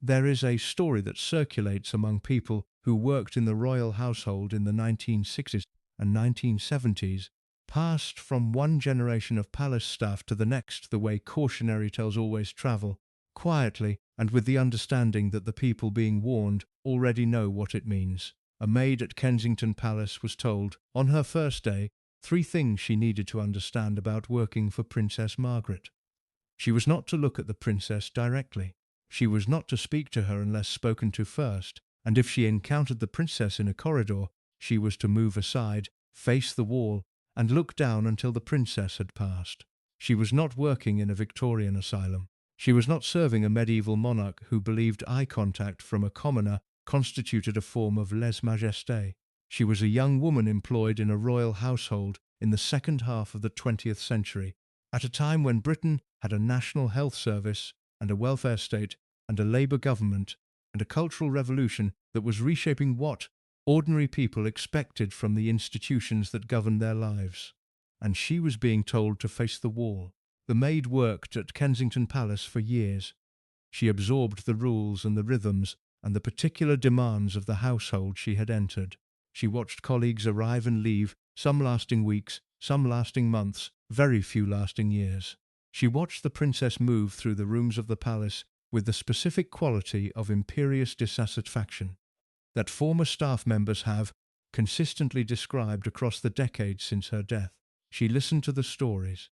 There is a story that circulates among people who worked in the royal household in the 1960s and 1970s, passed from one generation of palace staff to the next the way cautionary tales always travel, quietly and with the understanding that the people being warned already know what it means. A maid at Kensington Palace was told, on her first day, 3 things she needed to understand about working for Princess Margaret. She was not to look at the princess directly. She was not to speak to her unless spoken to first, and if she encountered the princess in a corridor, she was to move aside, face the wall, and look down until the princess had passed. She was not working in a Victorian asylum. She was not serving a medieval monarch who believed eye contact from a commoner constituted a form of lèse-majesté. She was a young woman employed in a royal household in the second half of the 20th century, at a time when Britain had a national health service and a welfare state and a Labour government and a cultural revolution that was reshaping what ordinary people expected from the institutions that governed their lives. And she was being told to face the wall. The maid worked at Kensington Palace for years. She absorbed the rules and the rhythms and the particular demands of the household she had entered. She watched colleagues arrive and leave, some lasting weeks, some lasting months, very few lasting years. She watched the princess move through the rooms of the palace with the specific quality of imperious dissatisfaction that former staff members have consistently described across the decades since her death. She listened to the stories.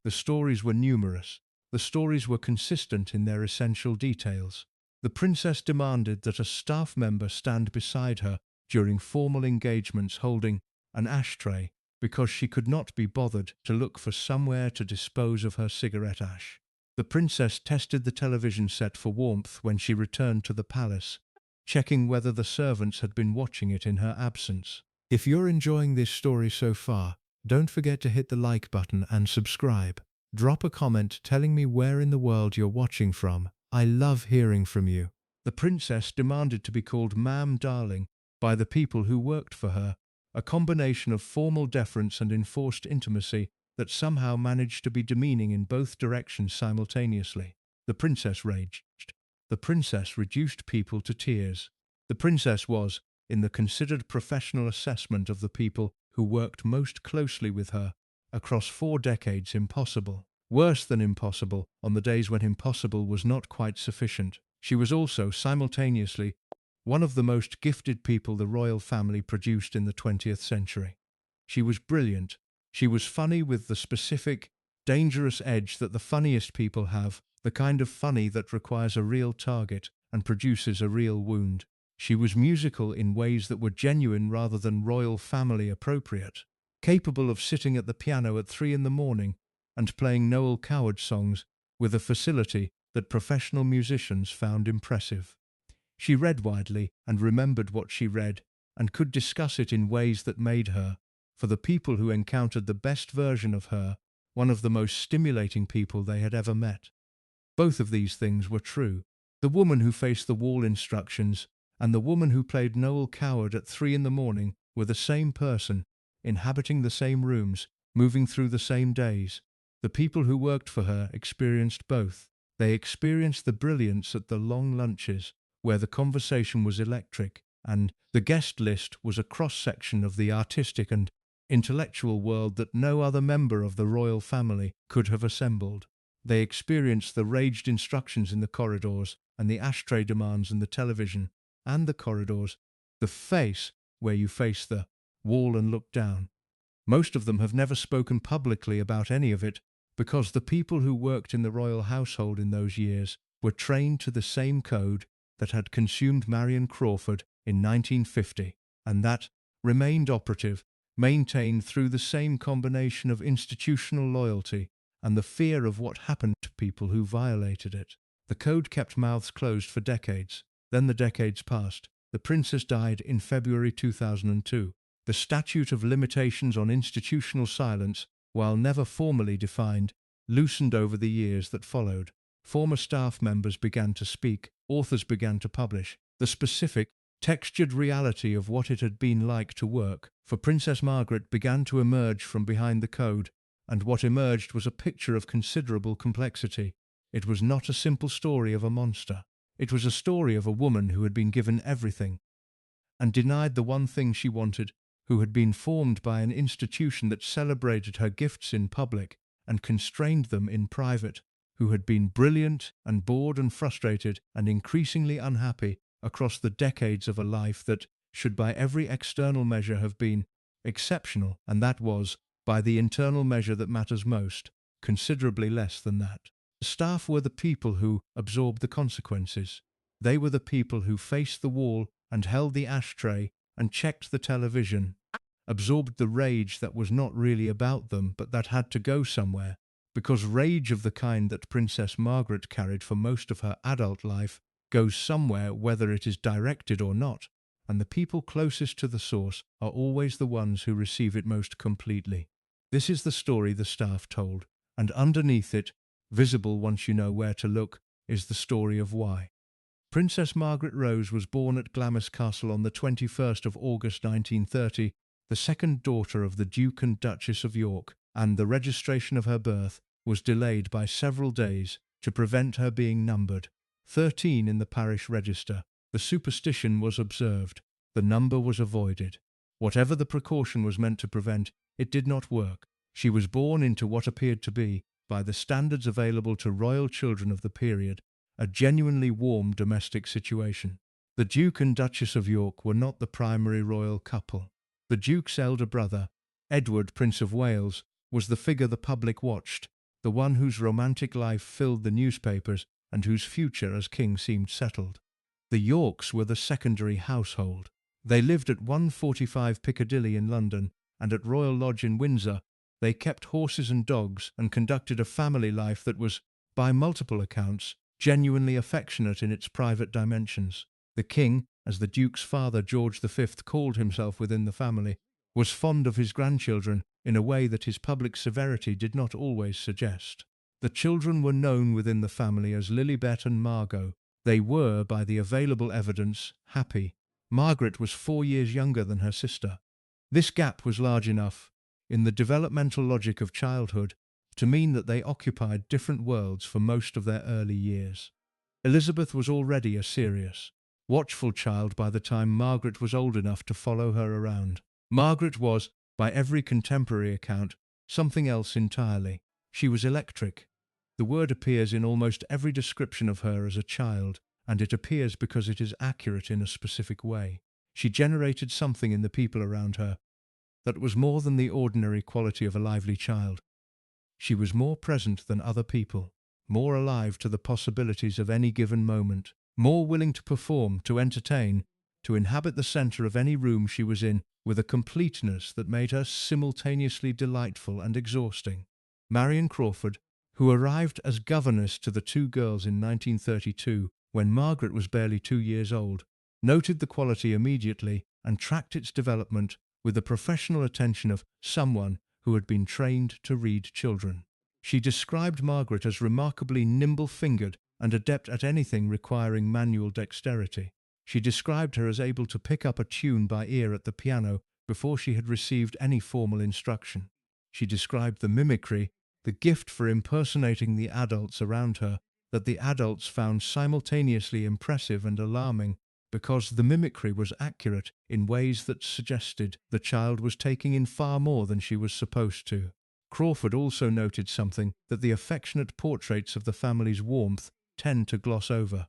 The stories were numerous. The stories were consistent in their essential details. The princess demanded that a staff member stand beside her during formal engagements holding an ashtray because she could not be bothered to look for somewhere to dispose of her cigarette ash. The princess tested the television set for warmth when she returned to the palace, checking whether the servants had been watching it in her absence. If you're enjoying this story so far, don't forget to hit the like button and subscribe. Drop a comment telling me where in the world you're watching from. I love hearing from you. The princess demanded to be called "Ma'am Darling" by the people who worked for her, a combination of formal deference and enforced intimacy that somehow managed to be demeaning in both directions simultaneously. The princess raged. The princess reduced people to tears. The princess was, in the considered professional assessment of the people who worked most closely with her across 4 decades, impossible. Worse than impossible on the days when impossible was not quite sufficient. She was also, simultaneously, one of the most gifted people the royal family produced in the 20th century. She was brilliant. She was funny with the specific, dangerous edge that the funniest people have, the kind of funny that requires a real target and produces a real wound. She was musical in ways that were genuine rather than royal family appropriate, capable of sitting at the piano at 3 in the morning and playing Noel Coward songs with a facility that professional musicians found impressive. She read widely and remembered what she read and could discuss it in ways that made her, for the people who encountered the best version of her, one of the most stimulating people they had ever met. Both of these things were true. The woman who faced the wall instructions and the woman who played Noel Coward at 3 in the morning were the same person, inhabiting the same rooms, moving through the same days. The people who worked for her experienced both. They experienced the brilliance at the long lunches, where the conversation was electric, and the guest list was a cross-section of the artistic and intellectual world that no other member of the royal family could have assembled. They experienced the raged instructions in the corridors and the ashtray demands in the television and the corridors, the face where you face the wall and look down. Most of them have never spoken publicly about any of it because the people who worked in the royal household in those years were trained to the same code that had consumed Marion Crawford in 1950, and that remained operative, maintained through the same combination of institutional loyalty and the fear of what happened to people who violated it. The code kept mouths closed for decades. Then the decades passed. The princess died in February 2002. The statute of limitations on institutional silence, while never formally defined, loosened over the years that followed. Former staff members began to speak, authors began to publish. The specific, textured reality of what it had been like to work for Princess Margaret began to emerge from behind the code, and what emerged was a picture of considerable complexity. It was not a simple story of a monster. It was a story of a woman who had been given everything and denied the one thing she wanted, who had been formed by an institution that celebrated her gifts in public and constrained them in private, who had been brilliant and bored and frustrated and increasingly unhappy across the decades of a life that should by every external measure have been exceptional, and that was, by the internal measure that matters most, considerably less than that. The staff were the people who absorbed the consequences. They were the people who faced the wall and held the ashtray and checked the television, absorbed the rage that was not really about them but that had to go somewhere, because rage of the kind that Princess Margaret carried for most of her adult life goes somewhere whether it is directed or not, and the people closest to the source are always the ones who receive it most completely. This is the story the staff told, and underneath it, visible once you know where to look, is the story of why. Princess Margaret Rose was born at Glamis Castle on the 21st of August 1930, the second daughter of the Duke and Duchess of York, and the registration of her birth was delayed by several days to prevent her being numbered 13 in the parish register. The superstition was observed, the number was avoided. Whatever the precaution was meant to prevent, it did not work. She was born into what appeared to be, by the standards available to royal children of the period, a genuinely warm domestic situation. The Duke and Duchess of York were not the primary royal couple. The Duke's elder brother, Edward, Prince of Wales, was the figure the public watched, the one whose romantic life filled the newspapers and whose future as king seemed settled. The Yorks were the secondary household. They lived at 145 Piccadilly in London, and at Royal Lodge in Windsor. They kept horses and dogs and conducted a family life that was, by multiple accounts, genuinely affectionate in its private dimensions. The king, as the Duke's father George V called himself within the family, was fond of his grandchildren in a way that his public severity did not always suggest. The children were known within the family as Lilibet and Margot. They were, by the available evidence, happy. Margaret was 4 years younger than her sister. This gap was large enough, in the developmental logic of childhood, to mean that they occupied different worlds for most of their early years. Elizabeth was already a serious, watchful child by the time Margaret was old enough to follow her around. Margaret was, by every contemporary account, something else entirely. She was electric. The word appears in almost every description of her as a child, and it appears because it is accurate in a specific way. She generated something in the people around her that was more than the ordinary quality of a lively child. She was more present than other people, more alive to the possibilities of any given moment, more willing to perform, to entertain, to inhabit the centre of any room she was in with a completeness that made her simultaneously delightful and exhausting. Marion Crawford, who arrived as governess to the two girls in 1932, when Margaret was barely 2 years old, noted the quality immediately and tracked its development with the professional attention of someone who had been trained to read children. She described Margaret as remarkably nimble-fingered and adept at anything requiring manual dexterity. She described her as able to pick up a tune by ear at the piano before she had received any formal instruction. She described the mimicry, the gift for impersonating the adults around her, that the adults found simultaneously impressive and alarming, because the mimicry was accurate in ways that suggested the child was taking in far more than she was supposed to. Crawford also noted something that the affectionate portraits of the family's warmth tend to gloss over.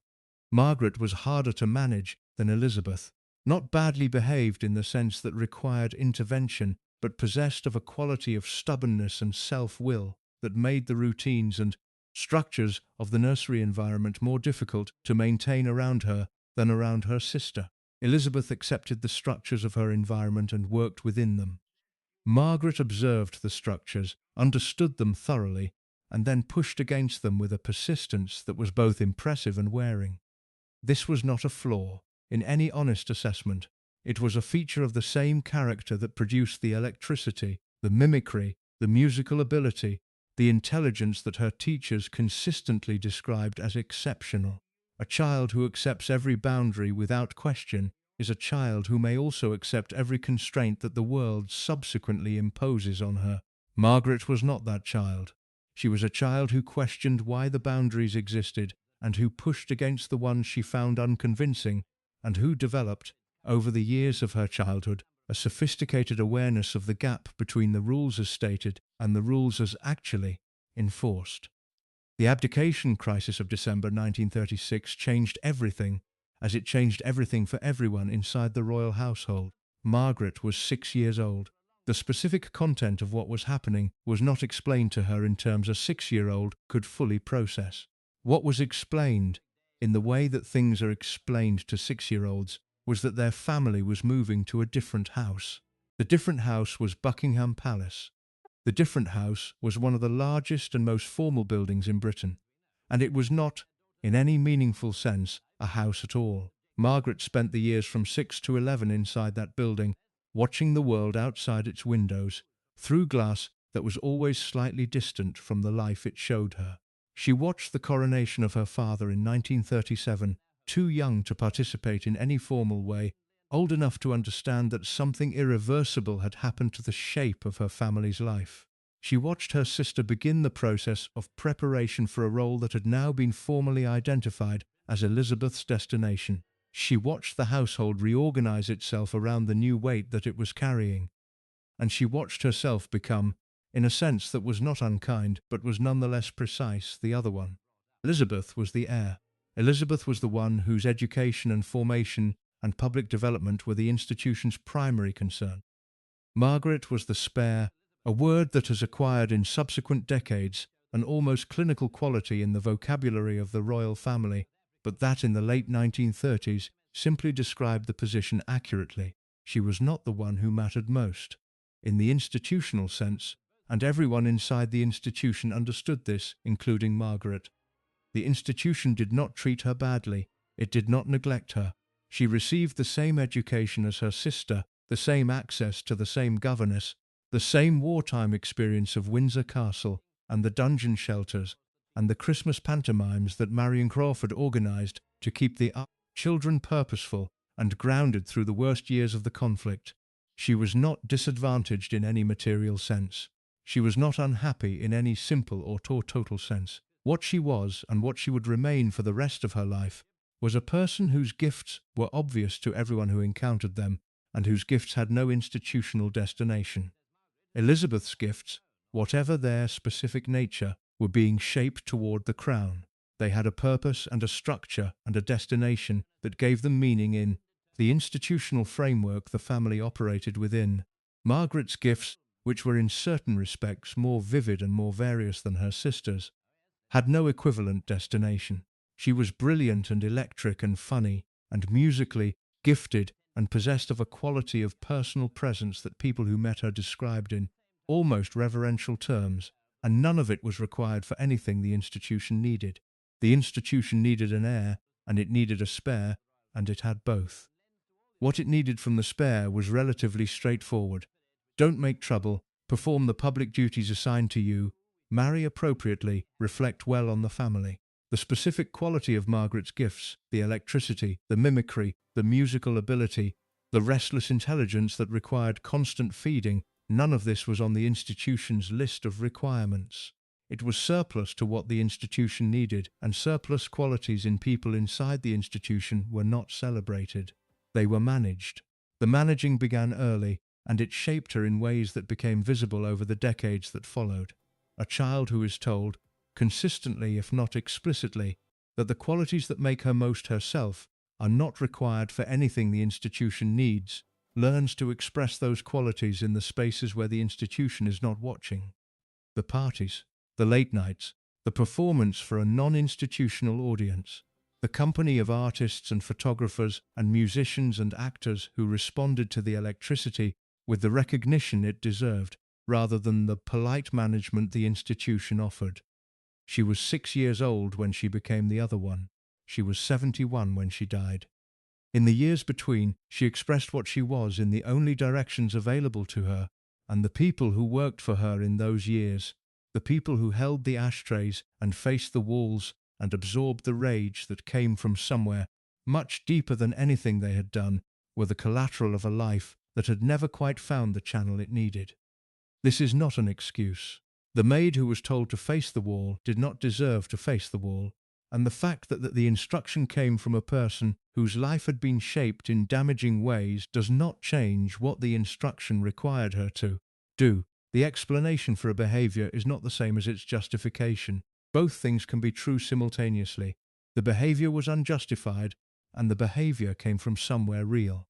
Margaret was harder to manage than Elizabeth, not badly behaved in the sense that required intervention, but possessed of a quality of stubbornness and self-will that made the routines and structures of the nursery environment more difficult to maintain around her than around her sister. Elizabeth accepted the structures of her environment and worked within them. Margaret observed the structures, understood them thoroughly, and then pushed against them with a persistence that was both impressive and wearing. This was not a flaw, in any honest assessment. It was a feature of the same character that produced the electricity, the mimicry, the musical ability, the intelligence that her teachers consistently described as exceptional. A child who accepts every boundary without question is a child who may also accept every constraint that the world subsequently imposes on her. Margaret was not that child. She was a child who questioned why the boundaries existed and who pushed against the ones she found unconvincing, and who developed, over the years of her childhood, a sophisticated awareness of the gap between the rules as stated and the rules as actually enforced. The abdication crisis of December 1936 changed everything, as it changed everything for everyone inside the royal household. Margaret was 6 years old. The specific content of what was happening was not explained to her in terms a 6-year-old could fully process. What was explained, in the way that things are explained to 6-year-olds, was that their family was moving to a different house. The different house was Buckingham Palace. The different house was one of the largest and most formal buildings in Britain, and it was not, in any meaningful sense, a house at all. Margaret spent the years from 6 to 11 inside that building, watching the world outside its windows, through glass that was always slightly distant from the life it showed her. She watched the coronation of her father in 1937, too young to participate in any formal way, old enough to understand that something irreversible had happened to the shape of her family's life. She watched her sister begin the process of preparation for a role that had now been formally identified as Elizabeth's destination. She watched the household reorganize itself around the new weight that it was carrying, and she watched herself become, in a sense that was not unkind but was nonetheless precise, the other one. Elizabeth was the heir. Elizabeth was the one whose education and formation and public development were the institution's primary concern. Margaret was the spare, a word that has acquired in subsequent decades an almost clinical quality in the vocabulary of the royal family, but that in the late 1930s simply described the position accurately. She was not the one who mattered most, in the institutional sense, and everyone inside the institution understood this, including Margaret. The institution did not treat her badly. It did not neglect her. She received the same education as her sister, the same access to the same governess, the same wartime experience of Windsor Castle and the dungeon shelters and the Christmas pantomimes that Marion Crawford organized to keep the children purposeful and grounded through the worst years of the conflict. She was not disadvantaged in any material sense. She was not unhappy in any simple or total sense. What she was, and what she would remain for the rest of her life, was a person whose gifts were obvious to everyone who encountered them, and whose gifts had no institutional destination. Elizabeth's gifts, whatever their specific nature, were being shaped toward the crown. They had a purpose and a structure and a destination that gave them meaning in the institutional framework the family operated within. Margaret's gifts, which were in certain respects more vivid and more various than her sister's, had no equivalent destination. She was brilliant and electric and funny and musically gifted and possessed of a quality of personal presence that people who met her described in almost reverential terms, and none of it was required for anything the institution needed. The institution needed an heir, and it needed a spare, and it had both. What it needed from the spare was relatively straightforward. Don't make trouble, perform the public duties assigned to you, marry appropriately, reflect well on the family. The specific quality of Margaret's gifts, the electricity, the mimicry, the musical ability, the restless intelligence that required constant feeding, none of this was on the institution's list of requirements. It was surplus to what the institution needed, and surplus qualities in people inside the institution were not celebrated. They were managed. The managing began early, and it shaped her in ways that became visible over the decades that followed. A child who is told, consistently if not explicitly, that the qualities that make her most herself are not required for anything the institution needs, learns to express those qualities in the spaces where the institution is not watching. The parties, the late nights, the performance for a non-institutional audience, the company of artists and photographers and musicians and actors who responded to the electricity with the recognition it deserved, rather than the polite management the institution offered. She was 6 years old when she became the other one. She was 71 when she died. In the years between, she expressed what she was in the only directions available to her, and the people who worked for her in those years, the people who held the ashtrays and faced the walls and absorbed the rage that came from somewhere much deeper than anything they had done, were the collateral of a life that had never quite found the channel it needed. This is not an excuse. The maid who was told to face the wall did not deserve to face the wall, and the fact that the instruction came from a person whose life had been shaped in damaging ways does not change what the instruction required her to do. The explanation for a behaviour is not the same as its justification. Both things can be true simultaneously. The behaviour was unjustified, and the behaviour came from somewhere real.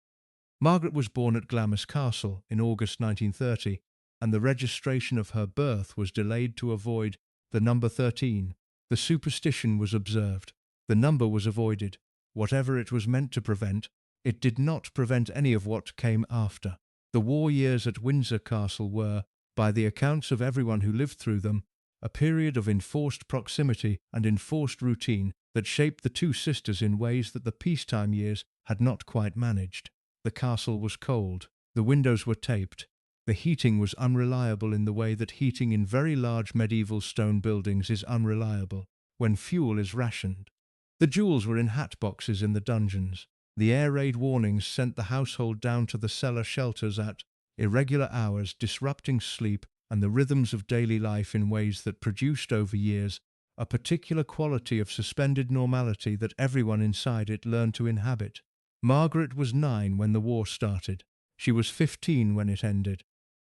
Margaret was born at Glamis Castle in August 1930, and the registration of her birth was delayed to avoid the number 13. The superstition was observed. The number was avoided. Whatever it was meant to prevent, it did not prevent any of what came after. The war years at Windsor Castle were, by the accounts of everyone who lived through them, a period of enforced proximity and enforced routine that shaped the two sisters in ways that the peacetime years had not quite managed. The castle was cold. The windows were taped. The heating was unreliable in the way that heating in very large medieval stone buildings is unreliable when fuel is rationed. The jewels were in hat boxes in the dungeons. The air raid warnings sent the household down to the cellar shelters at irregular hours, disrupting sleep and the rhythms of daily life in ways that produced over years a particular quality of suspended normality that everyone inside it learned to inhabit. Margaret was 9 when the war started. She was 15 when it ended.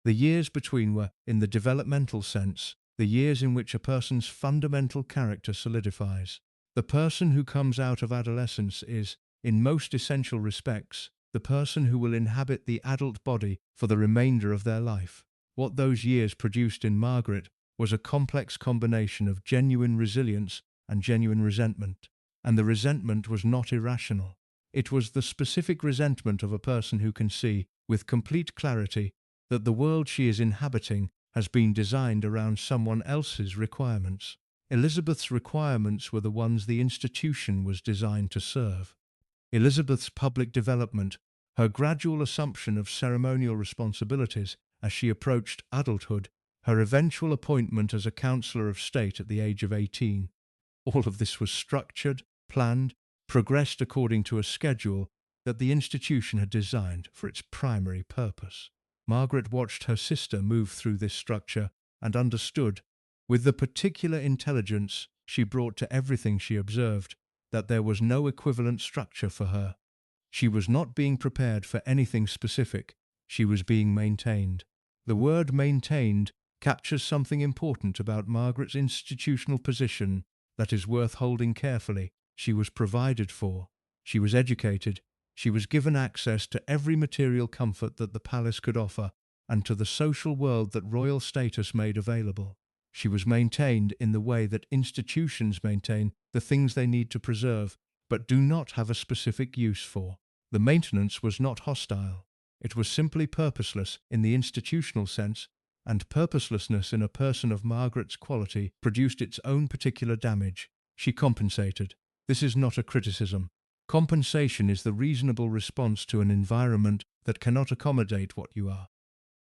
The years between were, in the developmental sense, the years in which a person's fundamental character solidifies. The person who comes out of adolescence is, in most essential respects, the person who will inhabit the adult body for the remainder of their life. What those years produced in Margaret was a complex combination of genuine resilience and genuine resentment. And the resentment was not irrational. It was the specific resentment of a person who can see, with complete clarity, that the world she is inhabiting has been designed around someone else's requirements. Elizabeth's requirements were the ones the institution was designed to serve. Elizabeth's public development, her gradual assumption of ceremonial responsibilities as she approached adulthood, her eventual appointment as a Councillor of State at the age of 18, all of this was structured, planned, progressed according to a schedule that the institution had designed for its primary purpose. Margaret watched her sister move through this structure and understood, with the particular intelligence she brought to everything she observed, that there was no equivalent structure for her. She was not being prepared for anything specific, she was being maintained. The word maintained captures something important about Margaret's institutional position that is worth holding carefully. She was provided for, she was educated, she was given access to every material comfort that the palace could offer and to the social world that royal status made available. She was maintained in the way that institutions maintain the things they need to preserve, but do not have a specific use for. The maintenance was not hostile. It was simply purposeless in the institutional sense, and purposelessness in a person of Margaret's quality produced its own particular damage. She compensated. This is not a criticism. Compensation is the reasonable response to an environment that cannot accommodate what you are.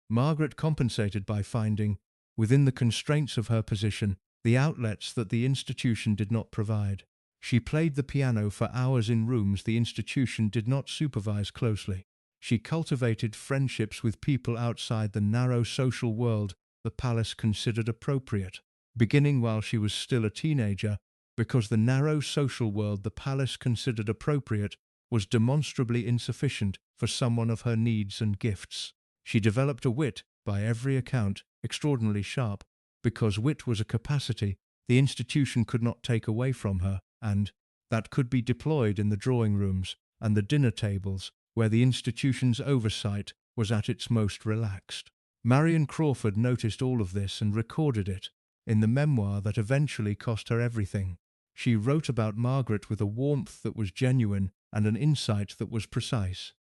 Margaret compensated by finding, within the constraints of her position, the outlets that the institution did not provide. She played the piano for hours in rooms the institution did not supervise closely. She cultivated friendships with people outside the narrow social world the palace considered appropriate, beginning while she was still a teenager, because the narrow social world the palace considered appropriate was demonstrably insufficient for someone of her needs and gifts. She developed a wit, by every account, extraordinarily sharp, because wit was a capacity the institution could not take away from her, and that could be deployed in the drawing rooms and the dinner tables, where the institution's oversight was at its most relaxed. Marion Crawford noticed all of this and recorded it in the memoir that eventually cost her everything. She wrote about Margaret with a warmth that was genuine and an insight that was precise.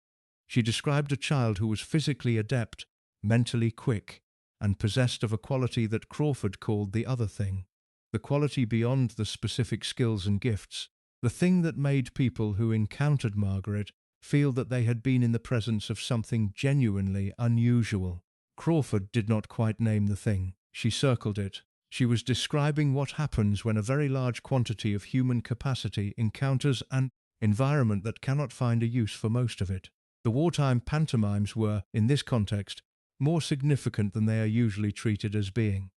She described a child who was physically adept, mentally quick, and possessed of a quality that Crawford called the other thing, the quality beyond the specific skills and gifts, the thing that made people who encountered Margaret feel that they had been in the presence of something genuinely unusual. Crawford did not quite name the thing. She circled it. She was describing what happens when a very large quantity of human capacity encounters an environment that cannot find a use for most of it. The wartime pantomimes were, in this context, more significant than they are usually treated as being.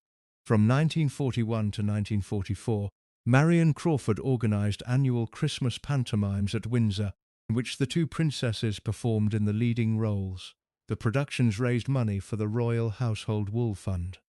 From 1941 to 1944, Marion Crawford organised annual Christmas pantomimes at Windsor, in which the two princesses performed in the leading roles. The productions raised money for the Royal Household Wool Fund.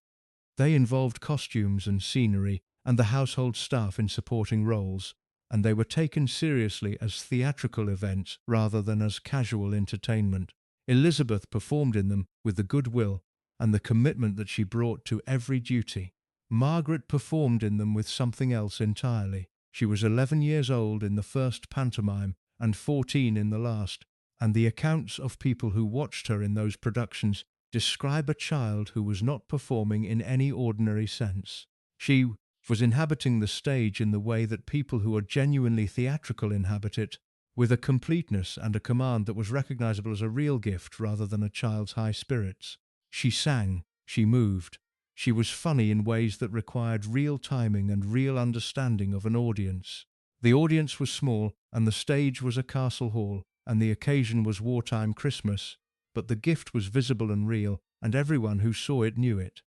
They involved costumes and scenery and the household staff in supporting roles, and they were taken seriously as theatrical events rather than as casual entertainment. Elizabeth performed in them with the goodwill and the commitment that she brought to every duty. Margaret performed in them with something else entirely. She was 11 years old in the first pantomime and 14 in the last, and the accounts of people who watched her in those productions describe a child who was not performing in any ordinary sense. She was inhabiting the stage in the way that people who are genuinely theatrical inhabit it, with a completeness and a command that was recognizable as a real gift rather than a child's high spirits. She sang, she moved, she was funny in ways that required real timing and real understanding of an audience. The audience was small, and the stage was a castle hall, and the occasion was wartime Christmas, but the gift was visible and real, and everyone who saw it knew it.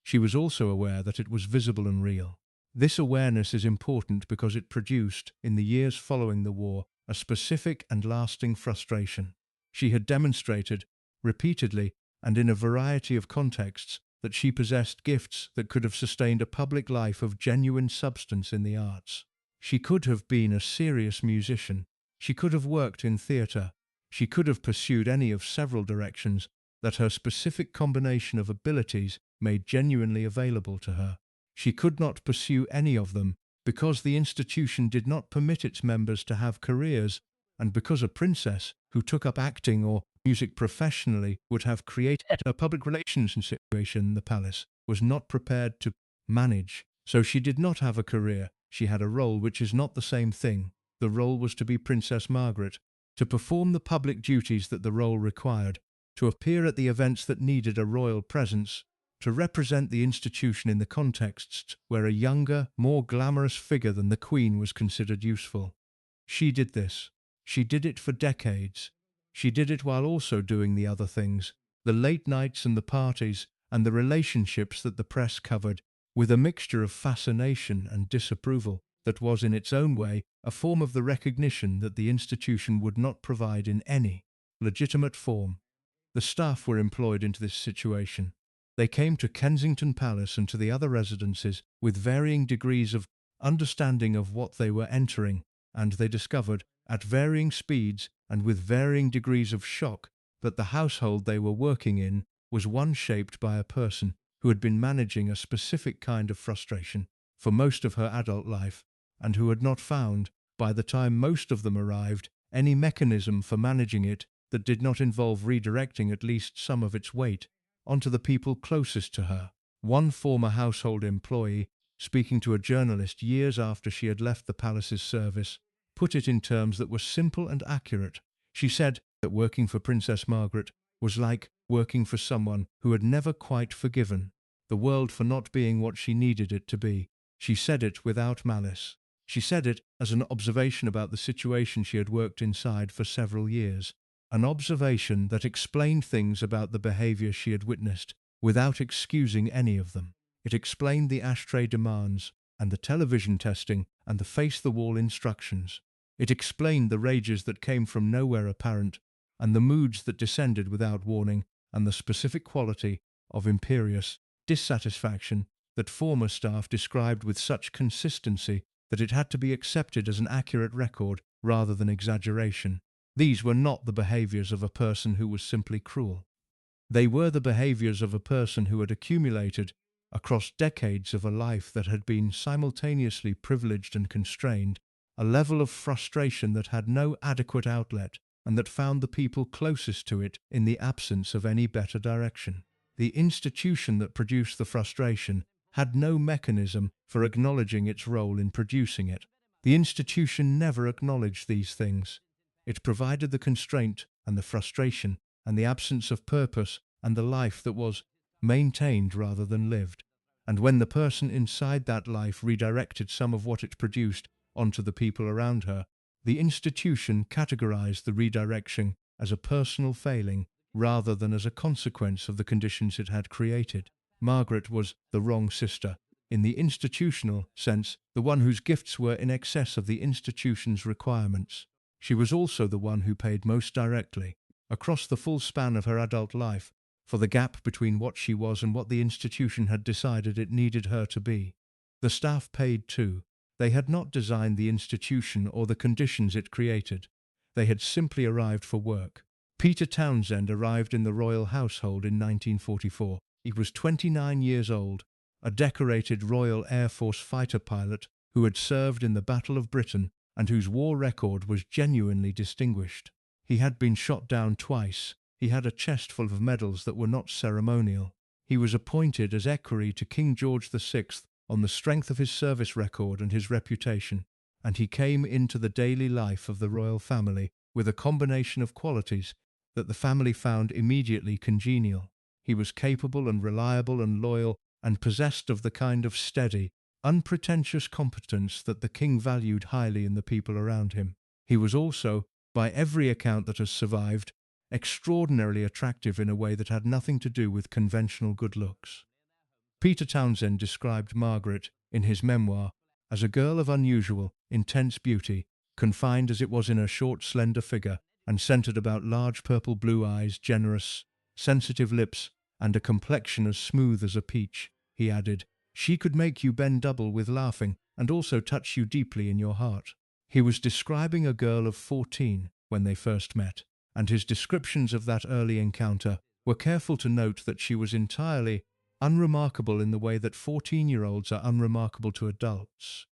She was also aware that it was visible and real. This awareness is important because it produced, in the years following the war, a specific and lasting frustration. She had demonstrated, repeatedly and in a variety of contexts, that she possessed gifts that could have sustained a public life of genuine substance in the arts. She could have been a serious musician. She could have worked in theatre. She could have pursued any of several directions that her specific combination of abilities made genuinely available to her. She could not pursue any of them because the institution did not permit its members to have careers, and because a princess who took up acting or music professionally would have created a public relations situation the palace was not prepared to manage. So she did not have a career. She had a role which is not the same thing. The role was to be Princess Margaret, to perform the public duties that the role required, to appear at the events that needed a royal presence, to represent the institution in the contexts where a younger, more glamorous figure than the Queen was considered useful. She did this. She did it for decades. She did it while also doing the other things, the late nights and the parties, and the relationships that the press covered, with a mixture of fascination and disapproval that was in its own way a form of the recognition that the institution would not provide in any legitimate form. The staff were employed into this situation. They came to Kensington Palace and to the other residences with varying degrees of understanding of what they were entering, and they discovered, at varying speeds and with varying degrees of shock, that the household they were working in was one shaped by a person who had been managing a specific kind of frustration for most of her adult life, and who had not found, by the time most of them arrived, any mechanism for managing it that did not involve redirecting at least some of its weight onto the people closest to her. One former household employee, speaking to a journalist years after she had left the palace's service, put it in terms that were simple and accurate. She said that working for Princess Margaret was like working for someone who had never quite forgiven the world for not being what she needed it to be. She said it without malice. She said it as an observation about the situation she had worked inside for several years, an observation that explained things about the behaviour she had witnessed without excusing any of them. It explained the ashtray demands and the television testing and the face-the-wall instructions. It explained the rages that came from nowhere apparent and the moods that descended without warning and the specific quality of imperious dissatisfaction that former staff described with such consistency that it had to be accepted as an accurate record rather than exaggeration. These were not the behaviours of a person who was simply cruel. They were the behaviours of a person who had accumulated, across decades of a life that had been simultaneously privileged and constrained, a level of frustration that had no adequate outlet and that found the people closest to it in the absence of any better direction. The institution that produced the frustration had no mechanism for acknowledging its role in producing it. The institution never acknowledged these things. It provided the constraint and the frustration and the absence of purpose and the life that was maintained rather than lived. And when the person inside that life redirected some of what it produced onto the people around her, the institution categorized the redirection as a personal failing rather than as a consequence of the conditions it had created. Margaret was the wrong sister. In the institutional sense, the one whose gifts were in excess of the institution's requirements. She was also the one who paid most directly, across the full span of her adult life, for the gap between what she was and what the institution had decided it needed her to be. The staff paid too. They had not designed the institution or the conditions it created. They had simply arrived for work. Peter Townsend arrived in the royal household in 1944. He was 29 years old, a decorated Royal Air Force fighter pilot who had served in the Battle of Britain and whose war record was genuinely distinguished. He had been shot down twice. He had a chest full of medals that were not ceremonial. He was appointed as equerry to King George VI on the strength of his service record and his reputation, and he came into the daily life of the royal family with a combination of qualities that the family found immediately congenial. He was capable and reliable and loyal, and possessed of the kind of steady, unpretentious competence that the king valued highly in the people around him. He was also, by every account that has survived, extraordinarily attractive in a way that had nothing to do with conventional good looks. Peter Townsend described Margaret, in his memoir, as a girl of unusual, intense beauty, confined as it was in her short, slender figure, and centered about large purple-blue eyes, generous, sensitive lips, and a complexion as smooth as a peach. He added, "She could make you bend double with laughing, and also touch you deeply in your heart." He was describing a girl of 14 when they first met, and his descriptions of that early encounter were careful to note that she was entirely unremarkable in the way that 14-year-olds are unremarkable to adults.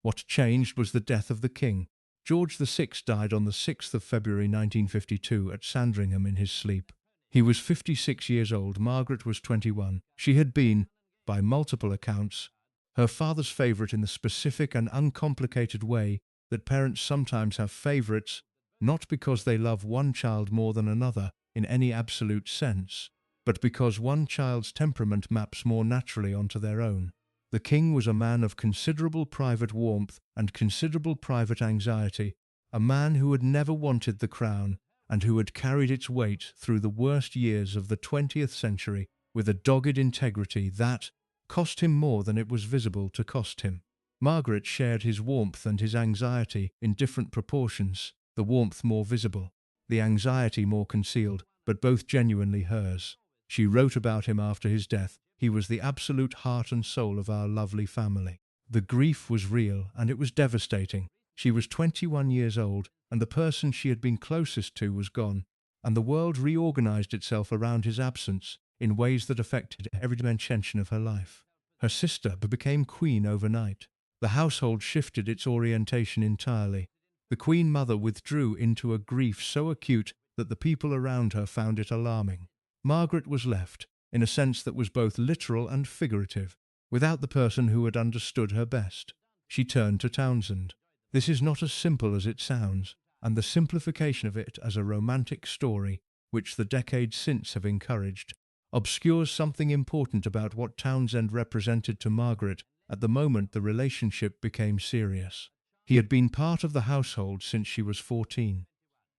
What changed was the death of the king. George VI died on the 6th of February 1952 at Sandringham in his sleep. He was 56 years old, Margaret was 21. She had been, by multiple accounts, her father's favourite in the specific and uncomplicated way that parents sometimes have favourites, not because they love one child more than another in any absolute sense, but because one child's temperament maps more naturally onto their own. The king was a man of considerable private warmth and considerable private anxiety, a man who had never wanted the crown, and who had carried its weight through the worst years of the 20th century with a dogged integrity that cost him more than it was visible to cost him. Margaret shared his warmth and his anxiety in different proportions, the warmth more visible, the anxiety more concealed, but both genuinely hers. She wrote about him after his death, "He was the absolute heart and soul of our lovely family." The grief was real, and it was devastating. She was 21 years old, and the person she had been closest to was gone, and the world reorganized itself around his absence in ways that affected every dimension of her life. Her sister became queen overnight. The household shifted its orientation entirely. The Queen Mother withdrew into a grief so acute that the people around her found it alarming. Margaret was left, in a sense that was both literal and figurative, without the person who had understood her best. She turned to Townsend. This is not as simple as it sounds, and the simplification of it as a romantic story, which the decades since have encouraged, obscures something important about what Townsend represented to Margaret at the moment the relationship became serious. He had been part of the household since she was 14.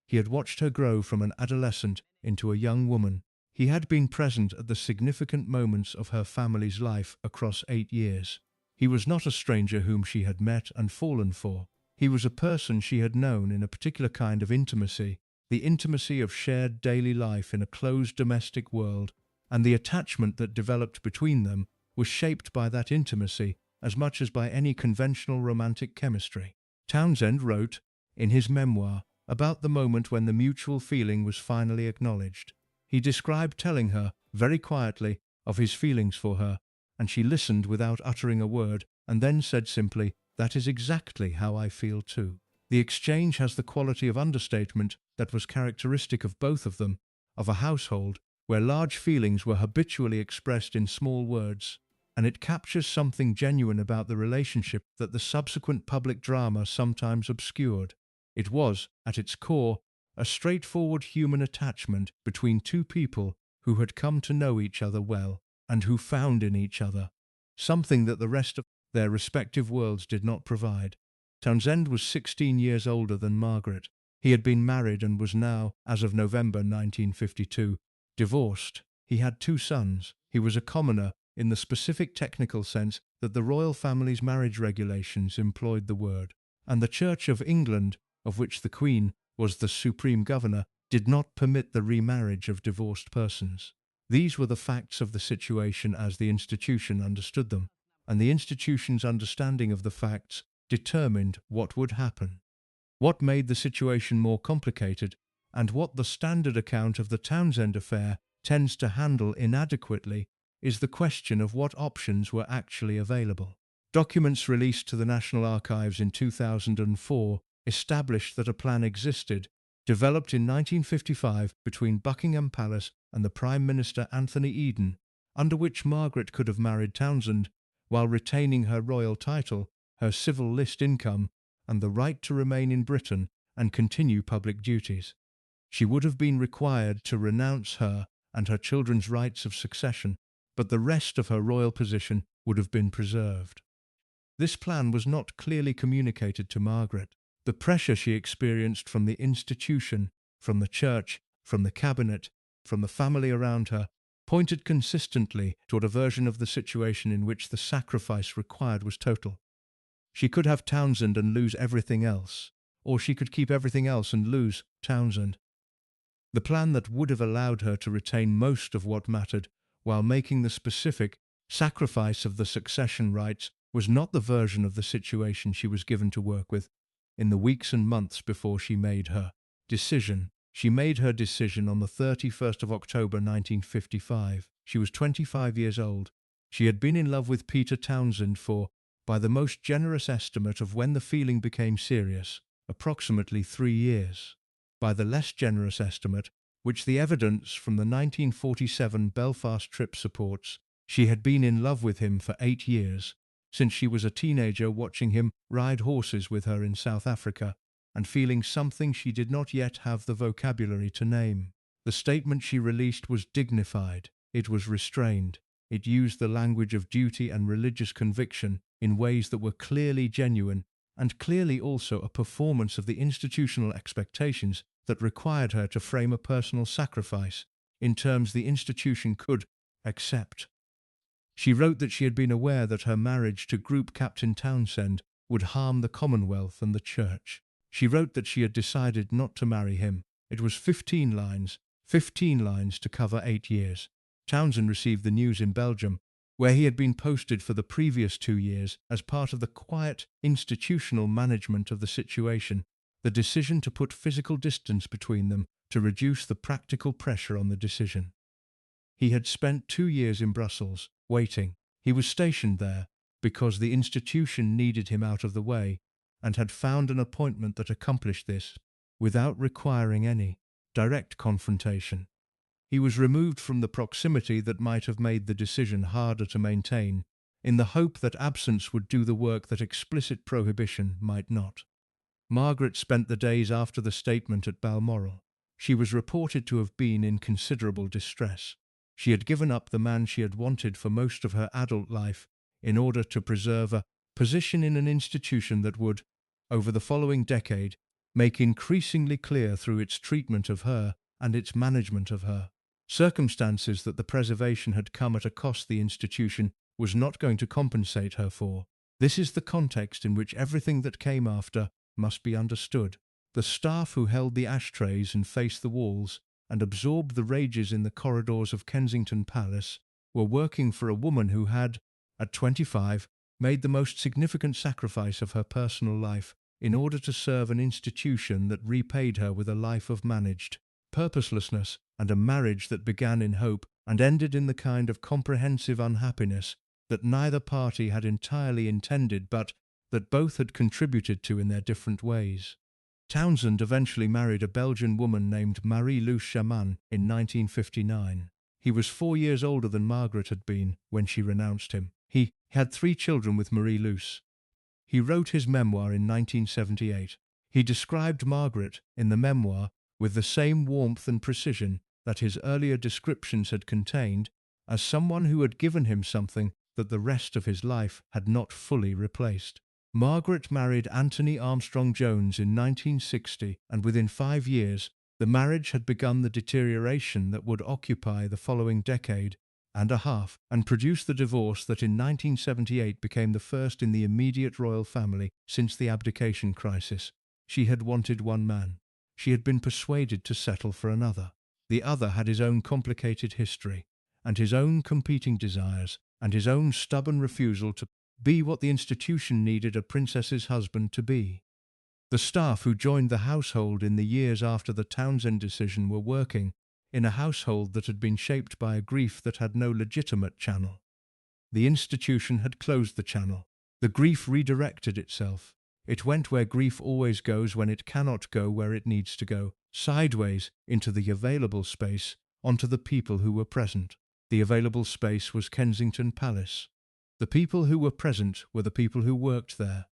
He had watched her grow from an adolescent into a young woman. He had been present at the significant moments of her family's life across 8 years. He was not a stranger whom she had met and fallen for. He was a person she had known in a particular kind of intimacy, the intimacy of shared daily life in a closed domestic world, and the attachment that developed between them was shaped by that intimacy as much as by any conventional romantic chemistry. Townsend wrote, in his memoir, about the moment when the mutual feeling was finally acknowledged. He described telling her, very quietly, of his feelings for her, and she listened without uttering a word, and then said simply, "That is exactly how I feel too." The exchange has the quality of understatement that was characteristic of both of them, of a household where large feelings were habitually expressed in small words, and it captures something genuine about the relationship that the subsequent public drama sometimes obscured. It was, at its core, a straightforward human attachment between two people who had come to know each other well, and who found in each other something that the rest of their respective worlds did not provide. Townsend was 16 years older than Margaret. He had been married and was now, as of November 1952, divorced. He had 2 sons. He was a commoner in the specific technical sense that the royal family's marriage regulations employed the word, and the Church of England, of which the Queen was the supreme governor, did not permit the remarriage of divorced persons. These were the facts of the situation as the institution understood them, and the institution's understanding of the facts determined what would happen. What made the situation more complicated, and what the standard account of the Townsend affair tends to handle inadequately, is the question of what options were actually available. Documents released to the National Archives in 2004 established that a plan existed, developed in 1955 between Buckingham Palace and the Prime Minister Anthony Eden, under which Margaret could have married Townsend while retaining her royal title, her civil list income, and the right to remain in Britain and continue public duties. She would have been required to renounce her and her children's rights of succession, but the rest of her royal position would have been preserved. This plan was not clearly communicated to Margaret. The pressure she experienced from the institution, from the church, from the cabinet, from the family around her, pointed consistently toward a version of the situation in which the sacrifice required was total. She could have Townsend and lose everything else, or she could keep everything else and lose Townsend. The plan that would have allowed her to retain most of what mattered while making the specific sacrifice of the succession rights was not the version of the situation she was given to work with. In the weeks and months before she made her decision on the 31st of October 1955. She was 25 years old. She had been in love with Peter Townsend for, by the most generous estimate of when the feeling became serious, approximately 3 years. By the less generous estimate, which the evidence from the 1947 Belfast trip supports, she had been in love with him for 8 years, since she was a teenager watching him ride horses with her in South Africa and feeling something she did not yet have the vocabulary to name. The statement she released was dignified, it was restrained, it used the language of duty and religious conviction in ways that were clearly genuine and clearly also a performance of the institutional expectations that required her to frame a personal sacrifice in terms the institution could accept. She wrote that she had been aware that her marriage to Group Captain Townsend would harm the Commonwealth and the Church. She wrote that she had decided not to marry him. It was 15 lines to cover 8 years. Townsend received the news in Belgium, where he had been posted for the previous 2 years as part of the quiet institutional management of the situation, the decision to put physical distance between them to reduce the practical pressure on the decision. He had spent 2 years in Brussels, waiting. He was stationed there because the institution needed him out of the way, and had found an appointment that accomplished this without requiring any direct confrontation. He was removed from the proximity that might have made the decision harder to maintain, in the hope that absence would do the work that explicit prohibition might not. Margaret spent the days after the statement at Balmoral. She was reported to have been in considerable distress. She had given up the man she had wanted for most of her adult life in order to preserve a position in an institution that would, over the following decade, make increasingly clear through its treatment of her and its management of her circumstances that the preservation had come at a cost the institution was not going to compensate her for. This is the context in which everything that came after must be understood. The staff who held the ashtrays and faced the walls and absorbed the rages in the corridors of Kensington Palace were working for a woman who had, at 25, made the most significant sacrifice of her personal life in order to serve an institution that repaid her with a life of managed purposelessness and a marriage that began in hope and ended in the kind of comprehensive unhappiness that neither party had entirely intended but that both had contributed to in their different ways. Townsend eventually married a Belgian woman named Marie-Luce Chaman in 1959. He was 4 years older than Margaret had been when she renounced him. He had 3 children with Marie-Luce. He wrote his memoir in 1978. He described Margaret in the memoir with the same warmth and precision that his earlier descriptions had contained, as someone who had given him something that the rest of his life had not fully replaced. Margaret married Anthony Armstrong Jones in 1960, and within 5 years, the marriage had begun the deterioration that would occupy the following decade, and a half, and produced the divorce that in 1978 became the first in the immediate royal family since the abdication crisis. She had wanted one man. She had been persuaded to settle for another. The other had his own complicated history, and his own competing desires, and his own stubborn refusal to be what the institution needed a princess's husband to be. The staff who joined the household in the years after the Townsend decision were working in a household that had been shaped by a grief that had no legitimate channel. The institution had closed the channel. The grief redirected itself. It went where grief always goes when it cannot go where it needs to go, sideways into the available space, onto the people who were present. The available space was Kensington Palace. The people who were present were the people who worked there.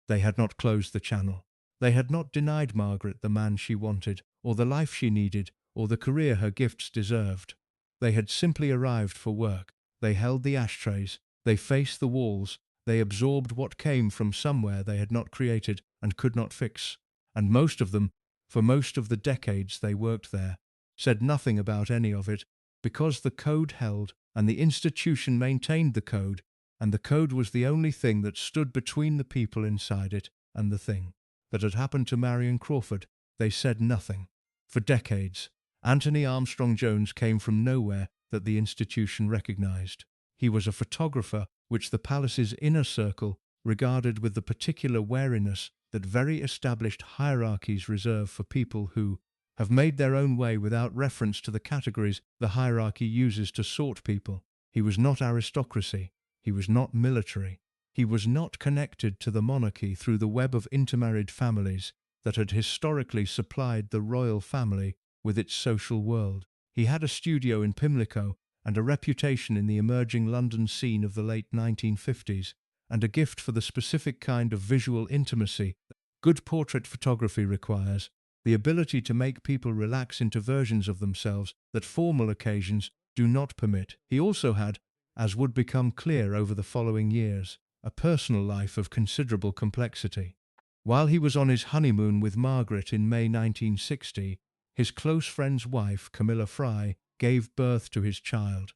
They had not closed the channel. They had not denied Margaret the man she wanted, or the life she needed, or the career her gifts deserved. They had simply arrived for work. They held the ashtrays. They faced the walls. They absorbed what came from somewhere they had not created and could not fix. And most of them, for most of the decades they worked there, said nothing about any of it, because the code held, and the institution maintained the code, and the code was the only thing that stood between the people inside it and the thing that had happened to Marion Crawford. They said nothing. For decades, Anthony Armstrong Jones came from nowhere that the institution recognized. He was a photographer which the palace's inner circle regarded with the particular wariness that very established hierarchies reserve for people who have made their own way without reference to the categories the hierarchy uses to sort people. He was not aristocracy. He was not military. He was not connected to the monarchy through the web of intermarried families that had historically supplied the royal family with its social world. He had a studio in Pimlico and a reputation in the emerging London scene of the late 1950s, and a gift for the specific kind of visual intimacy good portrait photography requires, the ability to make people relax into versions of themselves that formal occasions do not permit. He also had, as would become clear over the following years, a personal life of considerable complexity. While he was on his honeymoon with Margaret in May 1960, his close friend's wife, Camilla Fry, gave birth to his child.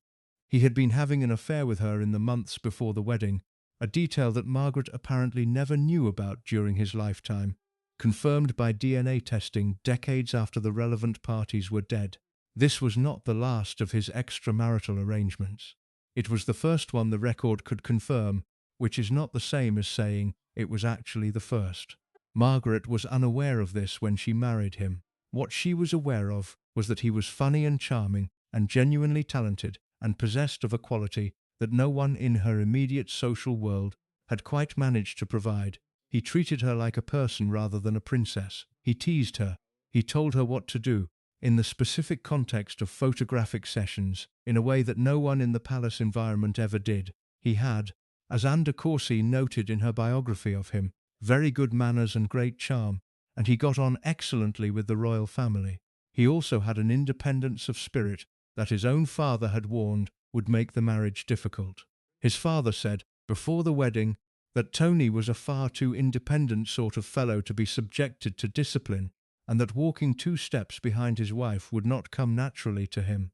He had been having an affair with her in the months before the wedding, a detail that Margaret apparently never knew about during his lifetime, confirmed by DNA testing decades after the relevant parties were dead. This was not the last of his extramarital arrangements. It was the first one the record could confirm, which is not the same as saying it was actually the first. Margaret was unaware of this when she married him. What she was aware of was that he was funny and charming and genuinely talented and possessed of a quality that no one in her immediate social world had quite managed to provide. He treated her like a person rather than a princess. He teased her. He told her what to do, in the specific context of photographic sessions, in a way that no one in the palace environment ever did. He had, as Anne de Courcy noted in her biography of him, very good manners and great charm, and he got on excellently with the royal family. He also had an independence of spirit that his own father had warned would make the marriage difficult. His father said, before the wedding, that Tony was a far too independent sort of fellow to be subjected to discipline, and that walking 2 steps behind his wife would not come naturally to him.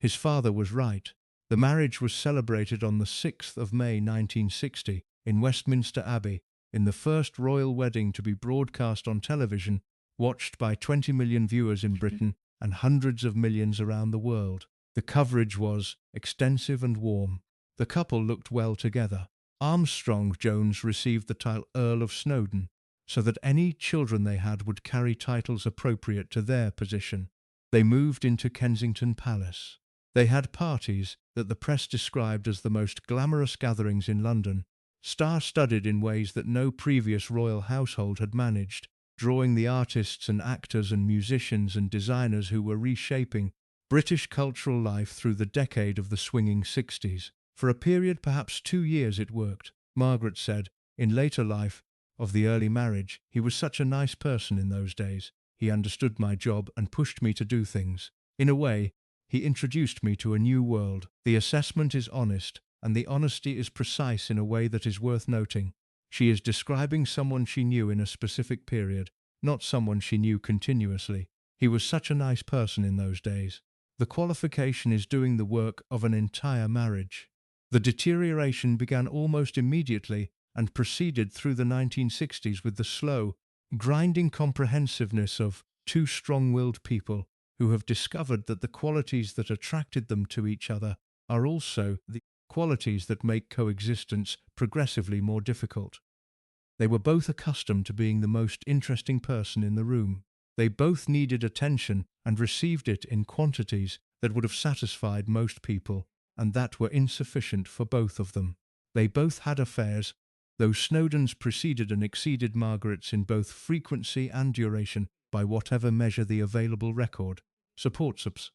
His father was right. The marriage was celebrated on the 6th of May 1960 in Westminster Abbey, in the first royal wedding to be broadcast on television, watched by 20 million viewers in Britain and hundreds of millions around the world. The coverage was extensive and warm. The couple looked well together. Armstrong Jones received the title Earl of Snowdon, so that any children they had would carry titles appropriate to their position. They moved into Kensington Palace. They had parties that the press described as the most glamorous gatherings in London, star-studded in ways that no previous royal household had managed, drawing the artists and actors and musicians and designers who were reshaping British cultural life through the decade of the swinging 60s. For a period, perhaps 2 years, it worked. Margaret said, in later life, of the early marriage, he was such a nice person in those days. He understood my job and pushed me to do things. In a way, he introduced me to a new world. The assessment is honest, and the honesty is precise in a way that is worth noting. She is describing someone she knew in a specific period, not someone she knew continuously. He was such a nice person in those days. The qualification is doing the work of an entire marriage. The deterioration began almost immediately and proceeded through the 1960s with the slow, grinding comprehensiveness of two strong-willed people who have discovered that the qualities that attracted them to each other are also the qualities that make coexistence progressively more difficult. They were both accustomed to being the most interesting person in the room. They both needed attention and received it in quantities that would have satisfied most people, and that were insufficient for both of them. They both had affairs, though Snowdon's preceded and exceeded Margaret's in both frequency and duration by whatever measure the available record supports us.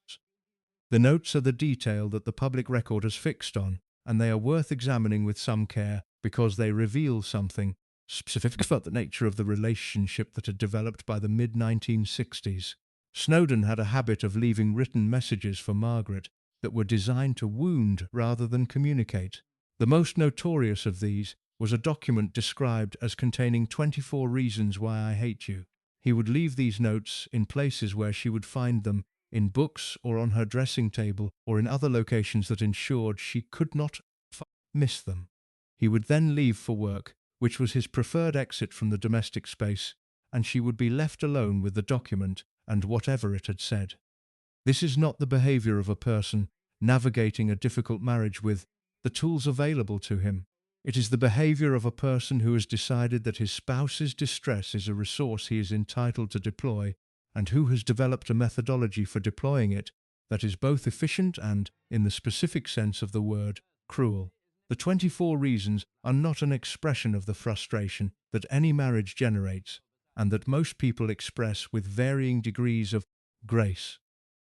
The notes are the detail that the public record has fixed on, and they are worth examining with some care because they reveal something specific about the nature of the relationship that had developed by the mid-1960s. Snowdon had a habit of leaving written messages for Margaret that were designed to wound rather than communicate. The most notorious of these was a document described as containing 24 reasons why I hate you. He would leave these notes in places where she would find them, in books or on her dressing table or in other locations that ensured she could not miss them. He would then leave for work, which was his preferred exit from the domestic space, and she would be left alone with the document and whatever it had said. This is not the behaviour of a person navigating a difficult marriage with the tools available to him. It is the behaviour of a person who has decided that his spouse's distress is a resource he is entitled to deploy, and who has developed a methodology for deploying it that is both efficient and, in the specific sense of the word, cruel. The 24 reasons are not an expression of the frustration that any marriage generates, and that most people express with varying degrees of grace.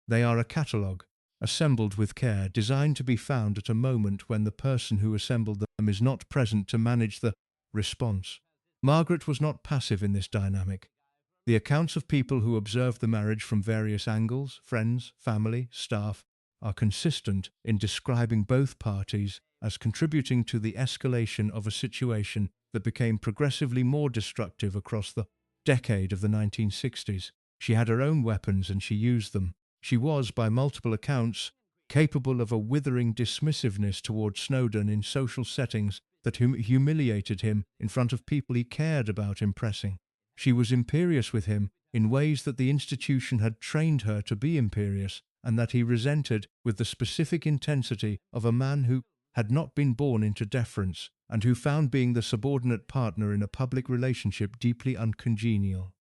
They are a catalogue, assembled with care, designed to be found at a moment when the person who assembled them is not present to manage the response. Margaret was not passive in this dynamic. The accounts of people who observed the marriage from various angles, friends, family, staff, are consistent in describing both parties as contributing to the escalation of a situation that became progressively more destructive across the decade of the 1960s. She had her own weapons and she used them. She was, by multiple accounts, capable of a withering dismissiveness toward Snowdon in social settings that humiliated him in front of people he cared about impressing. She was imperious with him in ways that the institution had trained her to be imperious, and that he resented with the specific intensity of a man who had not been born into deference, and who found being the subordinate partner in a public relationship deeply uncongenial.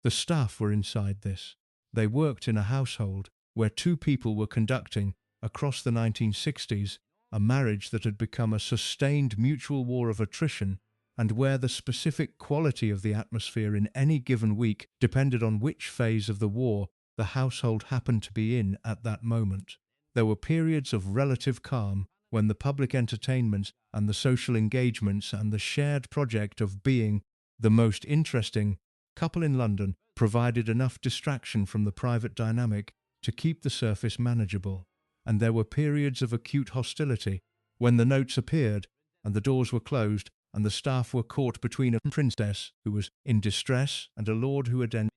The staff were inside this. They worked in a household where two people were conducting, across the 1960s, a marriage that had become a sustained mutual war of attrition, and where the specific quality of the atmosphere in any given week depended on which phase of the war the household happened to be in at that moment. There were periods of relative calm when the public entertainments and the social engagements and the shared project of being the most interesting couple in London provided enough distraction from the private dynamic to keep the surface manageable. And there were periods of acute hostility when the notes appeared and the doors were closed and the staff were caught between a princess who was in distress and a lord who had ended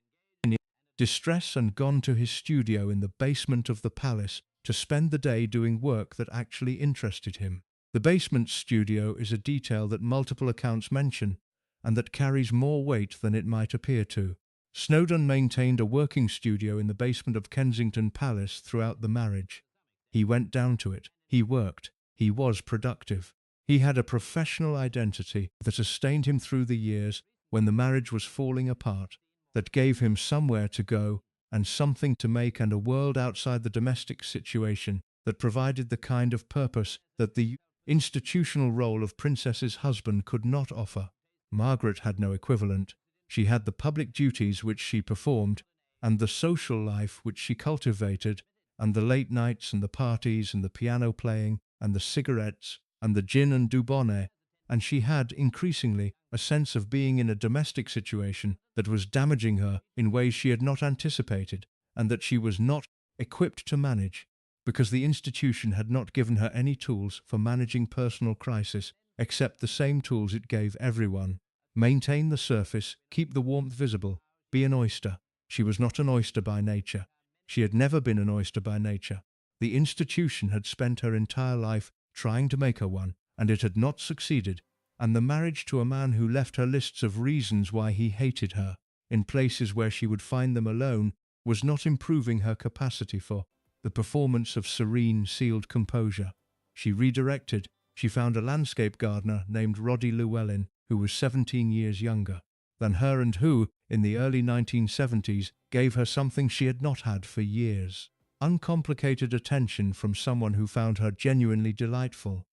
in distress and gone to his studio in the basement of the palace to spend the day doing work that actually interested him. The basement studio is a detail that multiple accounts mention, and that carries more weight than it might appear to. Snowdon maintained a working studio in the basement of Kensington Palace throughout the marriage. He went down to it. He worked. He was productive. He had a professional identity that sustained him through the years when the marriage was falling apart, that gave him somewhere to go and something to make and a world outside the domestic situation that provided the kind of purpose that the institutional role of princess's husband could not offer. Margaret had no equivalent. She had the public duties which she performed, and the social life which she cultivated, and the late nights and the parties and the piano playing and the cigarettes and the gin and dubonnet, and she had, increasingly, a sense of being in a domestic situation that was damaging her in ways she had not anticipated, and that she was not equipped to manage, because the institution had not given her any tools for managing personal crisis, except the same tools it gave everyone. Maintain the surface, keep the warmth visible, be an oyster. She was not an oyster by nature. She had never been an oyster by nature. The institution had spent her entire life trying to make her one, and it had not succeeded, and the marriage to a man who left her lists of reasons why he hated her, in places where she would find them alone, was not improving her capacity for the performance of serene, sealed composure. She redirected. She found a landscape gardener named Roddy Llewellyn, who was 17 years younger than her and who, in the early 1970s, gave her something she had not had for years: uncomplicated attention from someone who found her genuinely delightful.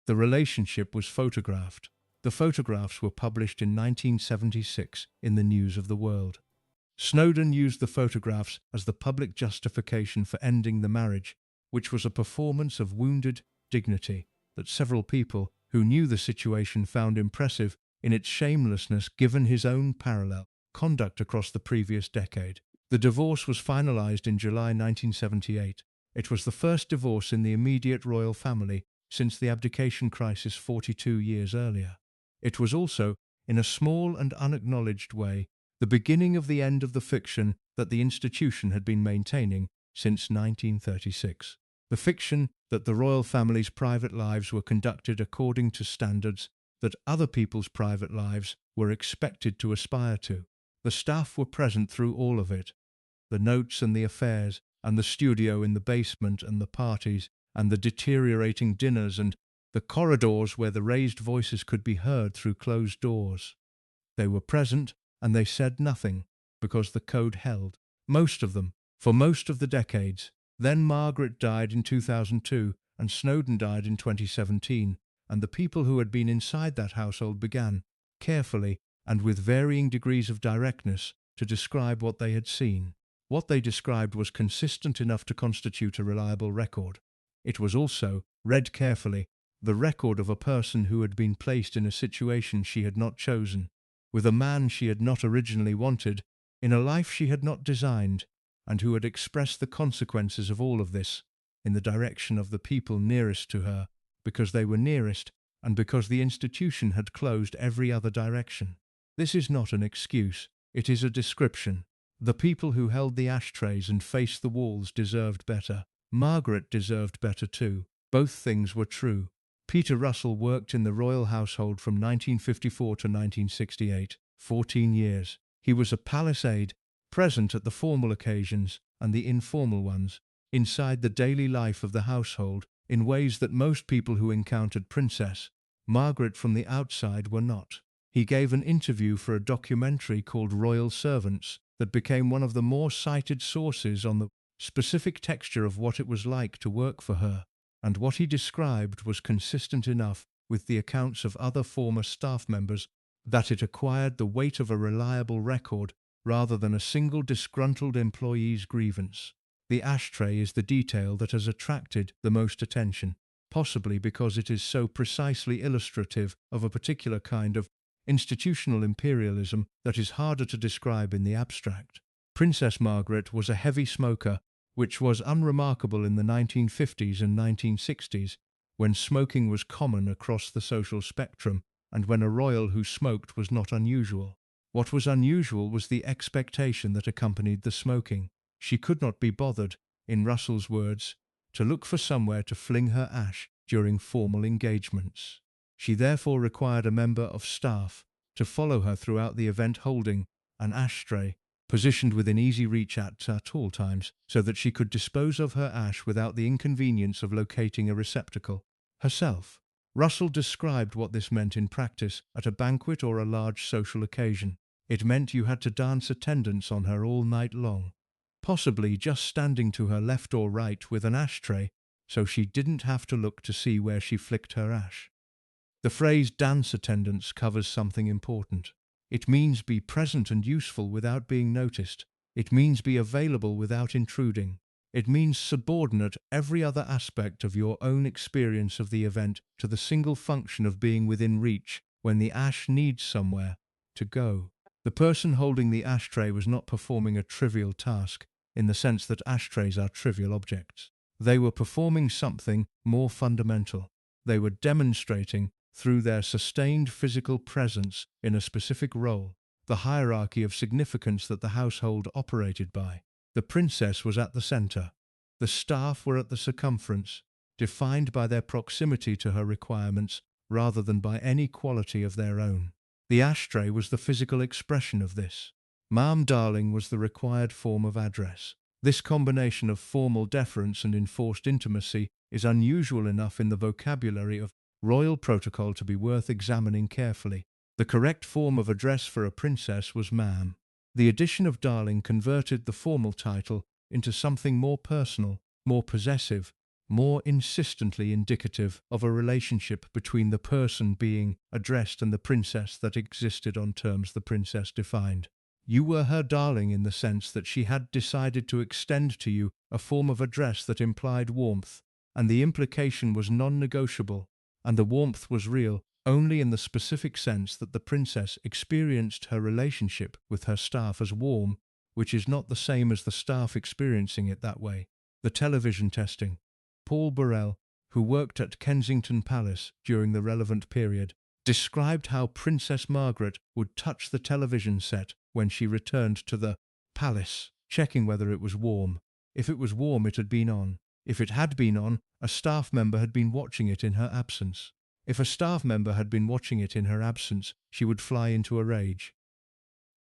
The relationship was photographed. The photographs were published in 1976 in the News of the World. Snowden used the photographs as the public justification for ending the marriage, which was a performance of wounded dignity that several people who knew the situation found impressive in its shamelessness given his own parallel conduct across the previous decade. The divorce was finalized in July 1978. It was the first divorce in the immediate royal family since the abdication crisis 42 years earlier. It was also, in a small and unacknowledged way, the beginning of the end of the fiction that the institution had been maintaining since 1936. The fiction that the royal family's private lives were conducted according to standards that other people's private lives were expected to aspire to. The staff were present through all of it. The notes and the affairs, and the studio in the basement, and the parties, and the deteriorating dinners, and the corridors where the raised voices could be heard through closed doors. They were present, and they said nothing, because the code held. Most of them, for most of the decades. Then Margaret died in 2002, and Snowden died in 2017, and the people who had been inside that household began, carefully and with varying degrees of directness, to describe what they had seen. What they described was consistent enough to constitute a reliable record. It was also, read carefully, the record of a person who had been placed in a situation she had not chosen, with a man she had not originally wanted, in a life she had not designed, and who had expressed the consequences of all of this in the direction of the people nearest to her, because they were nearest, and because the institution had closed every other direction. This is not an excuse, it is a description. The people who held the ashtrays and faced the walls deserved better. Margaret deserved better too. Both things were true. Peter Russell worked in the royal household from 1954 to 1968, 14 years. He was a palace aide, present at the formal occasions and the informal ones, inside the daily life of the household, in ways that most people who encountered Princess Margaret from the outside were not. He gave an interview for a documentary called Royal Servants that became one of the more cited sources on the specific texture of what it was like to work for her, and what he described was consistent enough with the accounts of other former staff members that it acquired the weight of a reliable record rather than a single disgruntled employee's grievance. The ashtray is the detail that has attracted the most attention, possibly because it is so precisely illustrative of a particular kind of institutional imperialism that is harder to describe in the abstract. Princess Margaret was a heavy smoker, which was unremarkable in the 1950s and 1960s, when smoking was common across the social spectrum, and when a royal who smoked was not unusual. What was unusual was the expectation that accompanied the smoking. She could not be bothered, in Russell's words, to look for somewhere to fling her ash during formal engagements. She therefore required a member of staff to follow her throughout the event, holding an ashtray positioned within easy reach at all times, so that she could dispose of her ash without the inconvenience of locating a receptacle herself. Russell described what this meant in practice at a banquet or a large social occasion. It meant you had to dance attendance on her all night long, possibly just standing to her left or right with an ashtray, so she didn't have to look to see where she flicked her ash. The phrase dance attendance covers something important. It means be present and useful without being noticed. It means be available without intruding. It means subordinate every other aspect of your own experience of the event to the single function of being within reach when the ash needs somewhere to go. The person holding the ashtray was not performing a trivial task, in the sense that ashtrays are trivial objects. They were performing something more fundamental. They were demonstrating, through their sustained physical presence in a specific role, the hierarchy of significance that the household operated by. The princess was at the center. The staff were at the circumference, defined by their proximity to her requirements rather than by any quality of their own. The ashtray was the physical expression of this. Ma'am darling was the required form of address. This combination of formal deference and enforced intimacy is unusual enough in the vocabulary of royal protocol to be worth examining carefully. The correct form of address for a princess was ma'am. The addition of darling converted the formal title into something more personal, more possessive, more insistently indicative of a relationship between the person being addressed and the princess that existed on terms the princess defined. You were her darling in the sense that she had decided to extend to you a form of address that implied warmth, and the implication was non-negotiable, and the warmth was real only in the specific sense that the princess experienced her relationship with her staff as warm, which is not the same as the staff experiencing it that way. The television testing. Paul Burrell, who worked at Kensington Palace during the relevant period, described how Princess Margaret would touch the television set when she returned to the palace, checking whether it was warm. If it was warm, it had been on. If it had been on, a staff member had been watching it in her absence. If a staff member had been watching it in her absence, she would fly into a rage.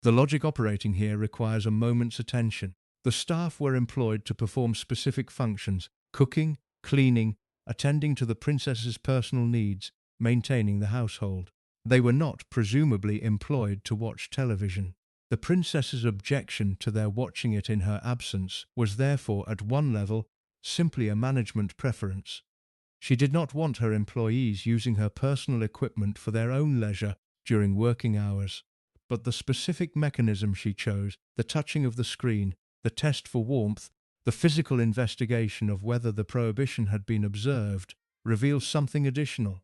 The logic operating here requires a moment's attention. The staff were employed to perform specific functions: cooking, cleaning, attending to the princess's personal needs, maintaining the household. They were not, presumably, employed to watch television. The princess's objection to their watching it in her absence was therefore, at one level, simply a management preference. She did not want her employees using her personal equipment for their own leisure during working hours. But the specific mechanism she chose, the touching of the screen, the test for warmth, the physical investigation of whether the prohibition had been observed, reveals something additional.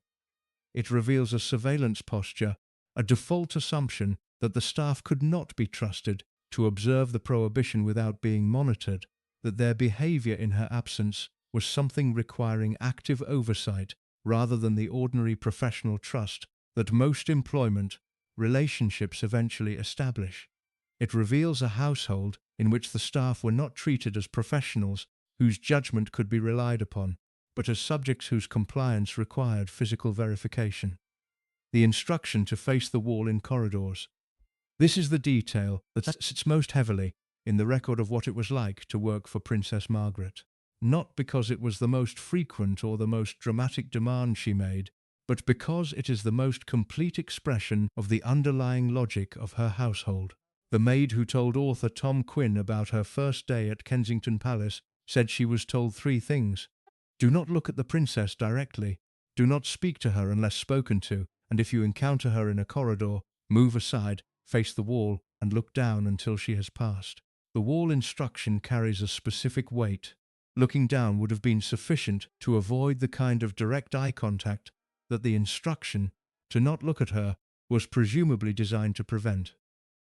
It reveals a surveillance posture, a default assumption that the staff could not be trusted to observe the prohibition without being monitored, that their behaviour in her absence was something requiring active oversight rather than the ordinary professional trust that most employment relationships eventually establish. It reveals a household in which the staff were not treated as professionals whose judgment could be relied upon, but as subjects whose compliance required physical verification. The instruction to face the wall in corridors. This is the detail that sits most heavily in the record of what it was like to work for Princess Margaret. Not because it was the most frequent or the most dramatic demand she made, but because it is the most complete expression of the underlying logic of her household. The maid who told author Tom Quinn about her first day at Kensington Palace said she was told 3 things. Do not look at the princess directly. Do not speak to her unless spoken to, and if you encounter her in a corridor, move aside, face the wall, and look down until she has passed. The wall instruction carries a specific weight. Looking down would have been sufficient to avoid the kind of direct eye contact that the instruction to not look at her was presumably designed to prevent.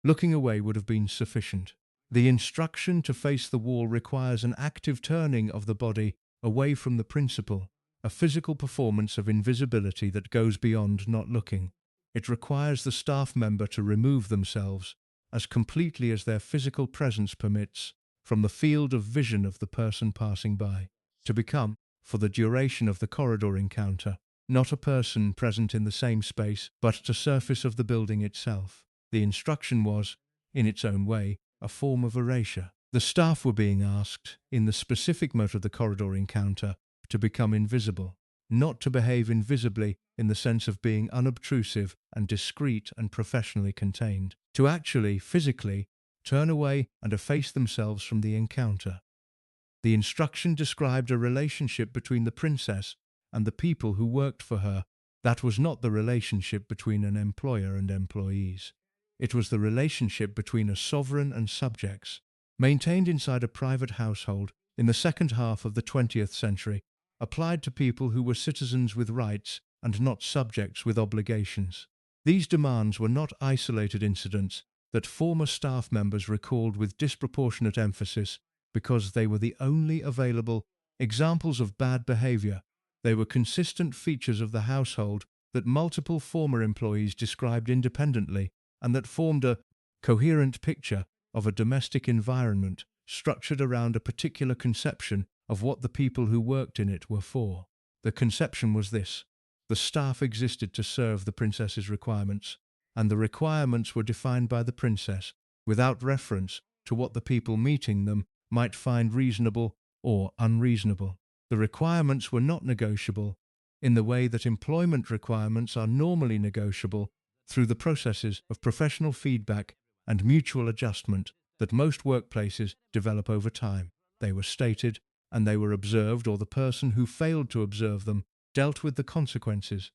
Looking away would have been sufficient. The instruction to face the wall requires an active turning of the body away from the principal, a physical performance of invisibility that goes beyond not looking. It requires the staff member to remove themselves, as completely as their physical presence permits, from the field of vision of the person passing by, to become, for the duration of the corridor encounter, not a person present in the same space, but a surface of the building itself. The instruction was, in its own way, a form of erasure. The staff were being asked, in the specific mode of the corridor encounter, to become invisible, not to behave invisibly in the sense of being unobtrusive and discreet and professionally contained, to actually, physically, turn away and efface themselves from the encounter. The instruction described a relationship between the princess and the people who worked for her. That was not the relationship between an employer and employees. It was the relationship between a sovereign and subjects, maintained inside a private household in the second half of the 20th century, applied to people who were citizens with rights and not subjects with obligations. These demands were not isolated incidents that former staff members recalled with disproportionate emphasis because they were the only available examples of bad behaviour. They were consistent features of the household that multiple former employees described independently and that formed a coherent picture of a domestic environment structured around a particular conception of what the people who worked in it were for. The conception was this: the staff existed to serve the princess's requirements, and the requirements were defined by the princess, without reference to what the people meeting them might find reasonable or unreasonable. The requirements were not negotiable in the way that employment requirements are normally negotiable through the processes of professional feedback and mutual adjustment that most workplaces develop over time. They were stated, and they were observed, or the person who failed to observe them dealt with the consequences.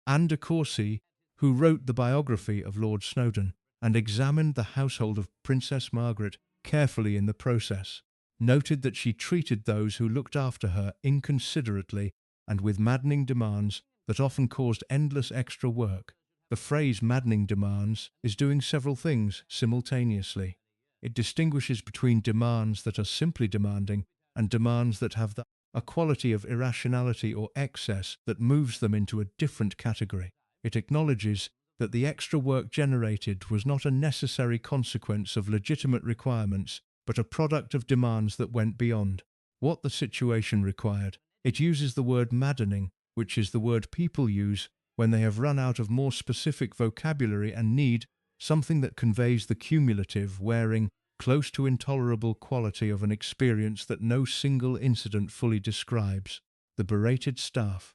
Anne de Courcy, who wrote the biography of Lord Snowdon and examined the household of Princess Margaret carefully in the process, noted that she treated those who looked after her inconsiderately and with maddening demands that often caused endless extra work. The phrase maddening demands is doing several things simultaneously. It distinguishes between demands that are simply demanding and demands that have a quality of irrationality or excess that moves them into a different category. It acknowledges that the extra work generated was not a necessary consequence of legitimate requirements, but a product of demands that went beyond what the situation required. It uses the word maddening, which is the word people use when they have run out of more specific vocabulary and need something that conveys the cumulative, wearing, close to intolerable quality of an experience that no single incident fully describes. The berated staff.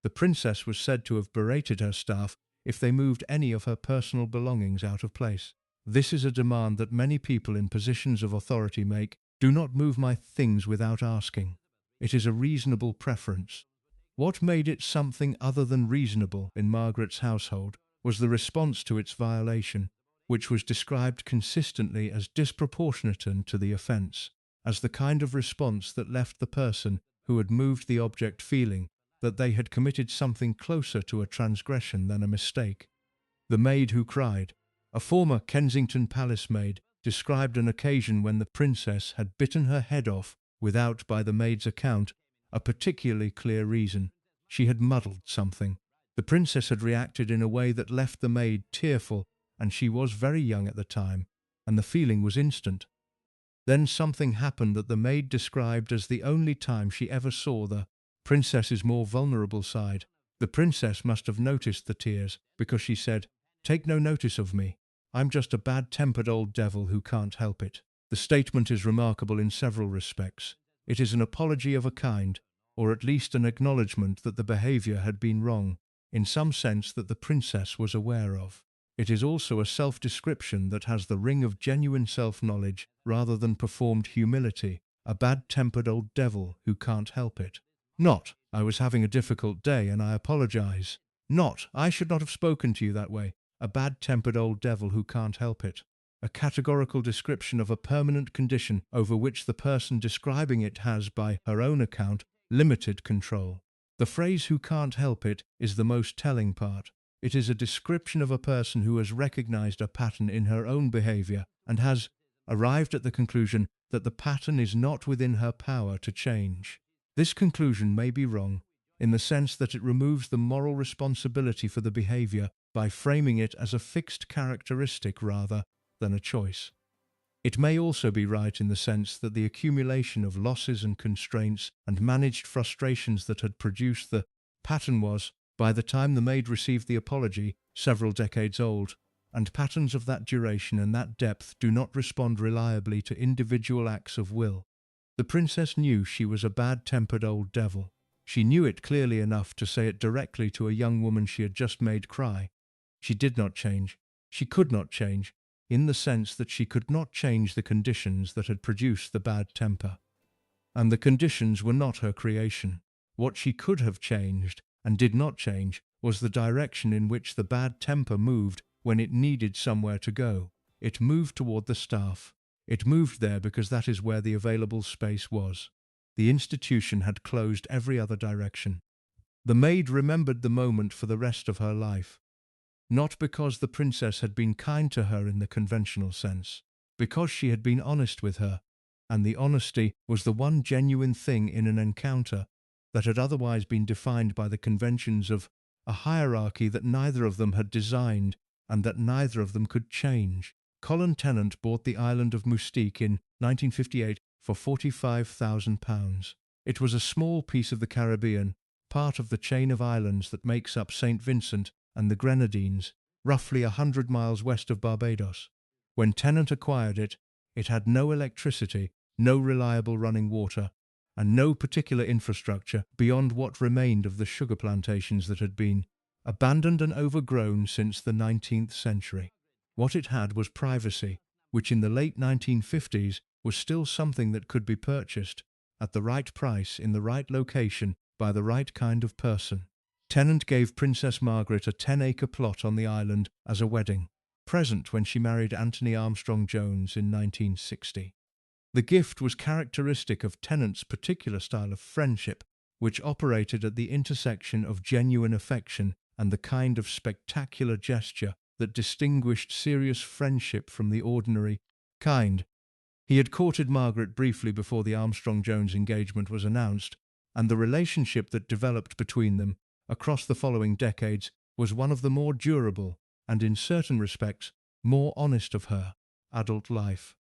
The princess was said to have berated her staff if they moved any of her personal belongings out of place. This is a demand that many people in positions of authority make. Do not move my things without asking. It is a reasonable preference. What made it something other than reasonable in Margaret's household was the response to its violation, which was described consistently as disproportionate to the offence, as the kind of response that left the person who had moved the object feeling that they had committed something closer to a transgression than a mistake. The maid who cried. A former Kensington Palace maid described an occasion when the princess had bitten her head off without, by the maid's account, a particularly clear reason. She had muddled something. The princess had reacted in a way that left the maid tearful, and she was very young at the time, and the feeling was instant. Then something happened that the maid described as the only time she ever saw the princess's more vulnerable side. The princess must have noticed the tears, because she said, "Take no notice of me. I'm just a bad-tempered old devil who can't help it." The statement is remarkable in several respects. It is an apology of a kind, or at least an acknowledgement that the behaviour had been wrong, in some sense that the princess was aware of. It is also a self-description that has the ring of genuine self-knowledge rather than performed humility, a bad-tempered old devil who can't help it. Not, "I was having a difficult day and I apologize." Not, "I should not have spoken to you that way." A bad-tempered old devil who can't help it. A categorical description of a permanent condition over which the person describing it has, by her own account, limited control. The phrase "who can't help it" is the most telling part. It is a description of a person who has recognized a pattern in her own behavior and has arrived at the conclusion that the pattern is not within her power to change. This conclusion may be wrong, in the sense that it removes the moral responsibility for the behavior by framing it as a fixed characteristic rather than a choice. It may also be right in the sense that the accumulation of losses and constraints and managed frustrations that had produced the pattern was, by the time the maid received the apology, several decades old, and patterns of that duration and that depth do not respond reliably to individual acts of will. The princess knew she was a bad-tempered old devil. She knew it clearly enough to say it directly to a young woman she had just made cry. She did not change. She could not change, in the sense that she could not change the conditions that had produced the bad temper. And the conditions were not her creation. What she could have changed, and did not change, was the direction in which the bad temper moved when it needed somewhere to go. It moved toward the staff. It moved there because that is where the available space was. The institution had closed every other direction. The maid remembered the moment for the rest of her life. Not because the princess had been kind to her in the conventional sense, because she had been honest with her, and the honesty was the one genuine thing in an encounter that had otherwise been defined by the conventions of a hierarchy that neither of them had designed and that neither of them could change. Colin Tennant bought the island of Moustique in 1958 for £45,000. It was a small piece of the Caribbean, part of the chain of islands that makes up St. Vincent and the Grenadines, roughly 100 miles west of Barbados. When Tennant acquired it, it had no electricity, no reliable running water, and no particular infrastructure beyond what remained of the sugar plantations that had been abandoned and overgrown since the 19th century. What it had was privacy, which in the late 1950s was still something that could be purchased at the right price in the right location by the right kind of person. Tennant gave Princess Margaret a 10-acre plot on the island as a wedding present when she married Anthony Armstrong Jones in 1960. The gift was characteristic of Tennant's particular style of friendship, which operated at the intersection of genuine affection and the kind of spectacular gesture that distinguished serious friendship from the ordinary kind. He had courted Margaret briefly before the Armstrong-Jones engagement was announced, and the relationship that developed between them across the following decades was one of the more durable and, in certain respects, more honest of her adult life.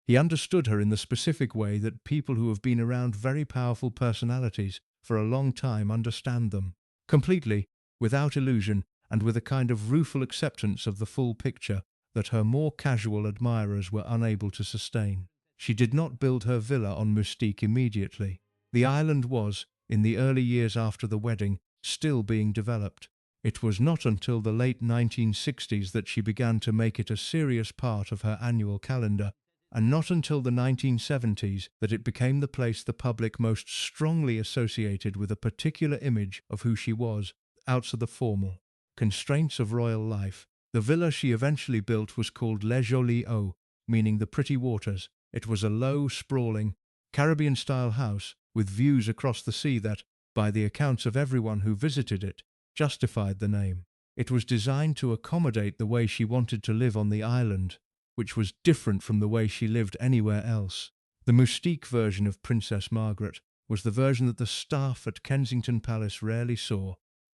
He understood her in the specific way that people who have been around very powerful personalities for a long time understand them, completely, without illusion, and with a kind of rueful acceptance of the full picture that her more casual admirers were unable to sustain. She did not build her villa on Mustique immediately. The island was, in the early years after the wedding, still being developed. It was not until the late 1960s that she began to make it a serious part of her annual calendar, and not until the 1970s that it became the place the public most strongly associated with a particular image of who she was, outside the formal constraints of royal life. The villa she eventually built was called Les Jolies Eaux, meaning the pretty waters. It was a low, sprawling, Caribbean-style house with views across the sea that, by the accounts of everyone who visited it, justified the name. It was designed to accommodate the way she wanted to live on the island, which was different from the way she lived anywhere else. The Mustique version of Princess Margaret was the version that the staff at Kensington Palace rarely saw,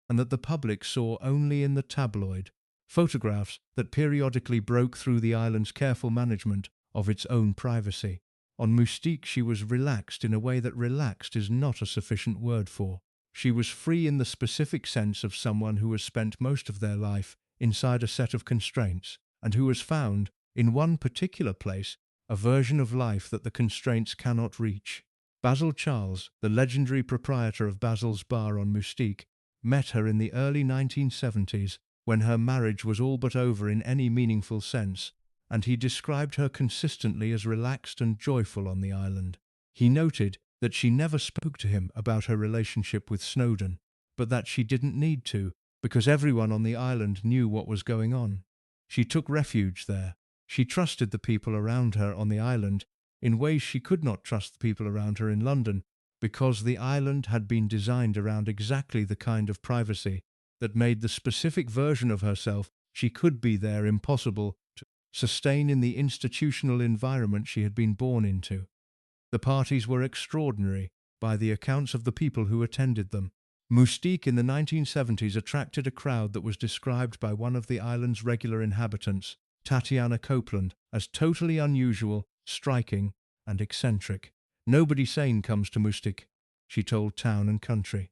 and that the public saw only in the tabloid photographs that periodically broke through the island's careful management of its own privacy. On Mustique she was relaxed in a way that relaxed is not a sufficient word for. She was free in the specific sense of someone who has spent most of their life inside a set of constraints, and who has found, in one particular place, a version of life that the constraints cannot reach. Basil Charles, the legendary proprietor of Basil's Bar on Mustique, met her in the early 1970s when her marriage was all but over in any meaningful sense, and he described her consistently as relaxed and joyful on the island. He noted that she never spoke to him about her relationship with Snowdon, but that she didn't need to, because everyone on the island knew what was going on. She took refuge there. She trusted the people around her on the island in ways she could not trust the people around her in London, because the island had been designed around exactly the kind of privacy that made the specific version of herself she could be there impossible to sustain in the institutional environment she had been born into. The parties were extraordinary, by the accounts of the people who attended them. Mustique in the 1970s attracted a crowd that was described by one of the island's regular inhabitants, Tatiana Copeland, as totally unusual, striking, and eccentric. "Nobody sane comes to Mustique," she told Town and Country.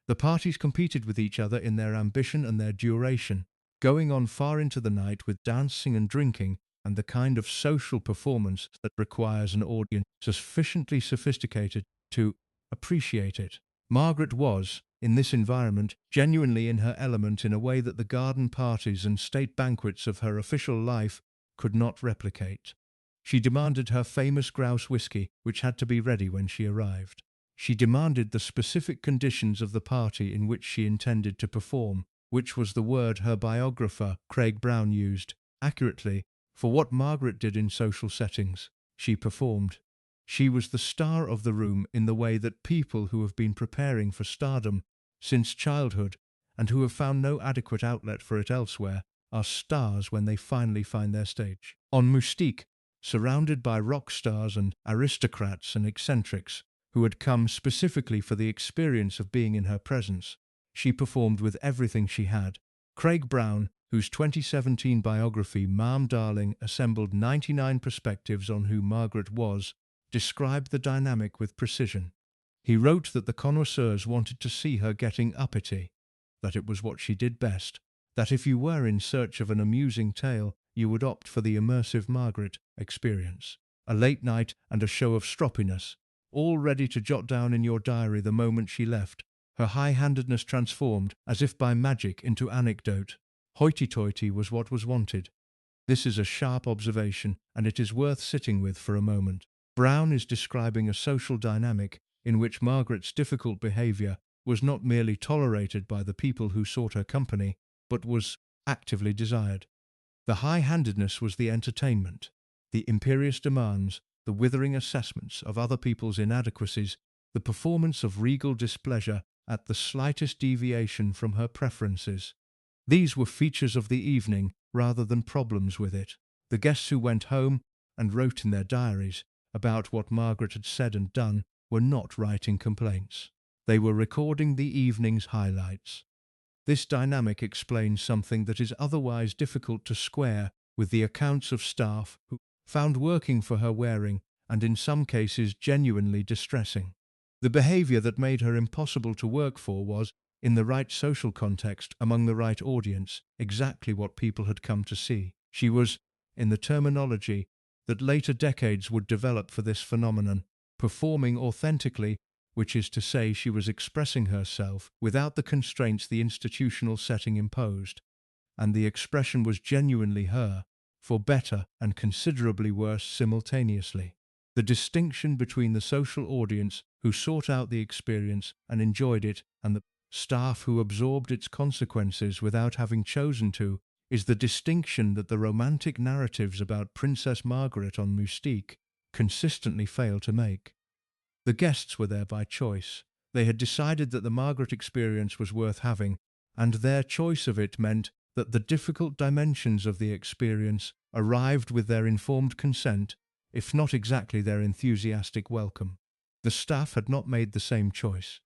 The parties competed with each other in their ambition and their duration, going on far into the night with dancing and drinking and the kind of social performance that requires an audience sufficiently sophisticated to appreciate it. Margaret was, in this environment, genuinely in her element in a way that the garden parties and state banquets of her official life could not replicate. She demanded her famous grouse whiskey, which had to be ready when she arrived. She demanded the specific conditions of the party in which she intended to perform, which was the word her biographer, Craig Brown, used, accurately, for what Margaret did in social settings. She performed. She was the star of the room in the way that people who have been preparing for stardom since childhood and who have found no adequate outlet for it elsewhere are stars when they finally find their stage. On Mustique, surrounded by rock stars and aristocrats and eccentrics who had come specifically for the experience of being in her presence, she performed with everything she had. Craig Brown, whose 2017 biography Ma'am Darling assembled 99 perspectives on who Margaret was, described the dynamic with precision. He wrote that the connoisseurs wanted to see her getting uppity, that it was what she did best, that if you were in search of an amusing tale, you would opt for the immersive Margaret experience. A late night and a show of stroppiness, all ready to jot down in your diary the moment she left, her high-handedness transformed, as if by magic, into anecdote. Hoity-toity was what was wanted. This is a sharp observation, and it is worth sitting with for a moment. Brown is describing a social dynamic in which Margaret's difficult behaviour was not merely tolerated by the people who sought her company, but was actively desired. The high-handedness was the entertainment, the imperious demands, the withering assessments of other people's inadequacies, the performance of regal displeasure at the slightest deviation from her preferences. These were features of the evening rather than problems with it. The guests who went home and wrote in their diaries about what Margaret had said and done were not writing complaints. They were recording the evening's highlights. This dynamic explains something that is otherwise difficult to square with the accounts of staff who found working for her wearing and in some cases genuinely distressing. The behaviour that made her impossible to work for was, in the right social context, among the right audience, exactly what people had come to see. She was, in the terminology that later decades would develop for this phenomenon, performing authentically, which is to say she was expressing herself without the constraints the institutional setting imposed, and the expression was genuinely her, for better and considerably worse simultaneously. The distinction between the social audience who sought out the experience and enjoyed it and the staff who absorbed its consequences without having chosen to is the distinction that the romantic narratives about Princess Margaret on Mystique consistently fail to make. The guests were there by choice. They had decided that the Margaret experience was worth having, and their choice of it meant that the difficult dimensions of the experience arrived with their informed consent, if not exactly their enthusiastic welcome. The staff had not made the same choice.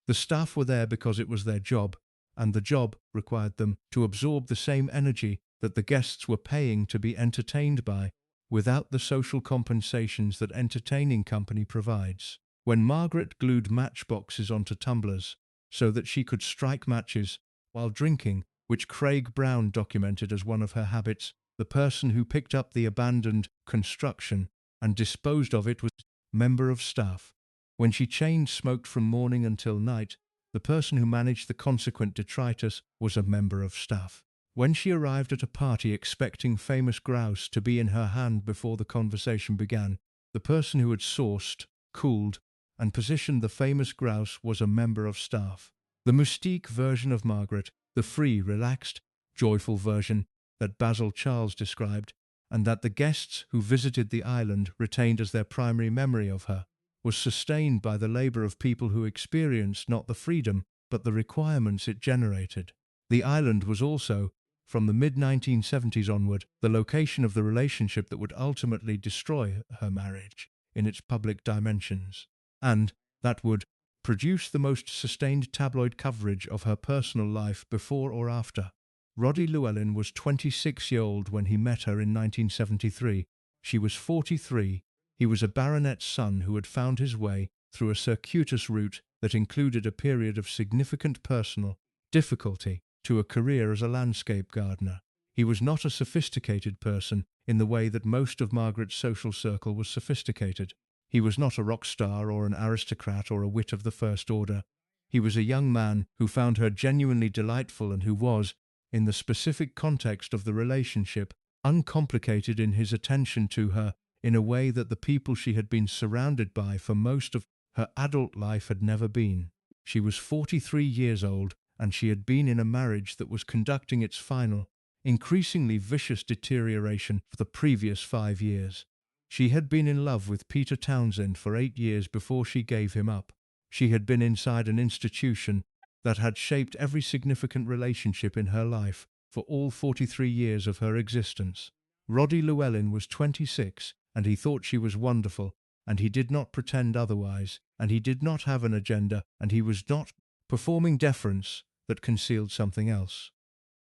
The staff were there because it was their job, and the job required them to absorb the same energy that the guests were paying to be entertained by, without the social compensations that entertaining company provides. When Margaret glued matchboxes onto tumblers so that she could strike matches while drinking, which Craig Brown documented as one of her habits, the person who picked up the abandoned construction and disposed of it was a member of staff. When she chain smoked from morning until night, the person who managed the consequent detritus was a member of staff. When she arrived at a party expecting famous grouse to be in her hand before the conversation began, the person who had sourced, cooled, and positioned the famous grouse was a member of staff. The Mystique version of Margaret, the free, relaxed, joyful version that Basil Charles described, and that the guests who visited the island retained as their primary memory of her, was sustained by the labour of people who experienced not the freedom, but the requirements it generated. The island was also, from the mid-1970s onward, the location of the relationship that would ultimately destroy her marriage in its public dimensions, and that would produce the most sustained tabloid coverage of her personal life before or after. Roddy Llewellyn was 26-year-old when he met her in 1973. She was 43. He was a baronet's son who had found his way through a circuitous route that included a period of significant personal difficulty to a career as a landscape gardener. He was not a sophisticated person in the way that most of Margaret's social circle was sophisticated. He was not a rock star or an aristocrat or a wit of the first order. He was a young man who found her genuinely delightful and who was, in the specific context of the relationship, uncomplicated in his attention to her in a way that the people she had been surrounded by for most of her adult life had never been. She was 43 years old, and she had been in a marriage that was conducting its final, increasingly vicious deterioration for the previous 5 years. She had been in love with Peter Townsend for 8 years before she gave him up. She had been inside an institution that had shaped every significant relationship in her life for all 43 years of her existence. Roddy Llewellyn was 26, and he thought she was wonderful, and he did not pretend otherwise, and he did not have an agenda, and he was not performing deference that concealed something else.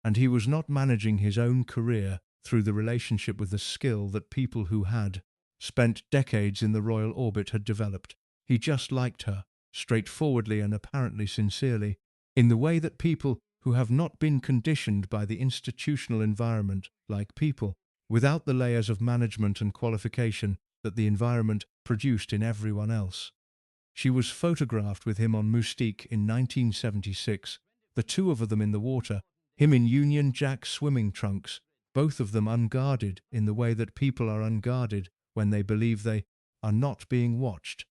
And he was not managing his own career through the relationship with the skill that people who had spent decades in the royal orbit had developed. He just liked her, straightforwardly and apparently sincerely, in the way that people who have not been conditioned by the institutional environment, like people, without the layers of management and qualification that the environment produced in everyone else. She was photographed with him on Moustique in 1976, the two of them in the water, him in Union Jack swimming trunks, both of them unguarded in the way that people are unguarded when they believe they are not being watched.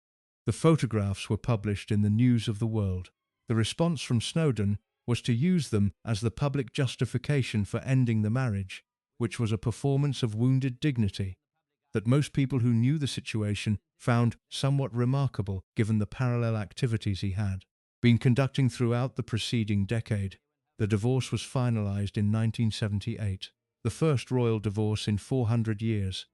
The photographs were published in the News of the World. The response from Snowdon was to use them as the public justification for ending the marriage, which was a performance of wounded dignity that most people who knew the situation found somewhat remarkable given the parallel activities he had been conducting throughout the preceding decade. The divorce was finalized in 1978, the first royal divorce in 400 years.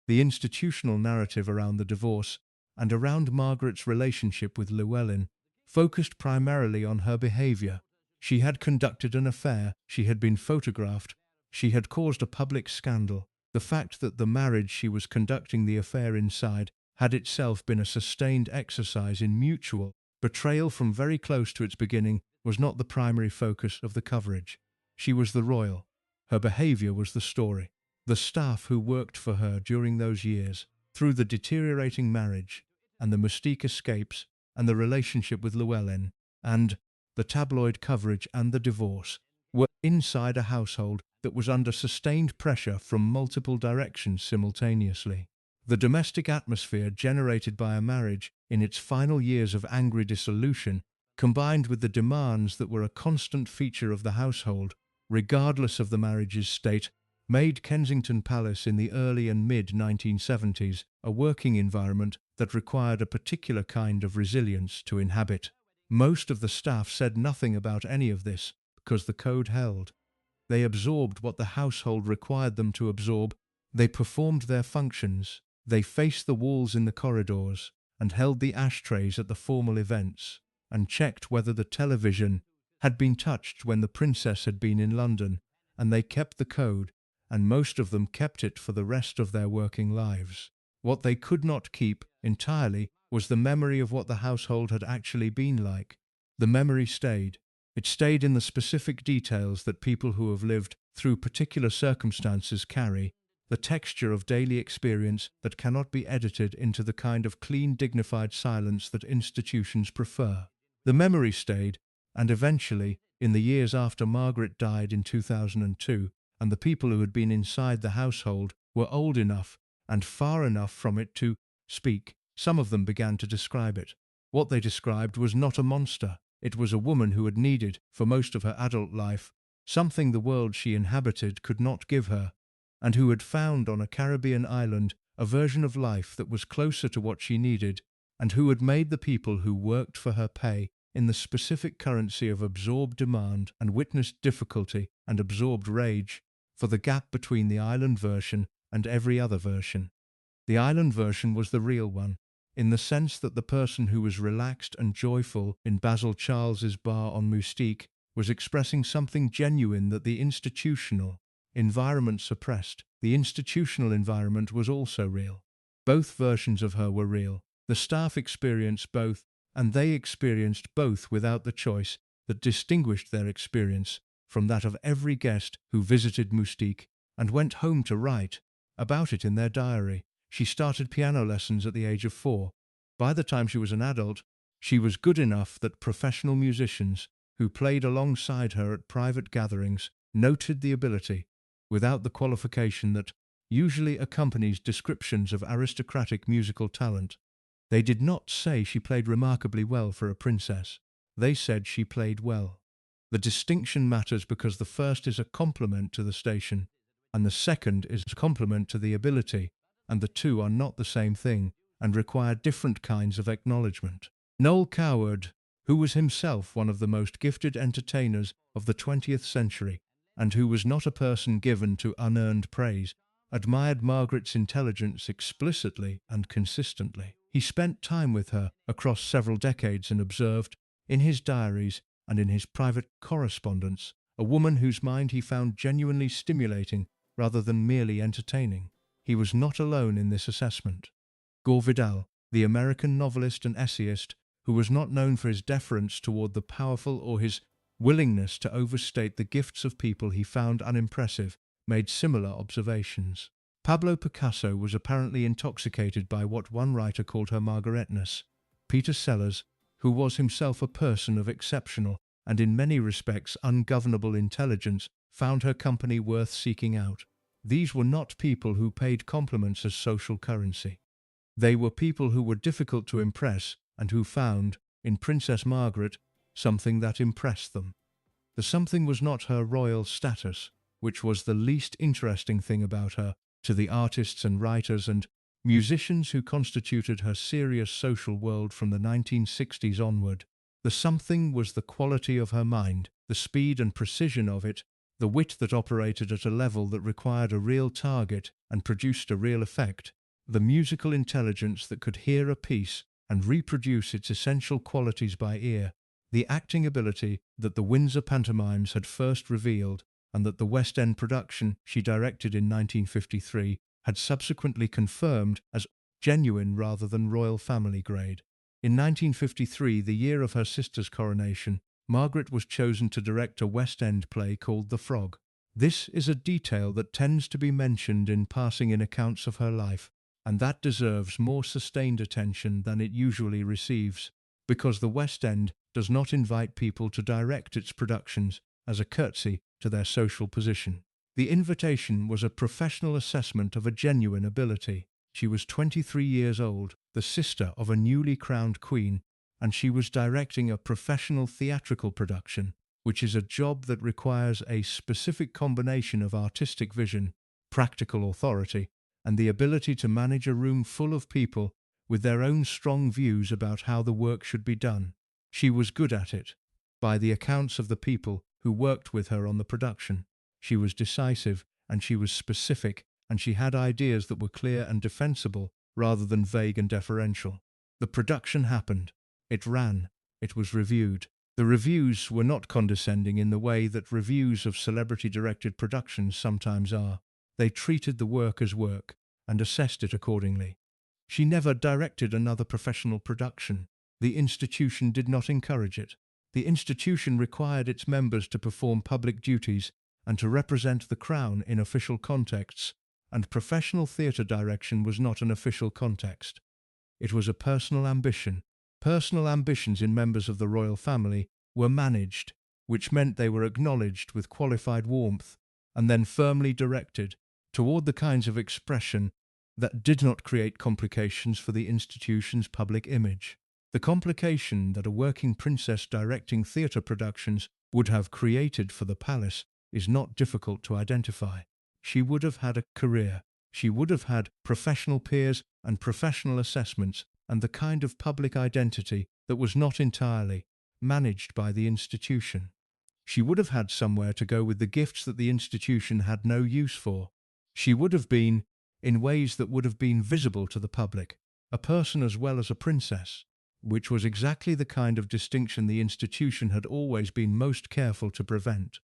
The institutional narrative around the divorce and around Margaret's relationship with Llewellyn focused primarily on her behaviour. She had conducted an affair, she had been photographed, she had caused a public scandal. The fact that the marriage she was conducting the affair inside had itself been a sustained exercise in mutual betrayal from very close to its beginning was not the primary focus of the coverage. She was the royal. Her behaviour was the story. The staff who worked for her during those years, through the deteriorating marriage, and the Mystique escapes, and the relationship with Llewellyn, and the tabloid coverage and the divorce, were inside a household that was under sustained pressure from multiple directions simultaneously. The domestic atmosphere generated by a marriage in its final years of angry dissolution, combined with the demands that were a constant feature of the household, regardless of the marriage's state, made Kensington Palace in the early and mid-1970s a working environment that required a particular kind of resilience to inhabit. Most of the staff said nothing about any of this because the code held. They absorbed what the household required them to absorb, they performed their functions, they faced the walls in the corridors, and held the ashtrays at the formal events, and checked whether the television had been touched when the princess had been in London, and they kept the code, and most of them kept it for the rest of their working lives. What they could not keep entirely was the memory of what the household had actually been like. The memory stayed. It stayed in the specific details that people who have lived through particular circumstances carry, the texture of daily experience that cannot be edited into the kind of clean, dignified silence that institutions prefer. The memory stayed, and eventually, in the years after Margaret died in 2002, and the people who had been inside the household were old enough and far enough from it to speak, some of them began to describe it. What they described was not a monster. It was a woman who had needed, for most of her adult life, something the world she inhabited could not give her, and who had found on a Caribbean island a version of life that was closer to what she needed, and who had made the people who worked for her pay in the specific currency of absorbed demand and witnessed difficulty and absorbed rage for the gap between the island version and every other version. The island version was the real one, in the sense that the person who was relaxed and joyful in Basil Charles's bar on Moustique was expressing something genuine that the institutional environment suppressed. The institutional environment was also real. Both versions of her were real. The staff experienced both, and they experienced both without the choice that distinguished their experience from that of every guest who visited Moustique and went home to write about it in their diary. She started piano lessons at the age of 4. By the time she was an adult, she was good enough that professional musicians who played alongside her at private gatherings noted the ability, without the qualification that usually accompanies descriptions of aristocratic musical talent. They did not say she played remarkably well for a princess. They said she played well. The distinction matters because the first is a compliment to the station, and the second is a compliment to the ability, and the two are not the same thing and require different kinds of acknowledgement. Noel Coward, who was himself one of the most gifted entertainers of the 20th century, and who was not a person given to unearned praise, admired Margaret's intelligence explicitly and consistently. He spent time with her across several decades and observed, in his diaries and in his private correspondence, a woman whose mind he found genuinely stimulating rather than merely entertaining. He was not alone in this assessment. Gore Vidal, the American novelist and essayist, who was not known for his deference toward the powerful or his willingness to overstate the gifts of people he found unimpressive, made similar observations. Pablo Picasso was apparently intoxicated by what one writer called her Margaretness. Peter Sellers, who was himself a person of exceptional and in many respects ungovernable intelligence, found her company worth seeking out. These were not people who paid compliments as social currency. They were people who were difficult to impress and who found, in Princess Margaret, something that impressed them. The something was not her royal status, which was the least interesting thing about her to the artists and writers and musicians who constituted her serious social world from the 1960s onward. The something was the quality of her mind, the speed and precision of it, the wit that operated at a level that required a real target and produced a real effect, the musical intelligence that could hear a piece and reproduce its essential qualities by ear, the acting ability that the Windsor pantomimes had first revealed and that the West End production she directed in 1953 had subsequently confirmed as genuine rather than royal family grade. In 1953, the year of her sister's coronation, Margaret was chosen to direct a West End play called The Frog. This is a detail that tends to be mentioned in passing in accounts of her life, and that deserves more sustained attention than it usually receives, because the West End does not invite people to direct its productions as a curtsy to their social position. The invitation was a professional assessment of a genuine ability. She was 23 years old, the sister of a newly crowned queen, and she was directing a professional theatrical production, which is a job that requires a specific combination of artistic vision, practical authority, and the ability to manage a room full of people with their own strong views about how the work should be done. She was good at it. By the accounts of the people who worked with her on the production, she was decisive and she was specific, and she had ideas that were clear and defensible rather than vague and deferential. The production happened. It ran. It was reviewed. The reviews were not condescending in the way that reviews of celebrity-directed productions sometimes are. They treated the work as work and assessed it accordingly. She never directed another professional production. The institution did not encourage it. The institution required its members to perform public duties and to represent the crown in official contexts, and professional theatre direction was not an official context. It was a personal ambition. Personal ambitions in members of the royal family were managed, which meant they were acknowledged with qualified warmth and then firmly directed toward the kinds of expression that did not create complications for the institution's public image. The complication that a working princess directing theatre productions would have created for the palace is not difficult to identify. She would have had a career. She would have had professional peers and professional assessments and the kind of public identity that was not entirely managed by the institution. She would have had somewhere to go with the gifts that the institution had no use for. She would have been, in ways that would have been visible to the public, a person as well as a princess, which was exactly the kind of distinction the institution had always been most careful to prevent.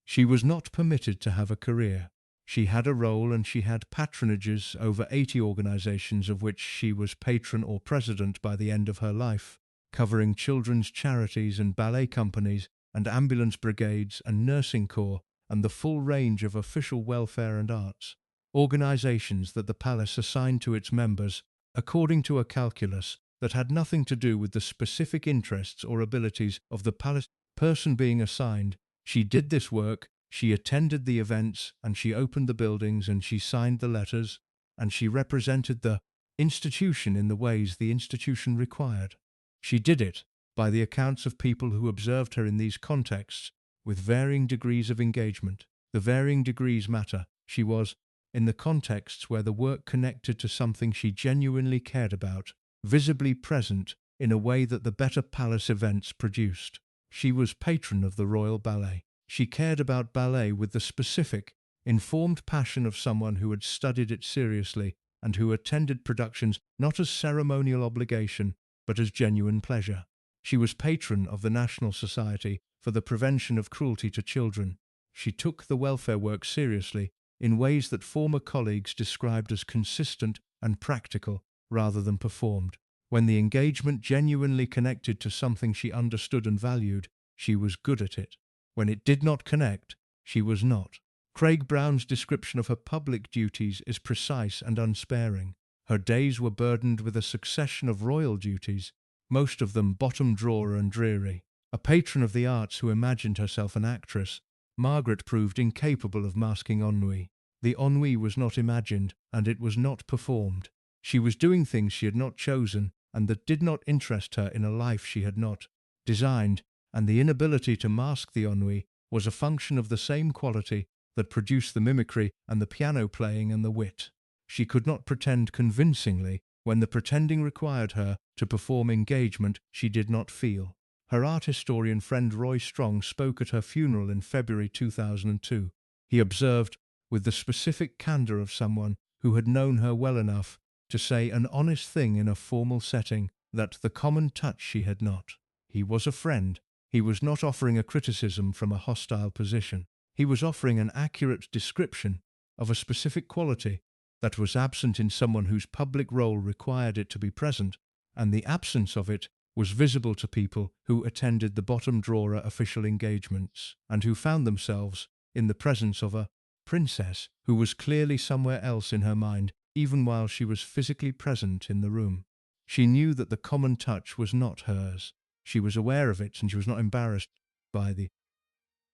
She was not permitted to have a career. She had a role and she had patronages over 80 organizations of which she was patron or president by the end of her life, covering children's charities and ballet companies and ambulance brigades and nursing corps and the full range of official welfare and arts. Organizations that the palace assigned to its members according to a calculus that had nothing to do with the specific interests or abilities of the palace person being assigned. She did this work, she attended the events, and she opened the buildings, and she signed the letters, and she represented the institution in the ways the institution required. She did it, by the accounts of people who observed her in these contexts, with varying degrees of engagement. The varying degrees matter. She was, in the contexts where the work connected to something she genuinely cared about, visibly present in a way that the better palace events produced. She was patron of the Royal Ballet. She cared about ballet with the specific, informed passion of someone who had studied it seriously and who attended productions not as ceremonial obligation, but as genuine pleasure. She was patron of the National Society for the Prevention of Cruelty to Children. She took the welfare work seriously in ways that former colleagues described as consistent and practical rather than performed. When the engagement genuinely connected to something she understood and valued, she was good at it. When it did not connect, she was not. Craig Brown's description of her public duties is precise and unsparing. Her days were burdened with a succession of royal duties, most of them bottom-drawer and dreary. A patron of the arts who imagined herself an actress, Margaret proved incapable of masking ennui. The ennui was not imagined, and it was not performed. She was doing things she had not chosen, and that did not interest her in a life she had not designed, and the inability to mask the ennui was a function of the same quality that produced the mimicry and the piano playing and the wit. She could not pretend convincingly when the pretending required her to perform engagement she did not feel. Her art historian friend Roy Strong spoke at her funeral in February 2002. He observed, with the specific candor of someone who had known her well enough to say an honest thing in a formal setting, that the common touch she had not. He was a friend. He was not offering a criticism from a hostile position. He was offering an accurate description of a specific quality that was absent in someone whose public role required it to be present, and the absence of it was visible to people who attended the bottom-drawer official engagements, and who found themselves in the presence of a princess who was clearly somewhere else in her mind, even while she was physically present in the room. She knew that the common touch was not hers. She was aware of it, and she was not embarrassed by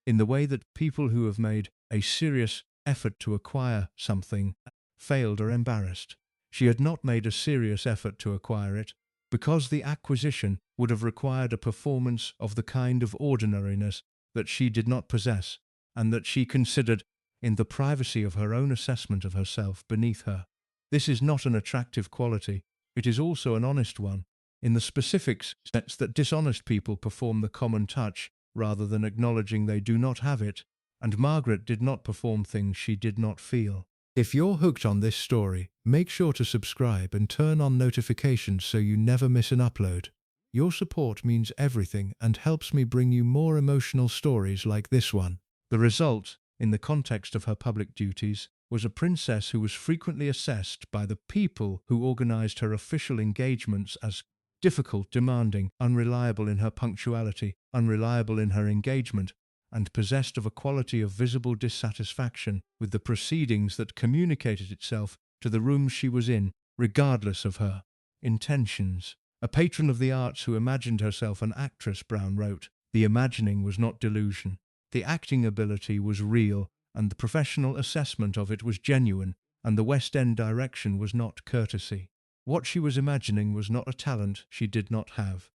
in the way that people who have made a serious effort to acquire something failed are embarrassed. She had not made a serious effort to acquire it, because the acquisition would have required a performance of the kind of ordinariness that she did not possess, and that she considered, in the privacy of her own assessment of herself, beneath her. This is not an attractive quality. It is also an honest one, in the specific sense that dishonest people perform the common touch rather than acknowledging they do not have it, and Margaret did not perform things she did not feel. If you're hooked on this story, make sure to subscribe and turn on notifications so you never miss an upload. Your support means everything and helps me bring you more emotional stories like this one. The result, in the context of her public duties, was a princess who was frequently assessed by the people who organized her official engagements as difficult, demanding, unreliable in her punctuality, unreliable in her engagement, and possessed of a quality of visible dissatisfaction with the proceedings that communicated itself to the room she was in, regardless of her intentions. A patron of the arts who imagined herself an actress, Brown wrote, the imagining was not delusion. The acting ability was real, and the professional assessment of it was genuine, and the West End direction was not courtesy. What she was imagining was not a talent she did not have.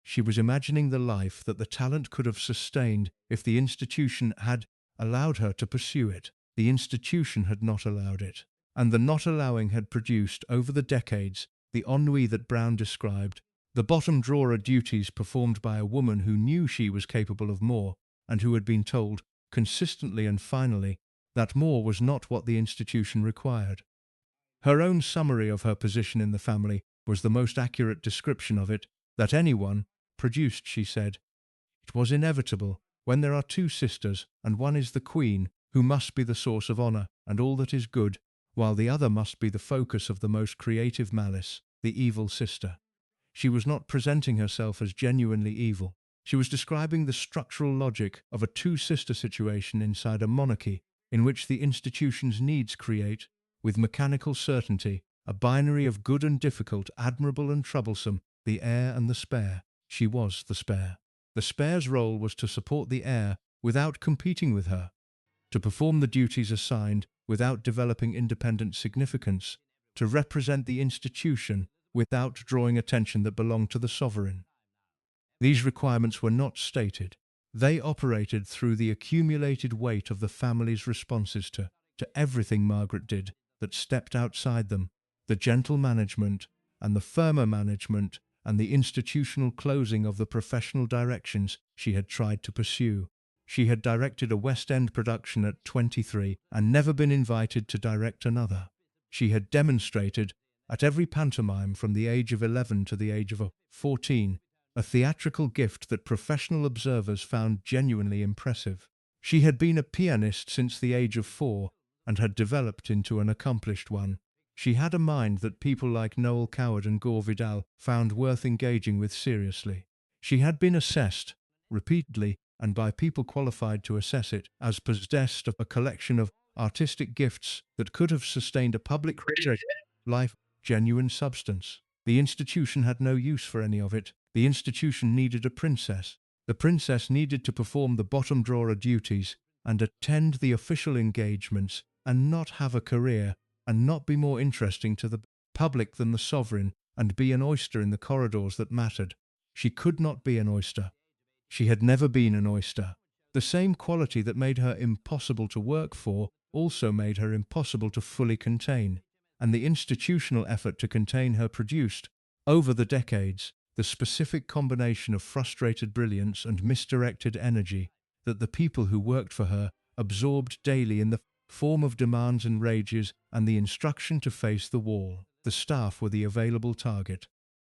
She was imagining the life that the talent could have sustained if the institution had allowed her to pursue it. The institution had not allowed it, and the not allowing had produced, over the decades, the ennui that Brown described, the bottom-drawer duties performed by a woman who knew she was capable of more, and who had been told, consistently and finally, that more was not what the institution required. Her own summary of her position in the family was the most accurate description of it that anyone produced. She said, "It was inevitable, when there are two sisters, and one is the queen, who must be the source of honour and all that is good, while the other must be the focus of the most creative malice, the evil sister." She was not presenting herself as genuinely evil. She was describing the structural logic of a two-sister situation inside a monarchy, in which the institution's needs create, with mechanical certainty, a binary of good and difficult, admirable and troublesome, the heir and the spare. She was the spare. The spare's role was to support the heir without competing with her, to perform the duties assigned without developing independent significance, to represent the institution without drawing attention that belonged to the sovereign. These requirements were not stated. They operated through the accumulated weight of the family's responses to everything Margaret did that stepped outside them, the gentle management and the firmer management and the institutional closing of the professional directions she had tried to pursue. She had directed a West End production at 23 and never been invited to direct another. She had demonstrated, at every pantomime from the age of 11 to the age of 14, a theatrical gift that professional observers found genuinely impressive. She had been a pianist since the age of 4 and had developed into an accomplished one. She had a mind that people like Noel Coward and Gore Vidal found worth engaging with seriously. She had been assessed, repeatedly, and by people qualified to assess it, as possessed of a collection of artistic gifts that could have sustained a public life, genuine substance. The institution had no use for any of it. The institution needed a princess. The princess needed to perform the bottom drawer duties and attend the official engagements and not have a career and not be more interesting to the public than the sovereign and be an oyster in the corridors that mattered. She could not be an oyster. She had never been an oyster. The same quality that made her impossible to work for also made her impossible to fully contain, and the institutional effort to contain her produced, over the decades, the specific combination of frustrated brilliance and misdirected energy that the people who worked for her absorbed daily in the form of demands and rages and the instruction to face the wall. The staff were the available target.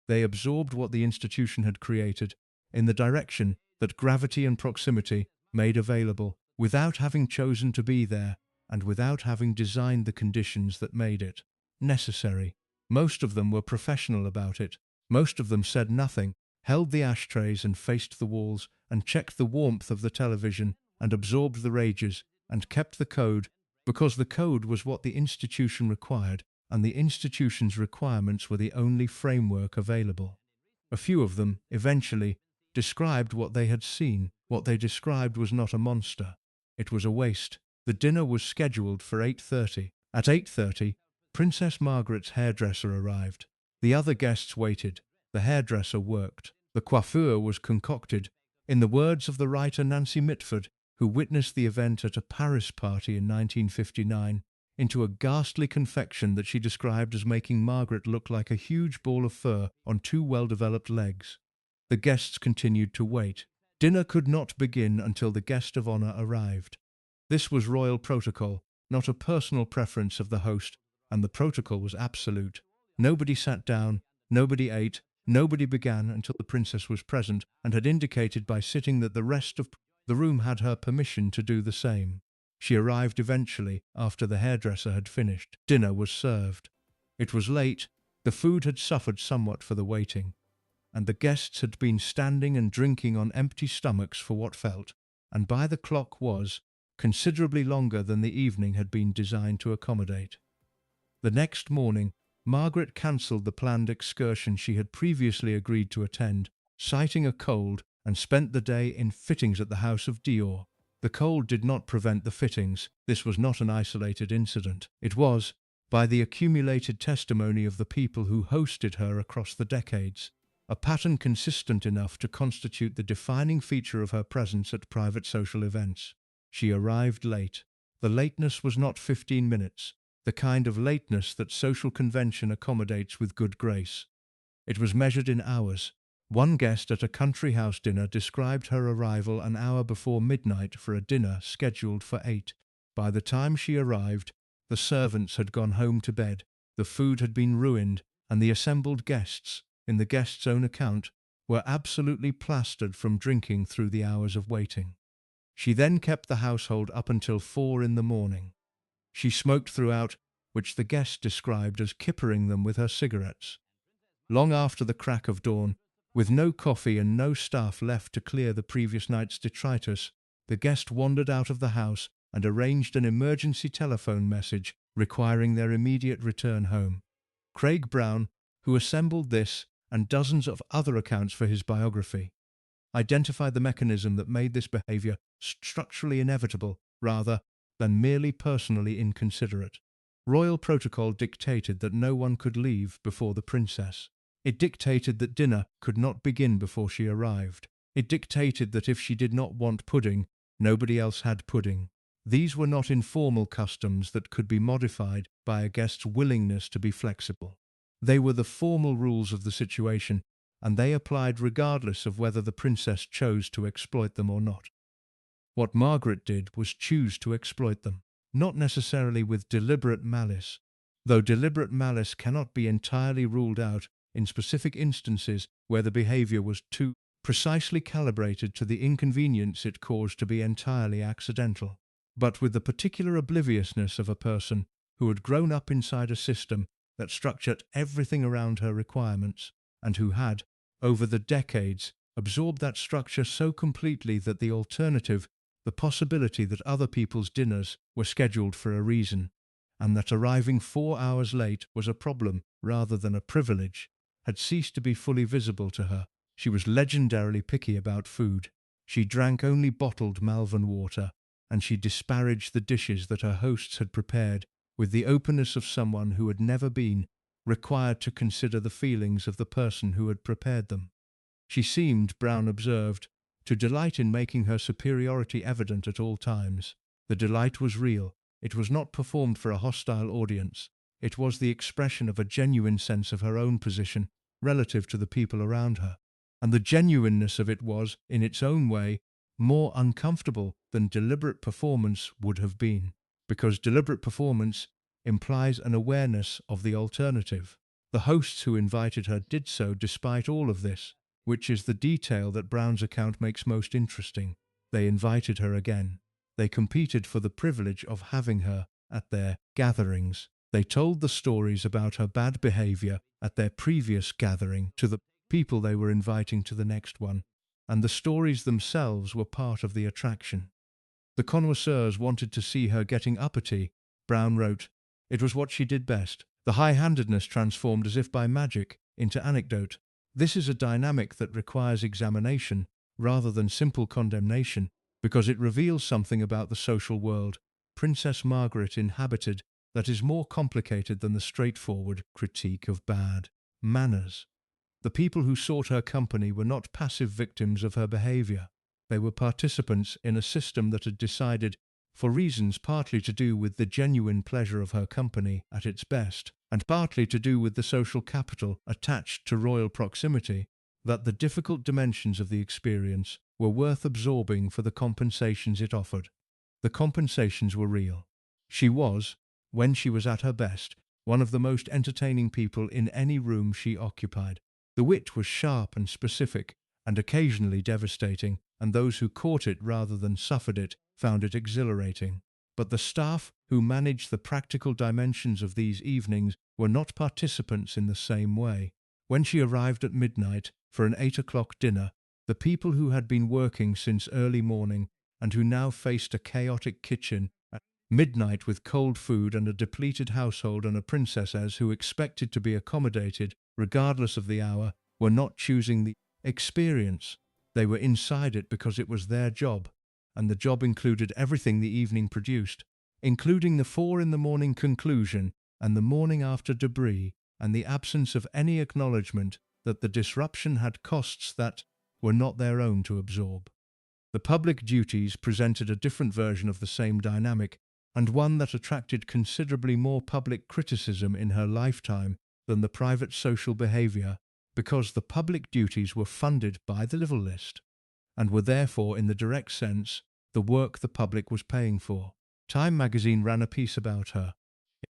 They absorbed what the institution had created in the direction that gravity and proximity made available, without having chosen to be there and without having designed the conditions that made it necessary. Most of them were professional about it. Most of them said nothing, held the ashtrays and faced the walls and checked the warmth of the television and absorbed the rages and kept the code, because the code was what the institution required, and the institution's requirements were the only framework available. A few of them, eventually, described what they had seen. What they described was not a monster. It was a waste. The dinner was scheduled for 8:30. At 8:30, Princess Margaret's hairdresser arrived. The other guests waited. The hairdresser worked. The coiffure was concocted. In the words of the writer Nancy Mitford, who witnessed the event at a Paris party in 1959, into a ghastly confection that she described as making Margaret look like a huge ball of fur on two well-developed legs. The guests continued to wait. Dinner could not begin until the guest of honor arrived. This was royal protocol, not a personal preference of the host, and the protocol was absolute. Nobody sat down, nobody ate, nobody began until the princess was present and had indicated by sitting that the rest of the room had her permission to do the same. She arrived eventually, after the hairdresser had finished. Dinner was served. It was late, the food had suffered somewhat for the waiting, and the guests had been standing and drinking on empty stomachs for what felt, and by the clock was, considerably longer than the evening had been designed to accommodate. The next morning, Margaret cancelled the planned excursion she had previously agreed to attend, citing a cold, and spent the day in fittings at the house of Dior. The cold did not prevent the fittings. This was not an isolated incident. It was, by the accumulated testimony of the people who hosted her across the decades, a pattern consistent enough to constitute the defining feature of her presence at private social events. She arrived late. The lateness was not 15 minutes, the kind of lateness that social convention accommodates with good grace. It was measured in hours. One guest at a country house dinner described her arrival an hour before midnight for a dinner scheduled for 8. By the time she arrived, the servants had gone home to bed, the food had been ruined, and the assembled guests, in the guest's own account, were absolutely plastered from drinking through the hours of waiting. She then kept the household up until 4 in the morning. She smoked throughout, which the guest described as kippering them with her cigarettes. Long after the crack of dawn, with no coffee and no staff left to clear the previous night's detritus, the guest wandered out of the house and arranged an emergency telephone message requiring their immediate return home. Craig Brown, who assembled this and dozens of other accounts for his biography, identified the mechanism that made this behaviour structurally inevitable rather than merely personally inconsiderate. Royal protocol dictated that no one could leave before the princess. It dictated that dinner could not begin before she arrived. It dictated that if she did not want pudding, nobody else had pudding. These were not informal customs that could be modified by a guest's willingness to be flexible. They were the formal rules of the situation, and they applied regardless of whether the princess chose to exploit them or not. What Margaret did was choose to exploit them, not necessarily with deliberate malice, though deliberate malice cannot be entirely ruled out in specific instances where the behaviour was too precisely calibrated to the inconvenience it caused to be entirely accidental, but with the particular obliviousness of a person who had grown up inside a system that structured everything around her requirements, and who had, over the decades, absorbed that structure so completely that the alternative, the possibility that other people's dinners were scheduled for a reason, and that arriving 4 hours late was a problem rather than a privilege, had ceased to be fully visible to her. She was legendarily picky about food. She drank only bottled Malvern water, and she disparaged the dishes that her hosts had prepared with the openness of someone who had never been required to consider the feelings of the person who had prepared them. She seemed, Brown observed, to delight in making her superiority evident at all times. The delight was real. It was not performed for a hostile audience. It was the expression of a genuine sense of her own position relative to the people around her. And the genuineness of it was, in its own way, more uncomfortable than deliberate performance would have been, because deliberate performance implies an awareness of the alternative. The hosts who invited her did so despite all of this, which is the detail that Brown's account makes most interesting. They invited her again. They competed for the privilege of having her at their gatherings. They told the stories about her bad behaviour at their previous gathering to the people they were inviting to the next one, and the stories themselves were part of the attraction. The connoisseurs wanted to see her getting uppity. Brown wrote, "It was what she did best. The high-handedness transformed as if by magic into anecdote. This is a dynamic that requires examination rather than simple condemnation, because it reveals something about the social world Princess Margaret inhabited that is more complicated than the straightforward critique of bad manners. The people who sought her company were not passive victims of her behaviour. They were participants in a system that had decided, for reasons partly to do with the genuine pleasure of her company at its best, and partly to do with the social capital attached to royal proximity, that the difficult dimensions of the experience were worth absorbing for the compensations it offered. The compensations were real. She was, when she was at her best, one of the most entertaining people in any room she occupied. The wit was sharp and specific, and occasionally devastating, and those who caught it rather than suffered it found it exhilarating. But the staff who managed the practical dimensions of these evenings were not participants in the same way. When she arrived at midnight for an 8 o'clock dinner, the people who had been working since early morning and who now faced a chaotic kitchen at midnight with cold food and a depleted household and a princess who expected to be accommodated regardless of the hour, were not choosing the experience. They were inside it because it was their job, and the job included everything the evening produced, including the 4 in the morning conclusion and the morning after debris, and the absence of any acknowledgement that the disruption had costs that were not their own to absorb. The public duties presented a different version of the same dynamic, and one that attracted considerably more public criticism in her lifetime than the private social behaviour, because the public duties were funded by the Livell list, and were therefore, in the direct sense, the work the public was paying for. Time magazine ran a piece about her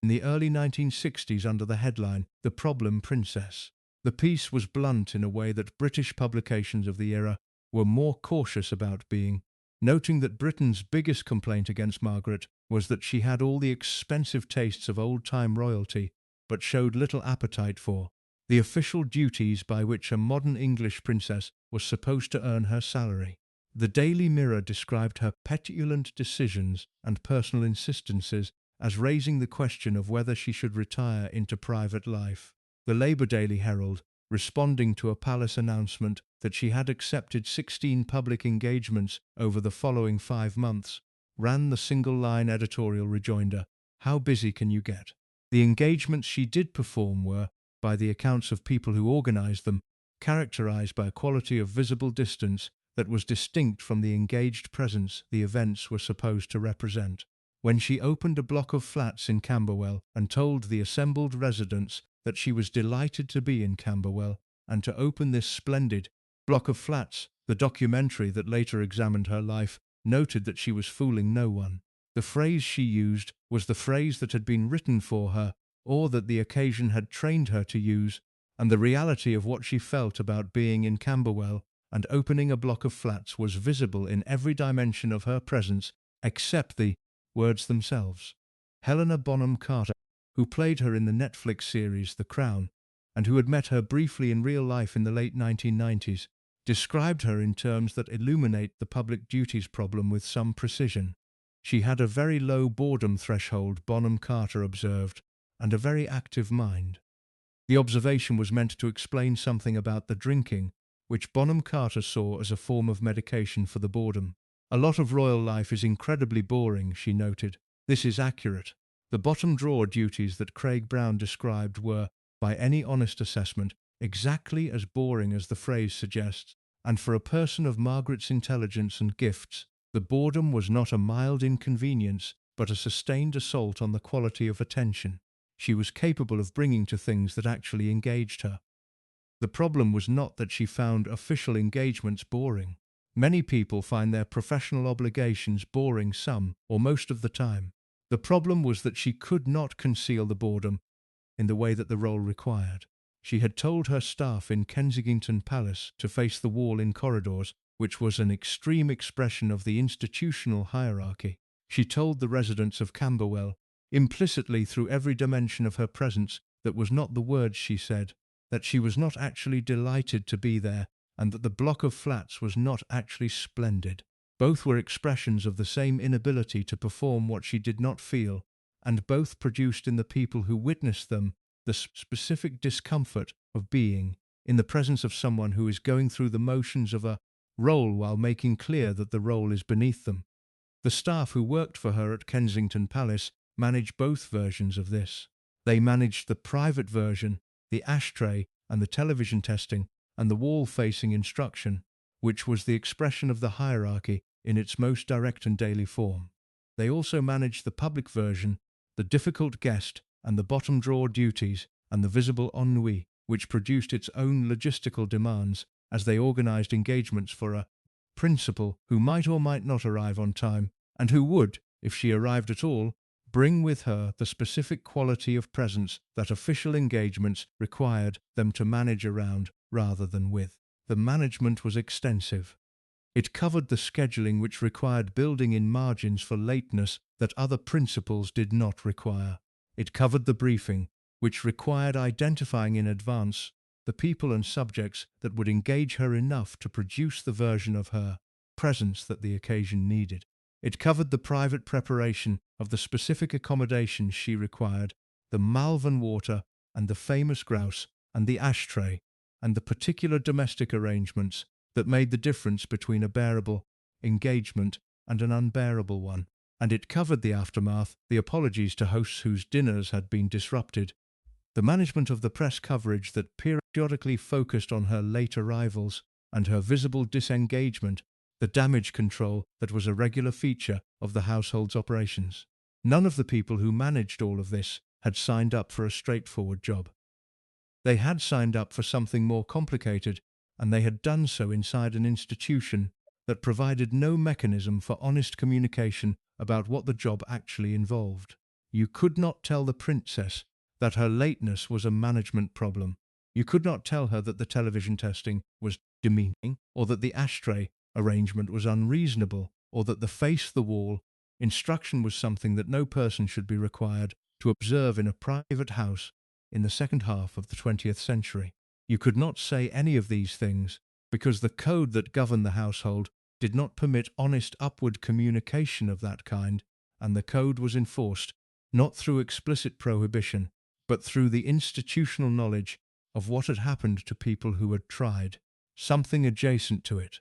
in the early 1960s under the headline, "The Problem Princess." The piece was blunt in a way that British publications of the era were more cautious about being, noting that Britain's biggest complaint against Margaret was that she had all the expensive tastes of old-time royalty, but showed little appetite for the official duties by which a modern English princess was supposed to earn her salary. The Daily Mirror described her petulant decisions and personal insistences as raising the question of whether she should retire into private life. The Labour Daily Herald, responding to a palace announcement that she had accepted 16 public engagements over the following 5 months, ran the single-line editorial rejoinder, "How busy can you get?" The engagements she did perform were, by the accounts of people who organised them, characterised by a quality of visible distance that was distinct from the engaged presence the events were supposed to represent. When she opened a block of flats in Camberwell and told the assembled residents that she was delighted to be in Camberwell and to open this splendid block of flats, the documentary that later examined her life noted that she was fooling no one. The phrase she used was the phrase that had been written for her, or that the occasion had trained her to use, and the reality of what she felt about being in Camberwell and opening a block of flats was visible in every dimension of her presence except the words themselves. Helena Bonham Carter who played her in the Netflix series The Crown, and who had met her briefly in real life in the late 1990s, described her in terms that illuminate the public duties problem with some precision. She had a very low boredom threshold, Bonham Carter observed, and a very active mind. The observation was meant to explain something about the drinking, which Bonham Carter saw as a form of medication for the boredom. A lot of royal life is incredibly boring, she noted. This is accurate. The bottom drawer duties that Craig Brown described were, by any honest assessment, exactly as boring as the phrase suggests, and for a person of Margaret's intelligence and gifts, the boredom was not a mild inconvenience, but a sustained assault on the quality of attention she was capable of bringing to things that actually engaged her. The problem was not that she found official engagements boring. Many people find their professional obligations boring some or most of the time. The problem was that she could not conceal the boredom in the way that the role required. She had told her staff in Kensington Palace to face the wall in corridors, which was an extreme expression of the institutional hierarchy. She told the residents of Camberwell, implicitly through every dimension of her presence that was not the words she said, that she was not actually delighted to be there, and that the block of flats was not actually splendid. Both were expressions of the same inability to perform what she did not feel, and both produced in the people who witnessed them the specific discomfort of being in the presence of someone who is going through the motions of a role while making clear that the role is beneath them. The staff who worked for her at Kensington Palace managed both versions of this. They managed the private version, the ashtray and the television testing, and the wall-facing instruction, which was the expression of the hierarchy in its most direct and daily form. They also managed the public version, the difficult guest, and the bottom drawer duties, and the visible ennui, which produced its own logistical demands as they organized engagements for a principal who might or might not arrive on time, and who would, if she arrived at all, bring with her the specific quality of presence that official engagements required them to manage around rather than with. The management was extensive. It covered the scheduling, which required building in margins for lateness that other principals did not require. It covered the briefing, which required identifying in advance the people and subjects that would engage her enough to produce the version of her presence that the occasion needed. It covered the private preparation of the specific accommodations she required, the Malvern water and the famous grouse and the ashtray, and the particular domestic arrangements that made the difference between a bearable engagement and an unbearable one. And it covered the aftermath, the apologies to hosts whose dinners had been disrupted, the management of the press coverage that periodically focused on her late arrivals and her visible disengagement, the damage control that was a regular feature of the household's operations. None of the people who managed all of this had signed up for a straightforward job. They had signed up for something more complicated, and they had done so inside an institution that provided no mechanism for honest communication about what the job actually involved. You could not tell the princess that her lateness was a management problem. You could not tell her that the television testing was demeaning, or that the ashtray arrangement was unreasonable, or that the face the wall instruction was something that no person should be required to observe in a private house in the second half of the 20th century. You could not say any of these things because the code that governed the household did not permit honest upward communication of that kind, and the code was enforced not through explicit prohibition, but through the institutional knowledge of what had happened to people who had tried something adjacent to it.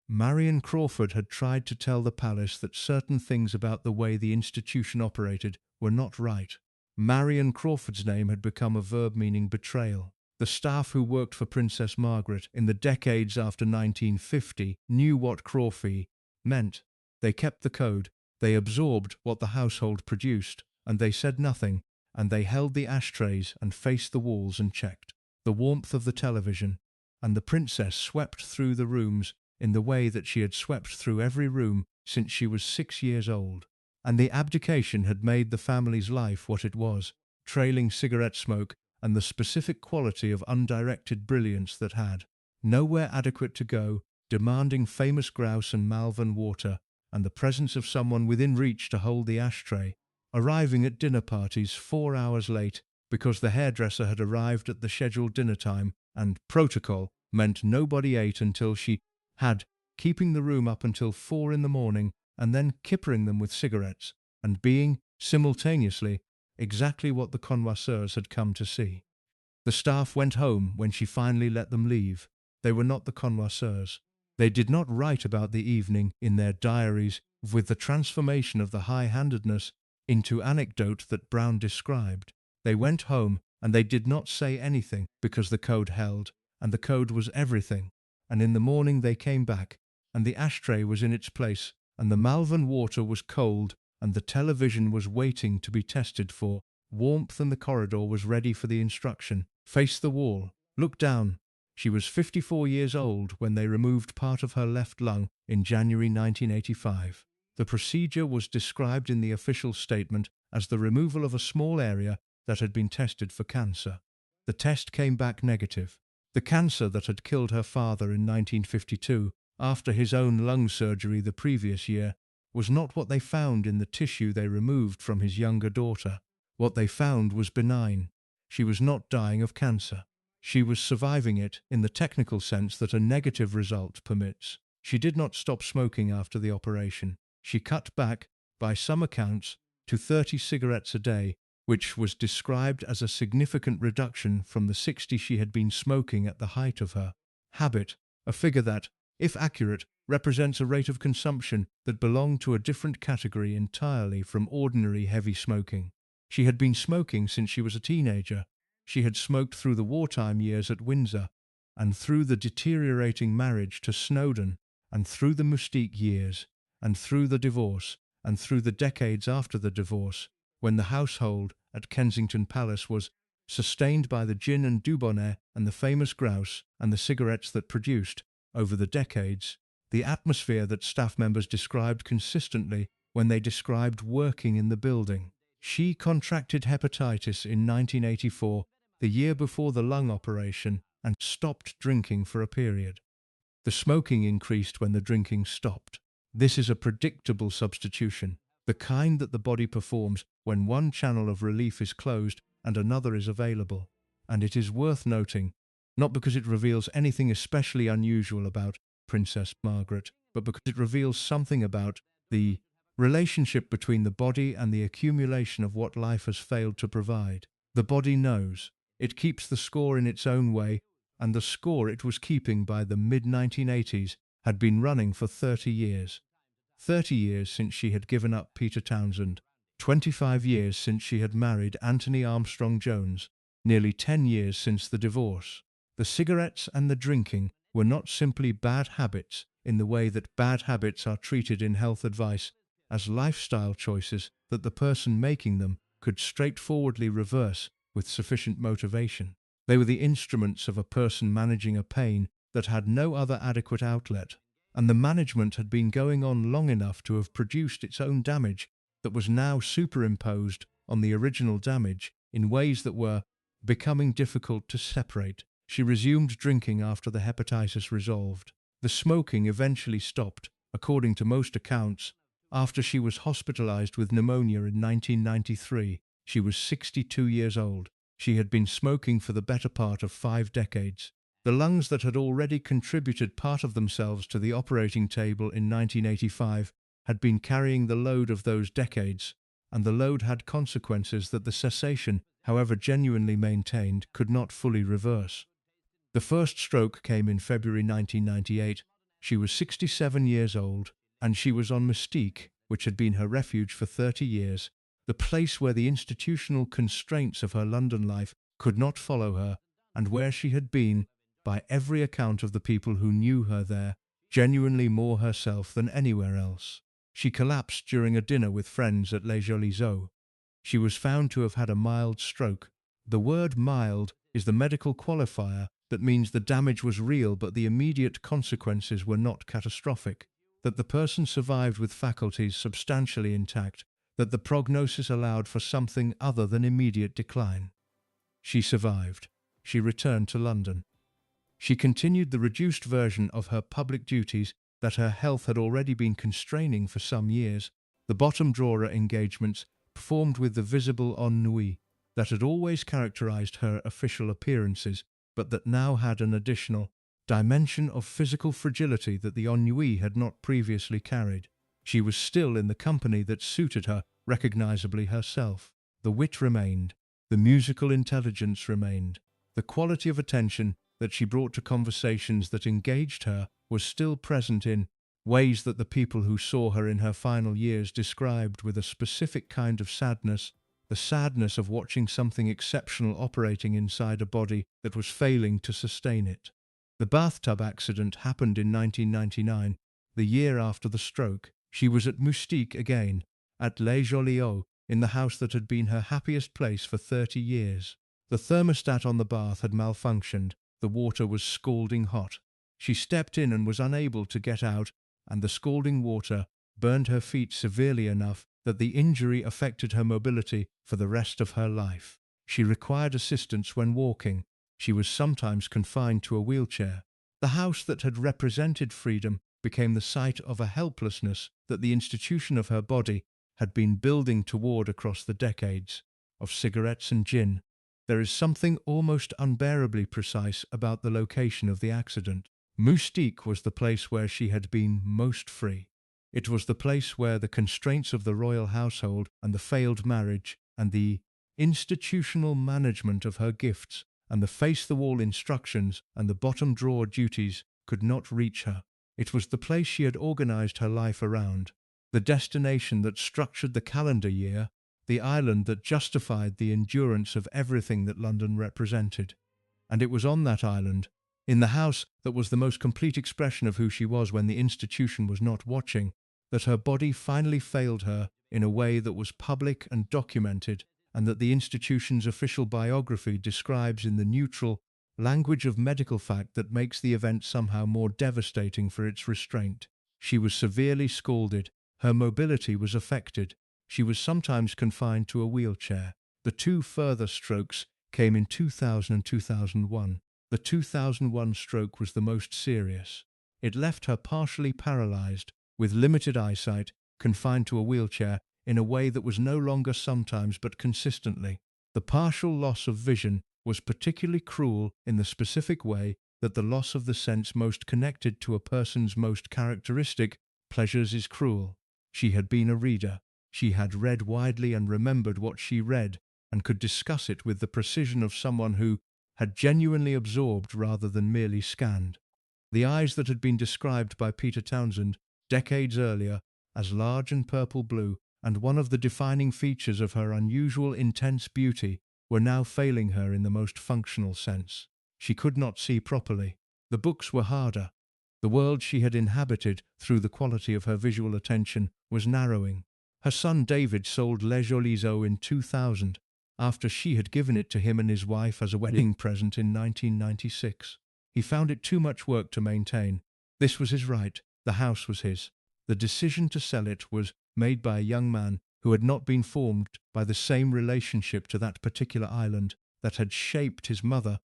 Marion Crawford had tried to tell the palace that certain things about the way the institution operated were not right. Marion Crawford's name had become a verb meaning betrayal. The staff who worked for Princess Margaret in the decades after 1950 knew what Crawfy meant. They kept the code, they absorbed what the household produced, and they said nothing, and they held the ashtrays and faced the walls and checked the warmth of the television, and the princess swept through the rooms in the way that she had swept through every room since she was 6 years old. And the abdication had made the family's life what it was, trailing cigarette smoke and the specific quality of undirected brilliance that had nowhere adequate to go, demanding famous grouse and Malvern water, and the presence of someone within reach to hold the ashtray, arriving at dinner parties 4 hours late because the hairdresser had arrived at the scheduled dinner time, and protocol meant nobody ate until she had, keeping the room up until 4 in the morning, and then kippering them with cigarettes, and being, simultaneously, exactly what the connoisseurs had come to see. The staff went home when she finally let them leave. They were not the connoisseurs. They did not write about the evening in their diaries with the transformation of the high-handedness into anecdote that Brown described. They went home and they did not say anything because the code held, and the code was everything. And in the morning they came back, and the ashtray was in its place, and the Malvern water was cold, and the television was waiting to be tested for warmth, and the corridor was ready for the instruction. Face the wall. Look down. She was 54 years old when they removed part of her left lung in January 1985. The procedure was described in the official statement as the removal of a small area that had been tested for cancer. The test came back negative. The cancer that had killed her father in 1952, after his own lung surgery the previous year, was not what they found in the tissue they removed from his younger daughter. What they found was benign. She was not dying of cancer. She was surviving it in the technical sense that a negative result permits. She did not stop smoking after the operation. She cut back, by some accounts, to 30 cigarettes a day, which was described as a significant reduction from the 60 she had been smoking at the height of her habit, a figure that, if accurate, represents a rate of consumption that belonged to a different category entirely from ordinary heavy smoking. She had been smoking since she was a teenager. She had smoked through the wartime years at Windsor, and through the deteriorating marriage to Snowdon, and through the Mustique years, and through the divorce, and through the decades after the divorce, when the household at Kensington Palace was sustained by the gin and Dubonnet and the famous grouse and the cigarettes that produced, over the decades, the atmosphere that staff members described consistently when they described working in the building. She contracted hepatitis in 1984, the year before the lung operation, and stopped drinking for a period. The smoking increased when the drinking stopped. This is a predictable substitution, the kind that the body performs when one channel of relief is closed and another is available. And it is worth noting, not because it reveals anything especially unusual about Princess Margaret, but because it reveals something about the relationship between the body and the accumulation of what life has failed to provide. The body knows. It keeps the score in its own way, and the score it was keeping by the mid-1980s had been running for 30 years. 30 years since she had given up Peter Townsend, 25 years since she had married Anthony Armstrong Jones, nearly 10 years since the divorce. The cigarettes and the drinking were not simply bad habits in the way that bad habits are treated in health advice as lifestyle choices that the person making them could straightforwardly reverse with sufficient motivation. They were the instruments of a person managing a pain that had no other adequate outlet, and the management had been going on long enough to have produced its own damage that was now superimposed on the original damage in ways that were becoming difficult to separate. She resumed drinking after the hepatitis resolved. The smoking eventually stopped, according to most accounts, after she was hospitalized with pneumonia in 1993. She was 62 years old. She had been smoking for the better part of 5 decades. The lungs that had already contributed part of themselves to the operating table in 1985 had been carrying the load of those decades, and the load had consequences that the cessation, however genuinely maintained, could not fully reverse. The first stroke came in February 1998. She was 67 years old, and she was on Mustique, which had been her refuge for 30 years, the place where the institutional constraints of her London life could not follow her, and where she had been, by every account of the people who knew her there, genuinely more herself than anywhere else. She collapsed during a dinner with friends at Les Jolies Eaux. She was found to have had a mild stroke. The word mild is the medical qualifier that means the damage was real but the immediate consequences were not catastrophic, that the person survived with faculties substantially intact, that the prognosis allowed for something other than immediate decline. She survived. She returned to London. She continued the reduced version of her public duties that her health had already been constraining for some years. The bottom drawer engagements performed with the visible ennui that had always characterized her official appearances, but that now had an additional dimension of physical fragility that the ennui had not previously carried. She was still in the company that suited her, recognizably herself. The wit remained, the musical intelligence remained, the quality of attention that she brought to conversations that engaged her was still present in ways that the people who saw her in her final years described with a specific kind of sadness, the sadness of watching something exceptional operating inside a body that was failing to sustain it. The bathtub accident happened in 1999, the year after the stroke. She was at Moustique again, at Les Joliot, in the house that had been her happiest place for 30 years. The thermostat on the bath had malfunctioned, the water was scalding hot. She stepped in and was unable to get out, and the scalding water burned her feet severely enough that the injury affected her mobility for the rest of her life. She required assistance when walking. She was sometimes confined to a wheelchair. The house that had represented freedom became the site of a helplessness that the institution of her body had been building toward across the decades, of cigarettes and gin. There is something almost unbearably precise about the location of the accident. Moustique was the place where she had been most free. It was the place where the constraints of the royal household and the failed marriage and the institutional management of her gifts and the face-the-wall instructions and the bottom-drawer duties could not reach her. It was the place she had organized her life around, the destination that structured the calendar year, the island that justified the endurance of everything that London represented. And it was on that island, in the house that was the most complete expression of who she was when the institution was not watching, that her body finally failed her in a way that was public and documented, and that the institution's official biography describes in the neutral language of medical fact that makes the event somehow more devastating for its restraint. She was severely scalded, her mobility was affected, she was sometimes confined to a wheelchair. The two further strokes came in 2000 and 2001. The 2001 stroke was the most serious. It left her partially paralyzed, with limited eyesight, confined to a wheelchair in a way that was no longer sometimes but consistently. The partial loss of vision was particularly cruel in the specific way that the loss of the sense most connected to a person's most characteristic pleasures is cruel. She had been a reader. She had read widely and remembered what she read, and could discuss it with the precision of someone who had genuinely absorbed rather than merely scanned. The eyes that had been described by Peter Townsend decades earlier as large and purple-blue, and one of the defining features of her unusual intense beauty, were now failing her in the most functional sense. She could not see properly. The books were harder. The world she had inhabited through the quality of her visual attention was narrowing. Her son David sold Les Joliot in 2000, after she had given it to him and his wife as a wedding present in 1996. He found it too much work to maintain. This was his right. The house was his. The decision to sell it was made by a young man who had not been formed by the same relationship to that particular island that had shaped his mother's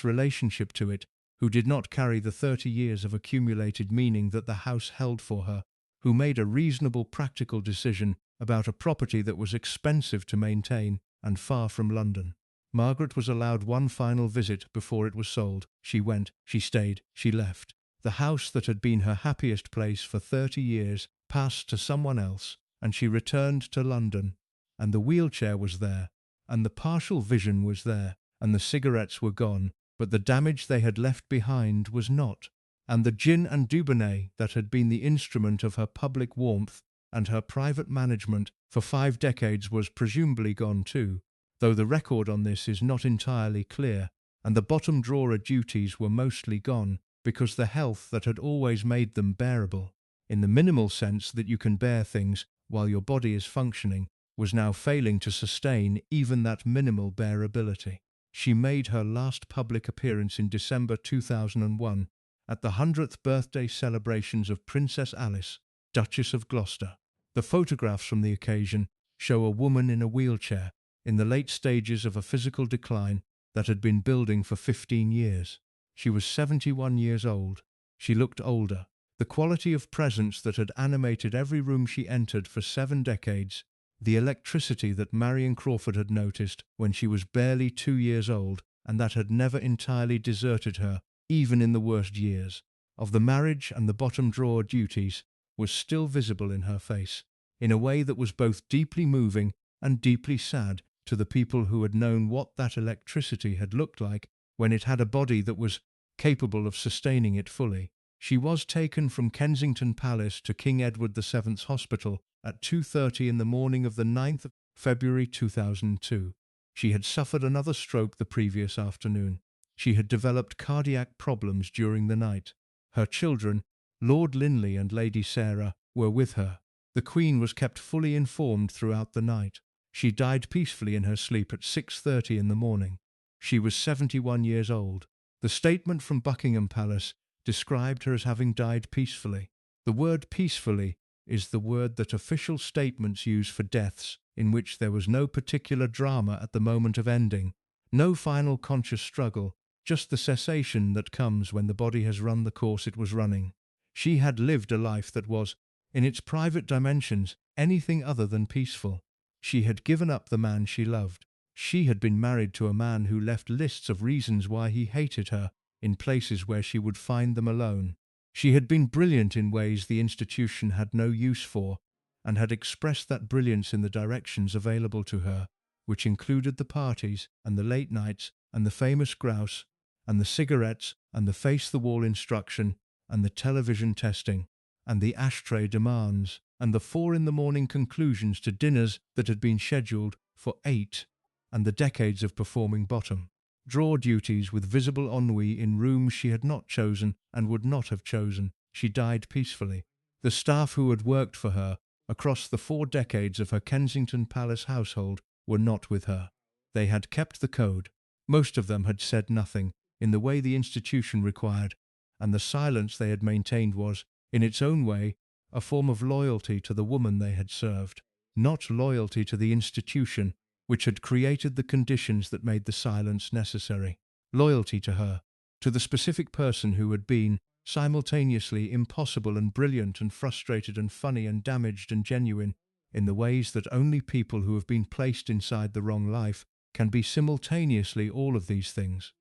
relationship to it, who did not carry the 30 years of accumulated meaning that the house held for her, who made a reasonable practical decision about a property that was expensive to maintain and far from London. Margaret was allowed one final visit before it was sold. She went, she stayed, she left. The house that had been her happiest place for 30 years passed to someone else, and she returned to London. And the wheelchair was there, and the partial vision was there, and the cigarettes were gone, but the damage they had left behind was not. And the gin and Dubonnet that had been the instrument of her public warmth and her private management for 5 decades was presumably gone too, though the record on this is not entirely clear, and the bottom drawer duties were mostly gone, because the health that had always made them bearable, in the minimal sense that you can bear things while your body is functioning, was now failing to sustain even that minimal bearability. She made her last public appearance in December 2001 at the 100th birthday celebrations of Princess Alice, Duchess of Gloucester. The photographs from the occasion show a woman in a wheelchair in the late stages of a physical decline that had been building for 15 years. She was 71 years old. She looked older. The quality of presence that had animated every room she entered for 7 decades the electricity that Marion Crawford had noticed when she was barely 2 years old and that had never entirely deserted her, even in the worst years of the marriage and the bottom drawer duties, was still visible in her face, in a way that was both deeply moving and deeply sad to the people who had known what that electricity had looked like when it had a body that was capable of sustaining it fully. She was taken from Kensington Palace to King Edward VII's Hospital at 2:30 in the morning of the 9th of February 2002. She had suffered another stroke the previous afternoon. She had developed cardiac problems during the night. Her children, Lord Linley and Lady Sarah, were with her. The Queen was kept fully informed throughout the night. She died peacefully in her sleep at 6:30 in the morning. She was 71 years old. The statement from Buckingham Palace described her as having died peacefully. The word peacefully is the word that official statements use for deaths in which there was no particular drama at the moment of ending, no final conscious struggle, just the cessation that comes when the body has run the course it was running. She had lived a life that was, in its private dimensions, anything other than peaceful. She had given up the man she loved. She had been married to a man who left lists of reasons why he hated her in places where she would find them alone. She had been brilliant in ways the institution had no use for, and had expressed that brilliance in the directions available to her, which included the parties, and the late nights, and the famous grouse, and the cigarettes, and the face-the-wall instruction, and the television testing, and the ashtray demands, and the 4 in the morning conclusions to dinners that had been scheduled for 8, and the decades of performing bottom drawer duties with visible ennui in rooms she had not chosen and would not have chosen. She died peacefully. The staff who had worked for her across the 4 decades of her Kensington Palace household were not with her. They had kept the code. Most of them had said nothing in the way the institution required, and the silence they had maintained was, in its own way, a form of loyalty to the woman they had served, not loyalty to the institution which had created the conditions that made the silence necessary. Loyalty to her, to the specific person who had been, simultaneously, impossible and brilliant and frustrated and funny and damaged and genuine, in the ways that only people who have been placed inside the wrong life can be simultaneously all of these things.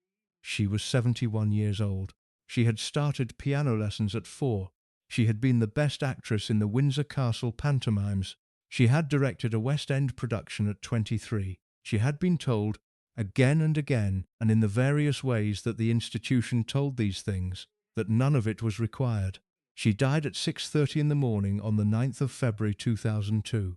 She was 71 years old. She had started piano lessons at 4. She had been the best actress in the Windsor Castle pantomimes. She had directed a West End production at 23. She had been told, again and again, and in the various ways that the institution told these things, that none of it was required. She died at 6:30 in the morning on the 9th of February 2002.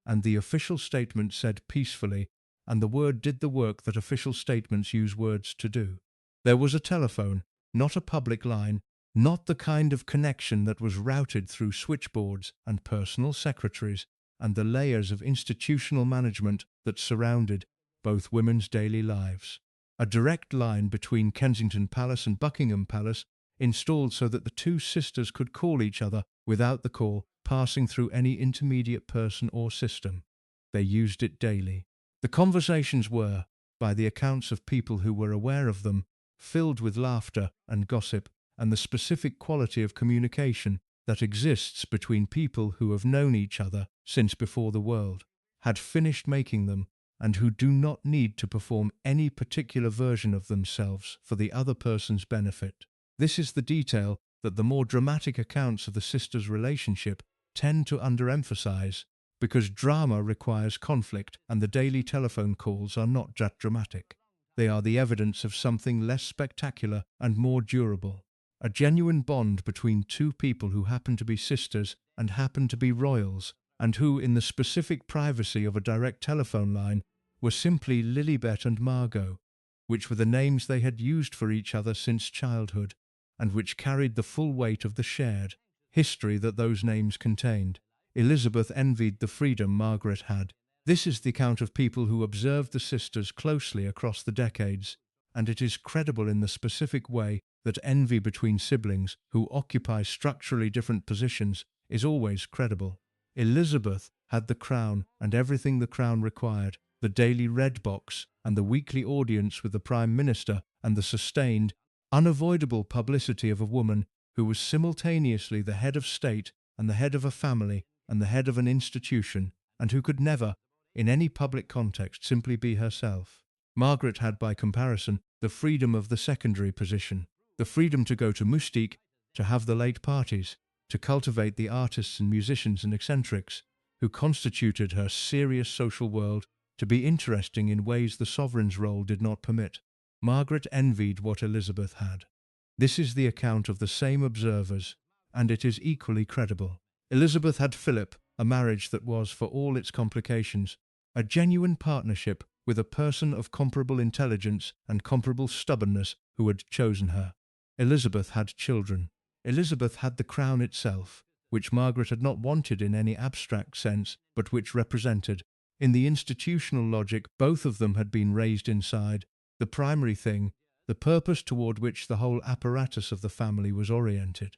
And the official statement said peacefully, and the word did the work that official statements use words to do. There was a telephone, not a public line, not the kind of connection that was routed through switchboards and personal secretaries and the layers of institutional management that surrounded both women's daily lives. A direct line between Kensington Palace and Buckingham Palace, installed so that the two sisters could call each other without the call passing through any intermediate person or system. They used it daily. The conversations were, by the accounts of people who were aware of them, filled with laughter and gossip and the specific quality of communication that exists between people who have known each other since before the world had finished making them, and who do not need to perform any particular version of themselves for the other person's benefit. This is the detail that the more dramatic accounts of the sisters' relationship tend to underemphasize, because drama requires conflict and the daily telephone calls are not that dramatic. They are the evidence of something less spectacular and more durable. A genuine bond between two people who happen to be sisters and happen to be royals, and who, in the specific privacy of a direct telephone line, were simply Lilibet and Margot, which were the names they had used for each other since childhood, and which carried the full weight of the shared history that those names contained. Elizabeth envied the freedom Margaret had. This is the account of people who observed the sisters closely across the decades, and it is credible in the specific way that envy between siblings who occupy structurally different positions is always credible. Elizabeth had the crown and everything the crown required, the daily red box and the weekly audience with the Prime Minister and the sustained, unavoidable publicity of a woman who was simultaneously the head of state and the head of a family and the head of an institution, and who could never, in any public context, simply be herself. Margaret had, by comparison, the freedom of the secondary position, the freedom to go to Moustique, to have the late parties, to cultivate the artists and musicians and eccentrics who constituted her serious social world, to be interesting in ways the sovereign's role did not permit. Margaret envied what Elizabeth had. This is the account of the same observers, and it is equally credible. Elizabeth had Philip, a marriage that was, for all its complications, a genuine partnership with a person of comparable intelligence and comparable stubbornness who had chosen her. Elizabeth had children. Elizabeth had the crown itself, which Margaret had not wanted in any abstract sense, but which represented, in the institutional logic both of them had been raised inside, the primary thing, the purpose toward which the whole apparatus of the family was oriented.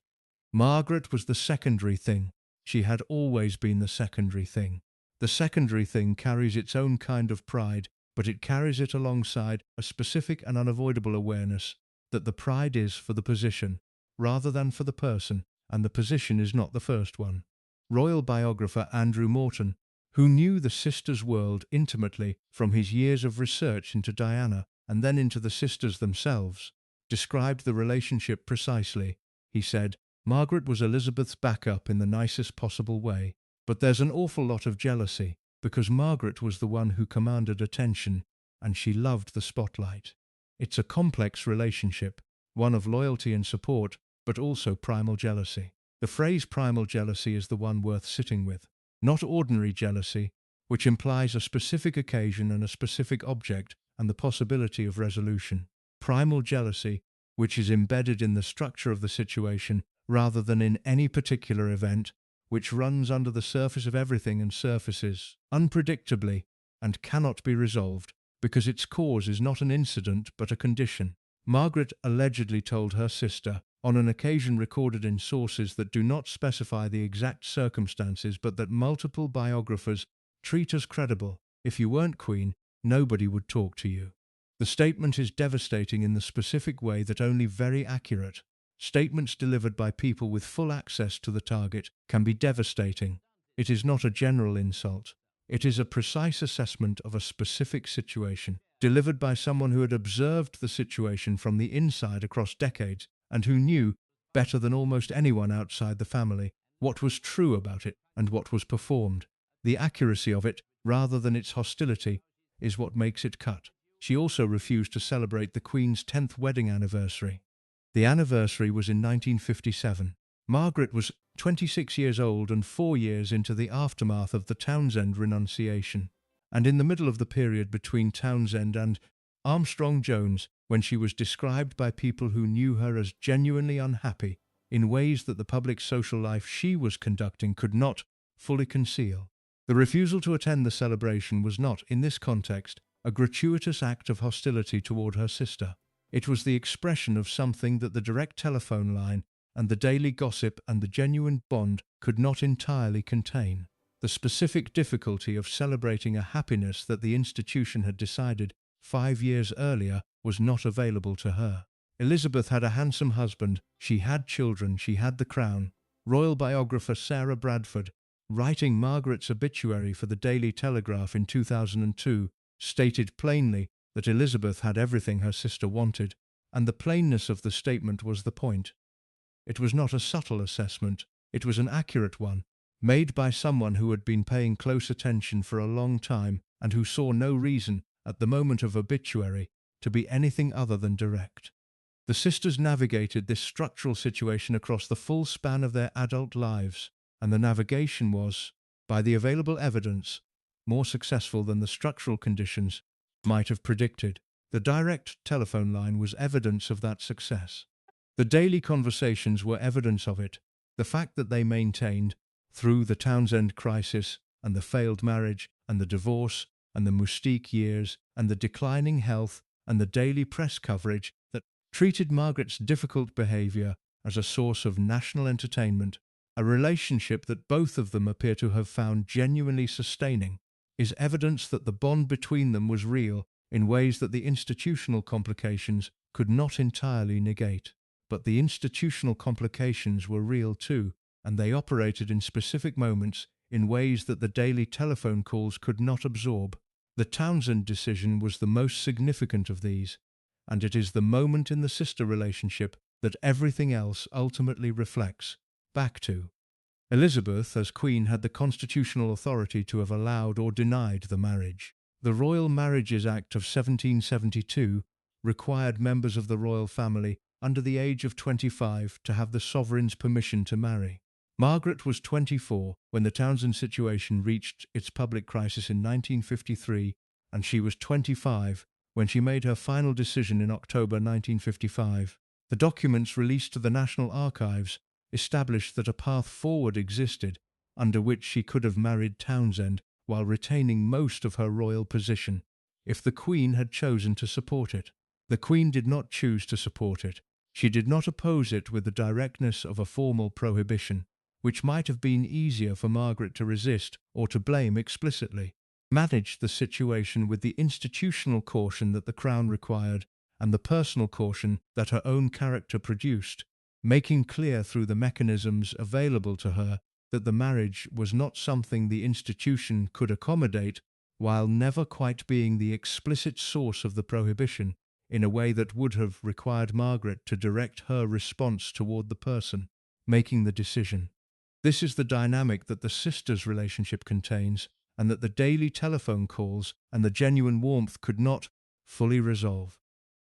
Margaret was the secondary thing. She had always been the secondary thing. The secondary thing carries its own kind of pride, but it carries it alongside a specific and unavoidable awareness that the pride is for the position, rather than for the person, and the position is not the first one. Royal biographer Andrew Morton, who knew the sisters' world intimately from his years of research into Diana and then into the sisters themselves, described the relationship precisely. He said, "Margaret was Elizabeth's backup in the nicest possible way, but there's an awful lot of jealousy, because Margaret was the one who commanded attention, and she loved the spotlight. It's a complex relationship, one of loyalty and support, but also primal jealousy. The phrase primal jealousy is the one worth sitting with. Not ordinary jealousy, which implies a specific occasion and a specific object and the possibility of resolution. Primal jealousy, which is embedded in the structure of the situation rather than in any particular event, which runs under the surface of everything and surfaces unpredictably and cannot be resolved, because its cause is not an incident but a condition." Margaret allegedly told her sister, on an occasion recorded in sources that do not specify the exact circumstances but that multiple biographers treat as credible, "If you weren't queen, nobody would talk to you." The statement is devastating in the specific way that only very accurate statements delivered by people with full access to the target can be devastating. It is not a general insult. It is a precise assessment of a specific situation, delivered by someone who had observed the situation from the inside across decades and who knew, better than almost anyone outside the family, what was true about it and what was performed. The accuracy of it, rather than its hostility, is what makes it cut. She also refused to celebrate the Queen's 10th wedding anniversary. The anniversary was in 1957. Margaret was 26 years old and 4 years into the aftermath of the Townshend renunciation, and in the middle of the period between Townshend and Armstrong-Jones, when she was described by people who knew her as genuinely unhappy in ways that the public social life she was conducting could not fully conceal. The refusal to attend the celebration was not, in this context, a gratuitous act of hostility toward her sister. It was the expression of something that the direct telephone line and the daily gossip and the genuine bond could not entirely contain. The specific difficulty of celebrating a happiness that the institution had decided 5 years earlier was not available to her. Elizabeth had a handsome husband, she had children, she had the crown. Royal biographer Sarah Bradford, writing Margaret's obituary for the Daily Telegraph in 2002, stated plainly that Elizabeth had everything her sister wanted, and the plainness of the statement was the point. It was not a subtle assessment, it was an accurate one, made by someone who had been paying close attention for a long time and who saw no reason, at the moment of obituary, to be anything other than direct. The sisters navigated this structural situation across the full span of their adult lives, and the navigation was, by the available evidence, more successful than the structural conditions might have predicted. The direct telephone line was evidence of that success. The daily conversations were evidence of it. The fact that they maintained, through the Townshend crisis and the failed marriage and the divorce and the Moustique years and the declining health and the daily press coverage that treated Margaret's difficult behaviour as a source of national entertainment, a relationship that both of them appear to have found genuinely sustaining, is evidence that the bond between them was real in ways that the institutional complications could not entirely negate. But the institutional complications were real too, and they operated in specific moments, in ways that the daily telephone calls could not absorb. The Townsend decision was the most significant of these, and it is the moment in the sister relationship that everything else ultimately reflects back to. Elizabeth, as Queen, had the constitutional authority to have allowed or denied the marriage. The Royal Marriages Act of 1772 required members of the royal family under the age of 25 to have the sovereign's permission to marry. Margaret was 24 when the Townsend situation reached its public crisis in 1953, and she was 25 when she made her final decision in October 1955. The documents released to the National Archives established that a path forward existed under which she could have married Townsend while retaining most of her royal position, if the Queen had chosen to support it. The Queen did not choose to support it. She did not oppose it with the directness of a formal prohibition, which might have been easier for Margaret to resist or to blame explicitly. Managed the situation with the institutional caution that the Crown required and the personal caution that her own character produced, making clear through the mechanisms available to her that the marriage was not something the institution could accommodate, while never quite being the explicit source of the prohibition, in a way that would have required Margaret to direct her response toward the person making the decision. This is the dynamic that the sisters' relationship contains, and that the daily telephone calls and the genuine warmth could not fully resolve.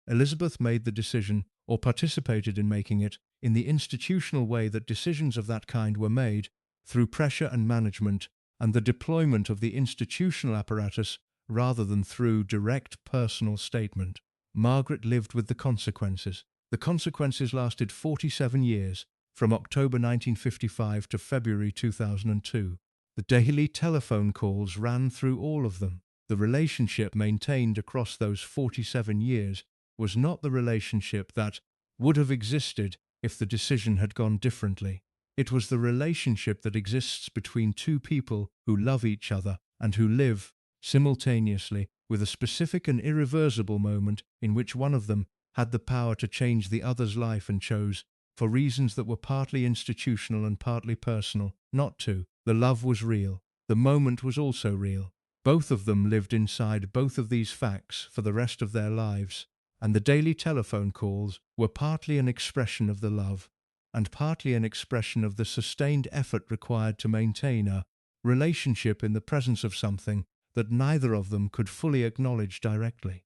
Elizabeth made the decision, or participated in making it, in the institutional way that decisions of that kind were made, through pressure and management, and the deployment of the institutional apparatus rather than through direct personal statement. Margaret lived with the consequences. The consequences lasted 47 years, from October 1955 to February 2002. The daily telephone calls ran through all of them. The relationship maintained across those 47 years was not the relationship that would have existed if the decision had gone differently. It was the relationship that exists between two people who love each other and who live simultaneously with a specific and irreversible moment in which one of them had the power to change the other's life and chose, for reasons that were partly institutional and partly personal, not to. The love was real. The moment was also real. Both of them lived inside both of these facts for the rest of their lives, and the daily telephone calls were partly an expression of the love, and partly an expression of the sustained effort required to maintain a relationship in the presence of something that neither of them could fully acknowledge directly.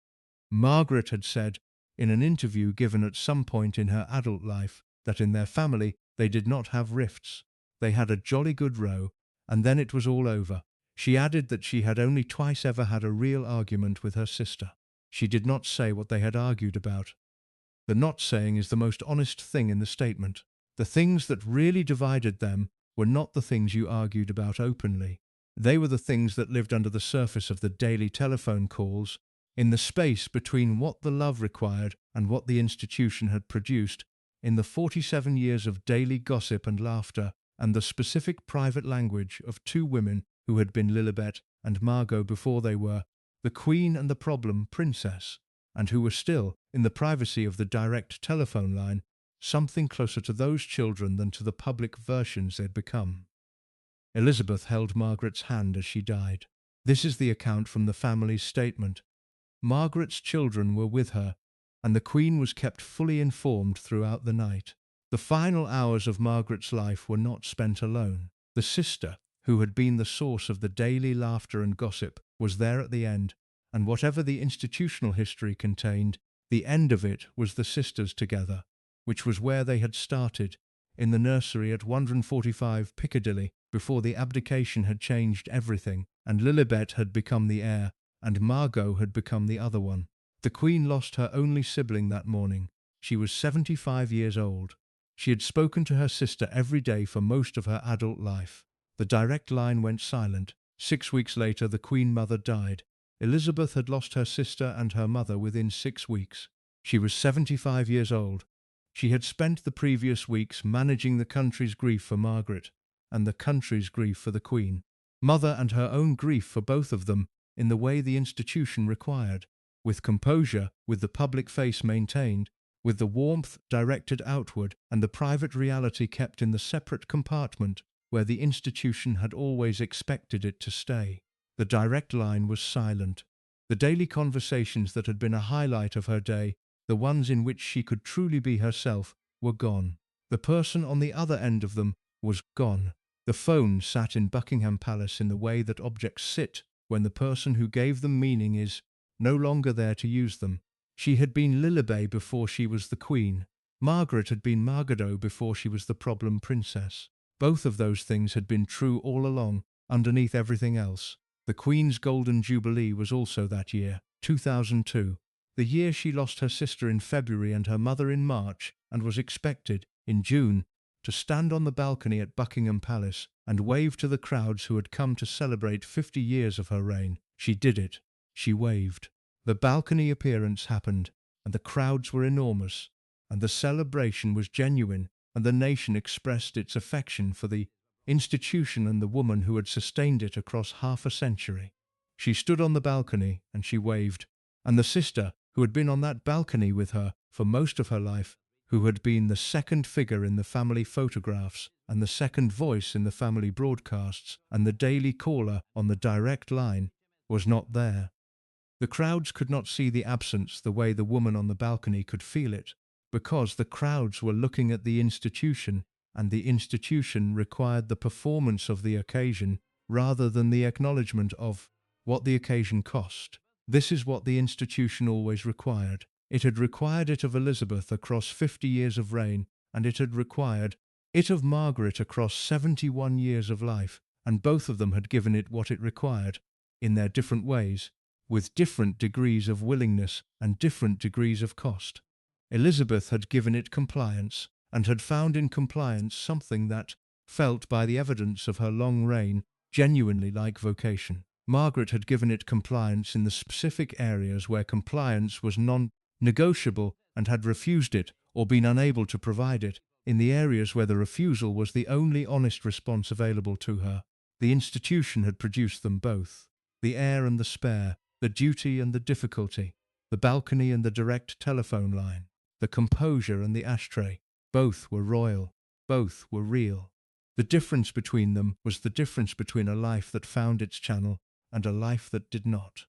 Margaret had said, in an interview given at some point in her adult life, that in their family they did not have rifts. They had a jolly good row, and then it was all over. She added that she had only twice ever had a real argument with her sister. She did not say what they had argued about. The not saying is the most honest thing in the statement. The things that really divided them were not the things you argued about openly. They were the things that lived under the surface of the daily telephone calls, in the space between what the love required and what the institution had produced, in the 47 years of daily gossip and laughter, and the specific private language of two women who had been Lilibet and Margot before they were the Queen and the problem Princess, and who were still, in the privacy of the direct telephone line, something closer to those children than to the public versions they'd become. Elizabeth held Margaret's hand as she died. This is the account from the family's statement. Margaret's children were with her, and the Queen was kept fully informed throughout the night. The final hours of Margaret's life were not spent alone. The sister, who had been the source of the daily laughter and gossip, was there at the end, and whatever the institutional history contained, the end of it was the sisters together, which was where they had started, in the nursery at 145 Piccadilly, before the abdication had changed everything, and Lilibet had become the heir, and Margot had become the other one. The Queen lost her only sibling that morning. She was 75 years old. She had spoken to her sister every day for most of her adult life. The direct line went silent. 6 weeks later, the Queen Mother died. Elizabeth had lost her sister and her mother within 6 weeks. She was 75 years old. She had spent the previous weeks managing the country's grief for Margaret, and the country's grief for the Queen. Mother and her own grief for both of them, in the way the institution required, with composure, with the public face maintained, with the warmth directed outward and the private reality kept in the separate compartment, where the institution had always expected it to stay. The direct line was silent. The daily conversations that had been a highlight of her day, the ones in which she could truly be herself, were gone. The person on the other end of them was gone. The phone sat in Buckingham Palace in the way that objects sit when the person who gave them meaning is no longer there to use them. She had been Lilibet before she was the Queen. Margaret had been Margaret before she was the problem princess. Both of those things had been true all along, underneath everything else. The Queen's Golden Jubilee was also that year, 2002, the year she lost her sister in February and her mother in March, and was expected, in June, to stand on the balcony at Buckingham Palace and wave to the crowds who had come to celebrate 50 years of her reign. She did it. She waved. The balcony appearance happened, and the crowds were enormous, and the celebration was genuine, and the nation expressed its affection for the institution and the woman who had sustained it across half a century. She stood on the balcony and she waved, and the sister, who had been on that balcony with her for most of her life, who had been the second figure in the family photographs and the second voice in the family broadcasts and the daily caller on the direct line, was not there. The crowds could not see the absence the way the woman on the balcony could feel it, because the crowds were looking at the institution, and the institution required the performance of the occasion rather than the acknowledgement of what the occasion cost. This is what the institution always required. It had required it of Elizabeth across 50 years of reign, and it had required it of Margaret across 71 years of life, and both of them had given it what it required, in their different ways, with different degrees of willingness and different degrees of cost. Elizabeth had given it compliance, and had found in compliance something that, felt by the evidence of her long reign, genuinely like vocation. Margaret had given it compliance in the specific areas where compliance was non-negotiable and had refused it or been unable to provide it, in the areas where the refusal was the only honest response available to her. The institution had produced them both. The heir and the spare, the duty and the difficulty, the balcony and the direct telephone line, the composure and the ashtray. Both were royal. Both were real. The difference between them was the difference between a life that found its channel and a life that did not.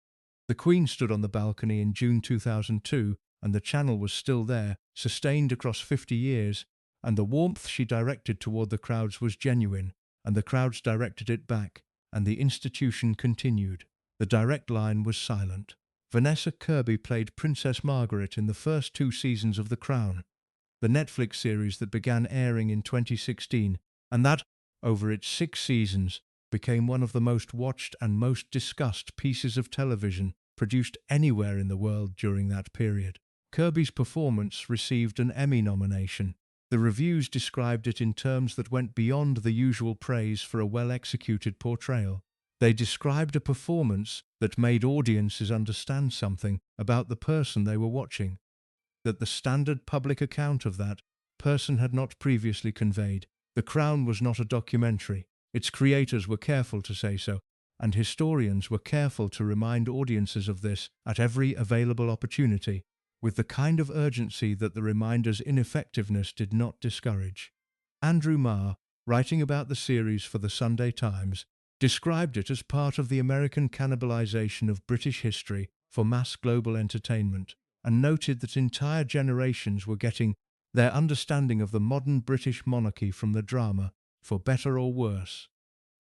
The Queen stood on the balcony in June 2002, and the channel was still there, sustained across 50 years, and the warmth she directed toward the crowds was genuine, and the crowds directed it back, and the institution continued. The direct line was silent. Vanessa Kirby played Princess Margaret in the first 2 seasons of The Crown, the Netflix series that began airing in 2016, and that, over its 6 seasons, became one of the most watched and most discussed pieces of television produced anywhere in the world during that period. Kirby's performance received an Emmy nomination. The reviews described it in terms that went beyond the usual praise for a well-executed portrayal. They described a performance that made audiences understand something about the person they were watching, that the standard public account of that person had not previously conveyed. The Crown was not a documentary. Its creators were careful to say so, and historians were careful to remind audiences of this at every available opportunity, with the kind of urgency that the reminder's ineffectiveness did not discourage. Andrew Marr, writing about the series for the Sunday Times, described it as part of the American cannibalization of British history for mass global entertainment, and noted that entire generations were getting their understanding of the modern British monarchy from the drama, for better or worse.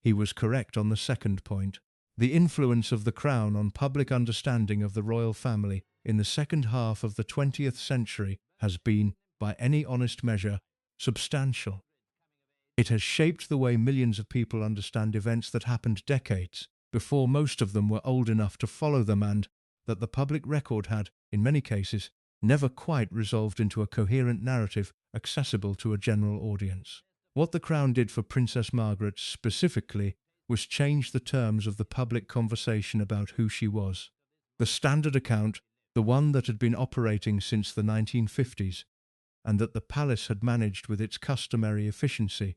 He was correct on the second point. The influence of The Crown on public understanding of the royal family in the second half of the 20th century has been, by any honest measure, substantial. It has shaped the way millions of people understand events that happened decades before most of them were old enough to follow them, and that the public record had, in many cases, never quite resolved into a coherent narrative accessible to a general audience. What The Crown did for Princess Margaret specifically was change the terms of the public conversation about who she was. The standard account, the one that had been operating since the 1950s, and that the palace had managed with its customary efficiency,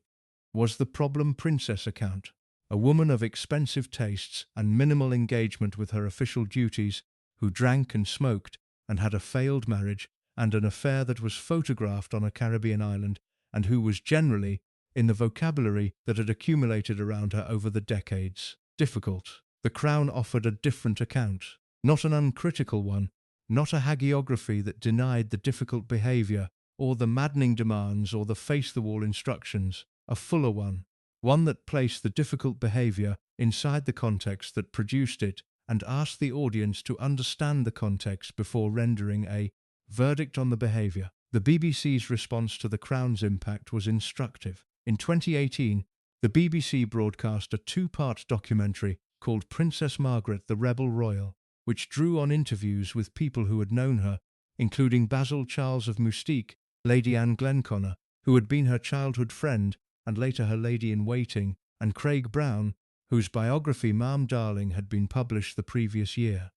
was the problem princess account. A woman of expensive tastes and minimal engagement with her official duties, who drank and smoked and had a failed marriage and an affair that was photographed on a Caribbean island, and who was generally, in the vocabulary that had accumulated around her over the decades. Difficult. The Crown offered a different account. Not an uncritical one, not a hagiography that denied the difficult behaviour, or the maddening demands, or the face-the-wall instructions. A fuller one. One that placed the difficult behaviour inside the context that produced it and asked the audience to understand the context before rendering a verdict on the behaviour. The BBC's response to The Crown's impact was instructive. In 2018, the BBC broadcast a two-part documentary called Princess Margaret, the Rebel Royal, which drew on interviews with people who had known her, including Basil Charles of Moustique, Lady Anne Glenconner, who had been her childhood friend and later her lady-in-waiting, and Craig Brown, whose biography Ma'am Darling had been published the previous year.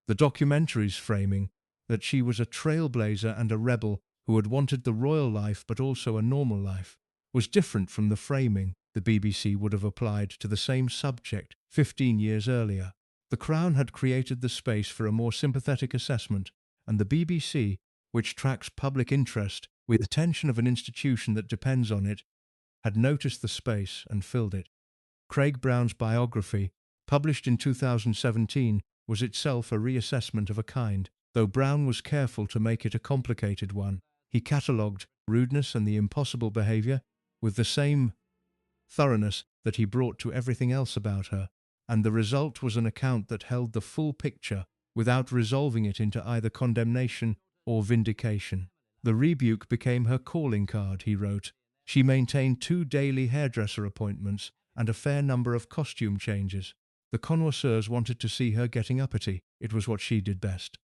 The documentary's framing, that she was a trailblazer and a rebel who had wanted the royal life but also a normal life, was different from the framing the BBC would have applied to the same subject 15 years earlier. The Crown had created the space for a more sympathetic assessment, and the BBC, which tracks public interest with the attention of an institution that depends on it, had noticed the space and filled it. Craig Brown's biography, published in 2017, was itself a reassessment of a kind, though Brown was careful to make it a complicated one. He catalogued rudeness and the impossible behaviour with the same thoroughness that he brought to everything else about her, and the result was an account that held the full picture without resolving it into either condemnation or vindication. The rebuke became her calling card, he wrote. She maintained 2 daily hairdresser appointments and a fair number of costume changes. The connoisseurs wanted to see her getting uppity. It was what she did best.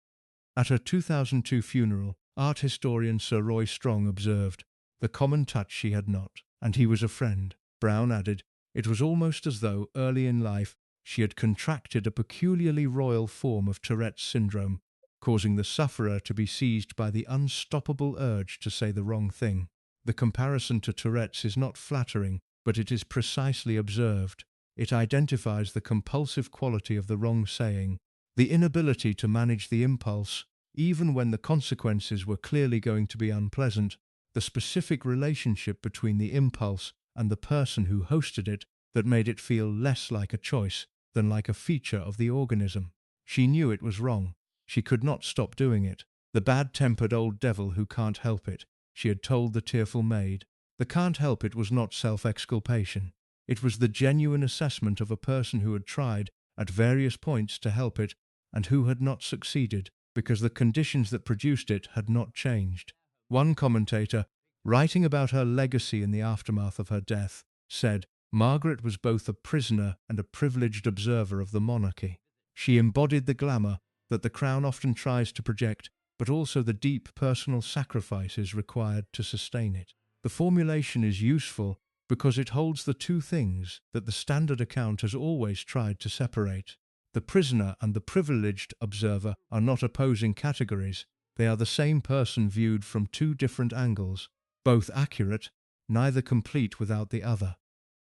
At her 2002 funeral, art historian Sir Roy Strong observed, "The common touch she had not, and he was a friend." Brown added, "It was almost as though, early in life, she had contracted a peculiarly royal form of Tourette's syndrome, causing the sufferer to be seized by the unstoppable urge to say the wrong thing." The comparison to Tourette's is not flattering, but it is precisely observed. It identifies the compulsive quality of the wrong saying, the inability to manage the impulse, even when the consequences were clearly going to be unpleasant, the specific relationship between the impulse and the person who hosted it that made it feel less like a choice than like a feature of the organism. She knew it was wrong. She could not stop doing it. The bad-tempered old devil who can't help it, she had told the tearful maid. The can't help it was not self-exculpation. It was the genuine assessment of a person who had tried, at various points, to help it, and who had not succeeded, because the conditions that produced it had not changed. One commentator, writing about her legacy in the aftermath of her death, said, "Margaret was both a prisoner and a privileged observer of the monarchy. She embodied the glamour that the Crown often tries to project, but also the deep personal sacrifices required to sustain it." The formulation is useful because it holds the two things that the standard account has always tried to separate. The prisoner and the privileged observer are not opposing categories. They are the same person viewed from two different angles, both accurate, neither complete without the other.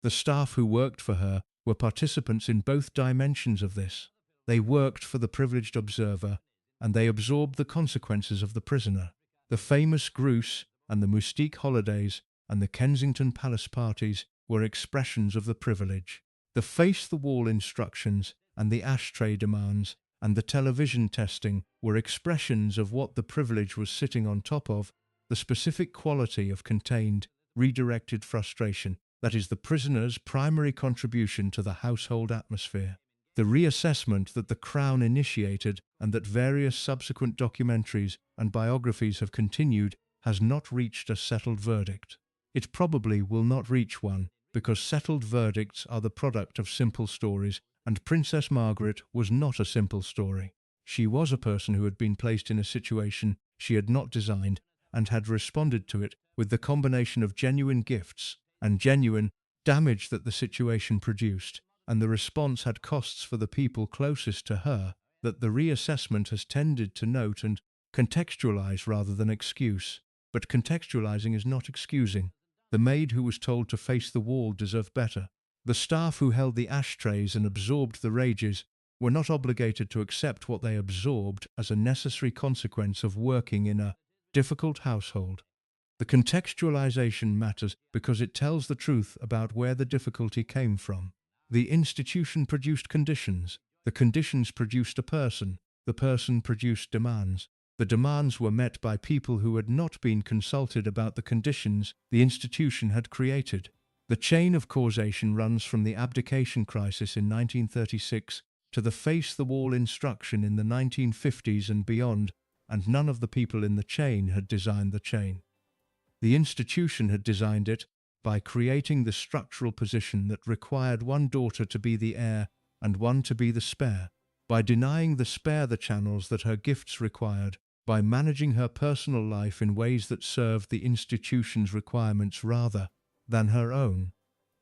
The staff who worked for her were participants in both dimensions of this. They worked for the privileged observer, and they absorbed the consequences of the prisoner. The famous Gruce and the Moustique holidays and the Kensington Palace parties were expressions of the privilege. The face-the-wall instructions and the ashtray demands and the television testing were expressions of what the privilege was sitting on top of, the specific quality of contained, redirected frustration that is the prisoner's primary contribution to the household atmosphere. The reassessment that the Crown initiated and that various subsequent documentaries and biographies have continued has not reached a settled verdict. It probably will not reach one, because settled verdicts are the product of simple stories, and Princess Margaret was not a simple story. She was a person who had been placed in a situation she had not designed and had responded to it with the combination of genuine gifts and genuine damage that the situation produced, and the response had costs for the people closest to her that the reassessment has tended to note and contextualize rather than excuse. But contextualizing is not excusing. The maid who was told to face the wall deserved better. The staff who held the ashtrays and absorbed the rages were not obligated to accept what they absorbed as a necessary consequence of working in a difficult household. The contextualization matters because it tells the truth about where the difficulty came from. The institution produced conditions. The conditions produced a person. The person produced demands. The demands were met by people who had not been consulted about the conditions the institution had created. The chain of causation runs from the abdication crisis in 1936 to the face-the-wall instruction in the 1950s and beyond, and none of the people in the chain had designed the chain. The institution had designed it by creating the structural position that required one daughter to be the heir and one to be the spare, by denying the spare the channels that her gifts required, by managing her personal life in ways that served the institution's requirements rather than her own,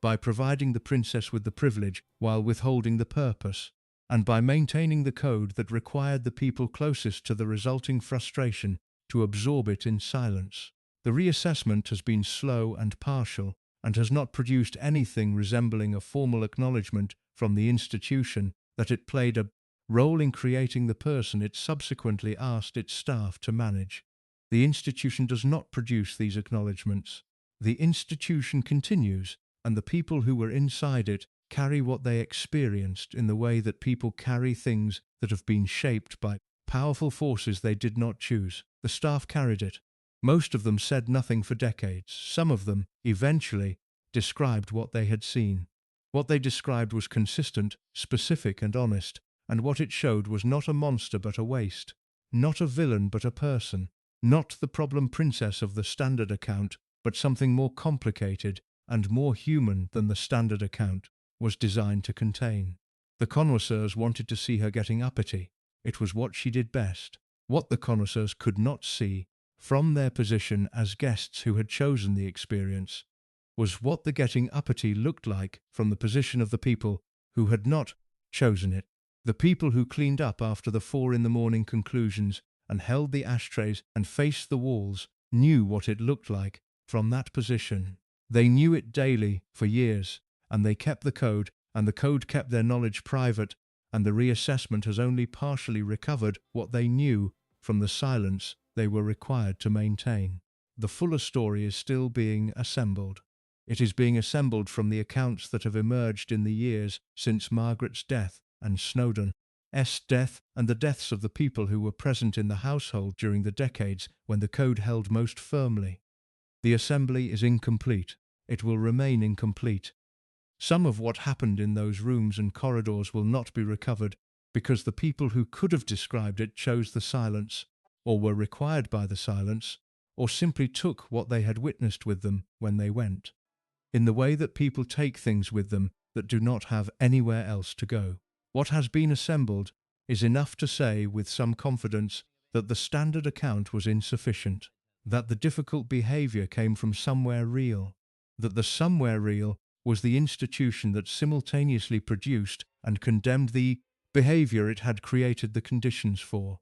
by providing the princess with the privilege while withholding the purpose, and by maintaining the code that required the people closest to the resulting frustration to absorb it in silence. The reassessment has been slow and partial, and has not produced anything resembling a formal acknowledgement from the institution that it played a role in creating the person it subsequently asked its staff to manage. The institution does not produce these acknowledgements. The institution continues, and the people who were inside it carry what they experienced in the way that people carry things that have been shaped by powerful forces they did not choose. The staff carried it. Most of them said nothing for decades. Some of them, eventually, described what they had seen. What they described was consistent, specific and honest, and what it showed was not a monster but a waste, not a villain but a person, not the problem princess of the standard account, but something more complicated and more human than the standard account was designed to contain. The connoisseurs wanted to see her getting uppity. It was what she did best. What the connoisseurs could not see, from their position as guests who had chosen the experience, was what the getting uppity looked like from the position of the people who had not chosen it. The people who cleaned up after the 4 a.m. conclusions and held the ashtrays and faced the walls knew what it looked like from that position. They knew it daily for years, and they kept the code, and the code kept their knowledge private, and the reassessment has only partially recovered what they knew from the silence they were required to maintain. The fuller story is still being assembled. It is being assembled from the accounts that have emerged in the years since Margaret's death and Snowdon's death and the deaths of the people who were present in the household during the decades when the code held most firmly. The assembly is incomplete. It will remain incomplete. Some of what happened in those rooms and corridors will not be recovered because the people who could have described it chose the silence, or were required by the silence, or simply took what they had witnessed with them when they went, in the way that people take things with them that do not have anywhere else to go. What has been assembled is enough to say with some confidence that the standard account was insufficient, that the difficult behaviour came from somewhere real, that the somewhere real was the institution that simultaneously produced and condemned the behaviour it had created the conditions for,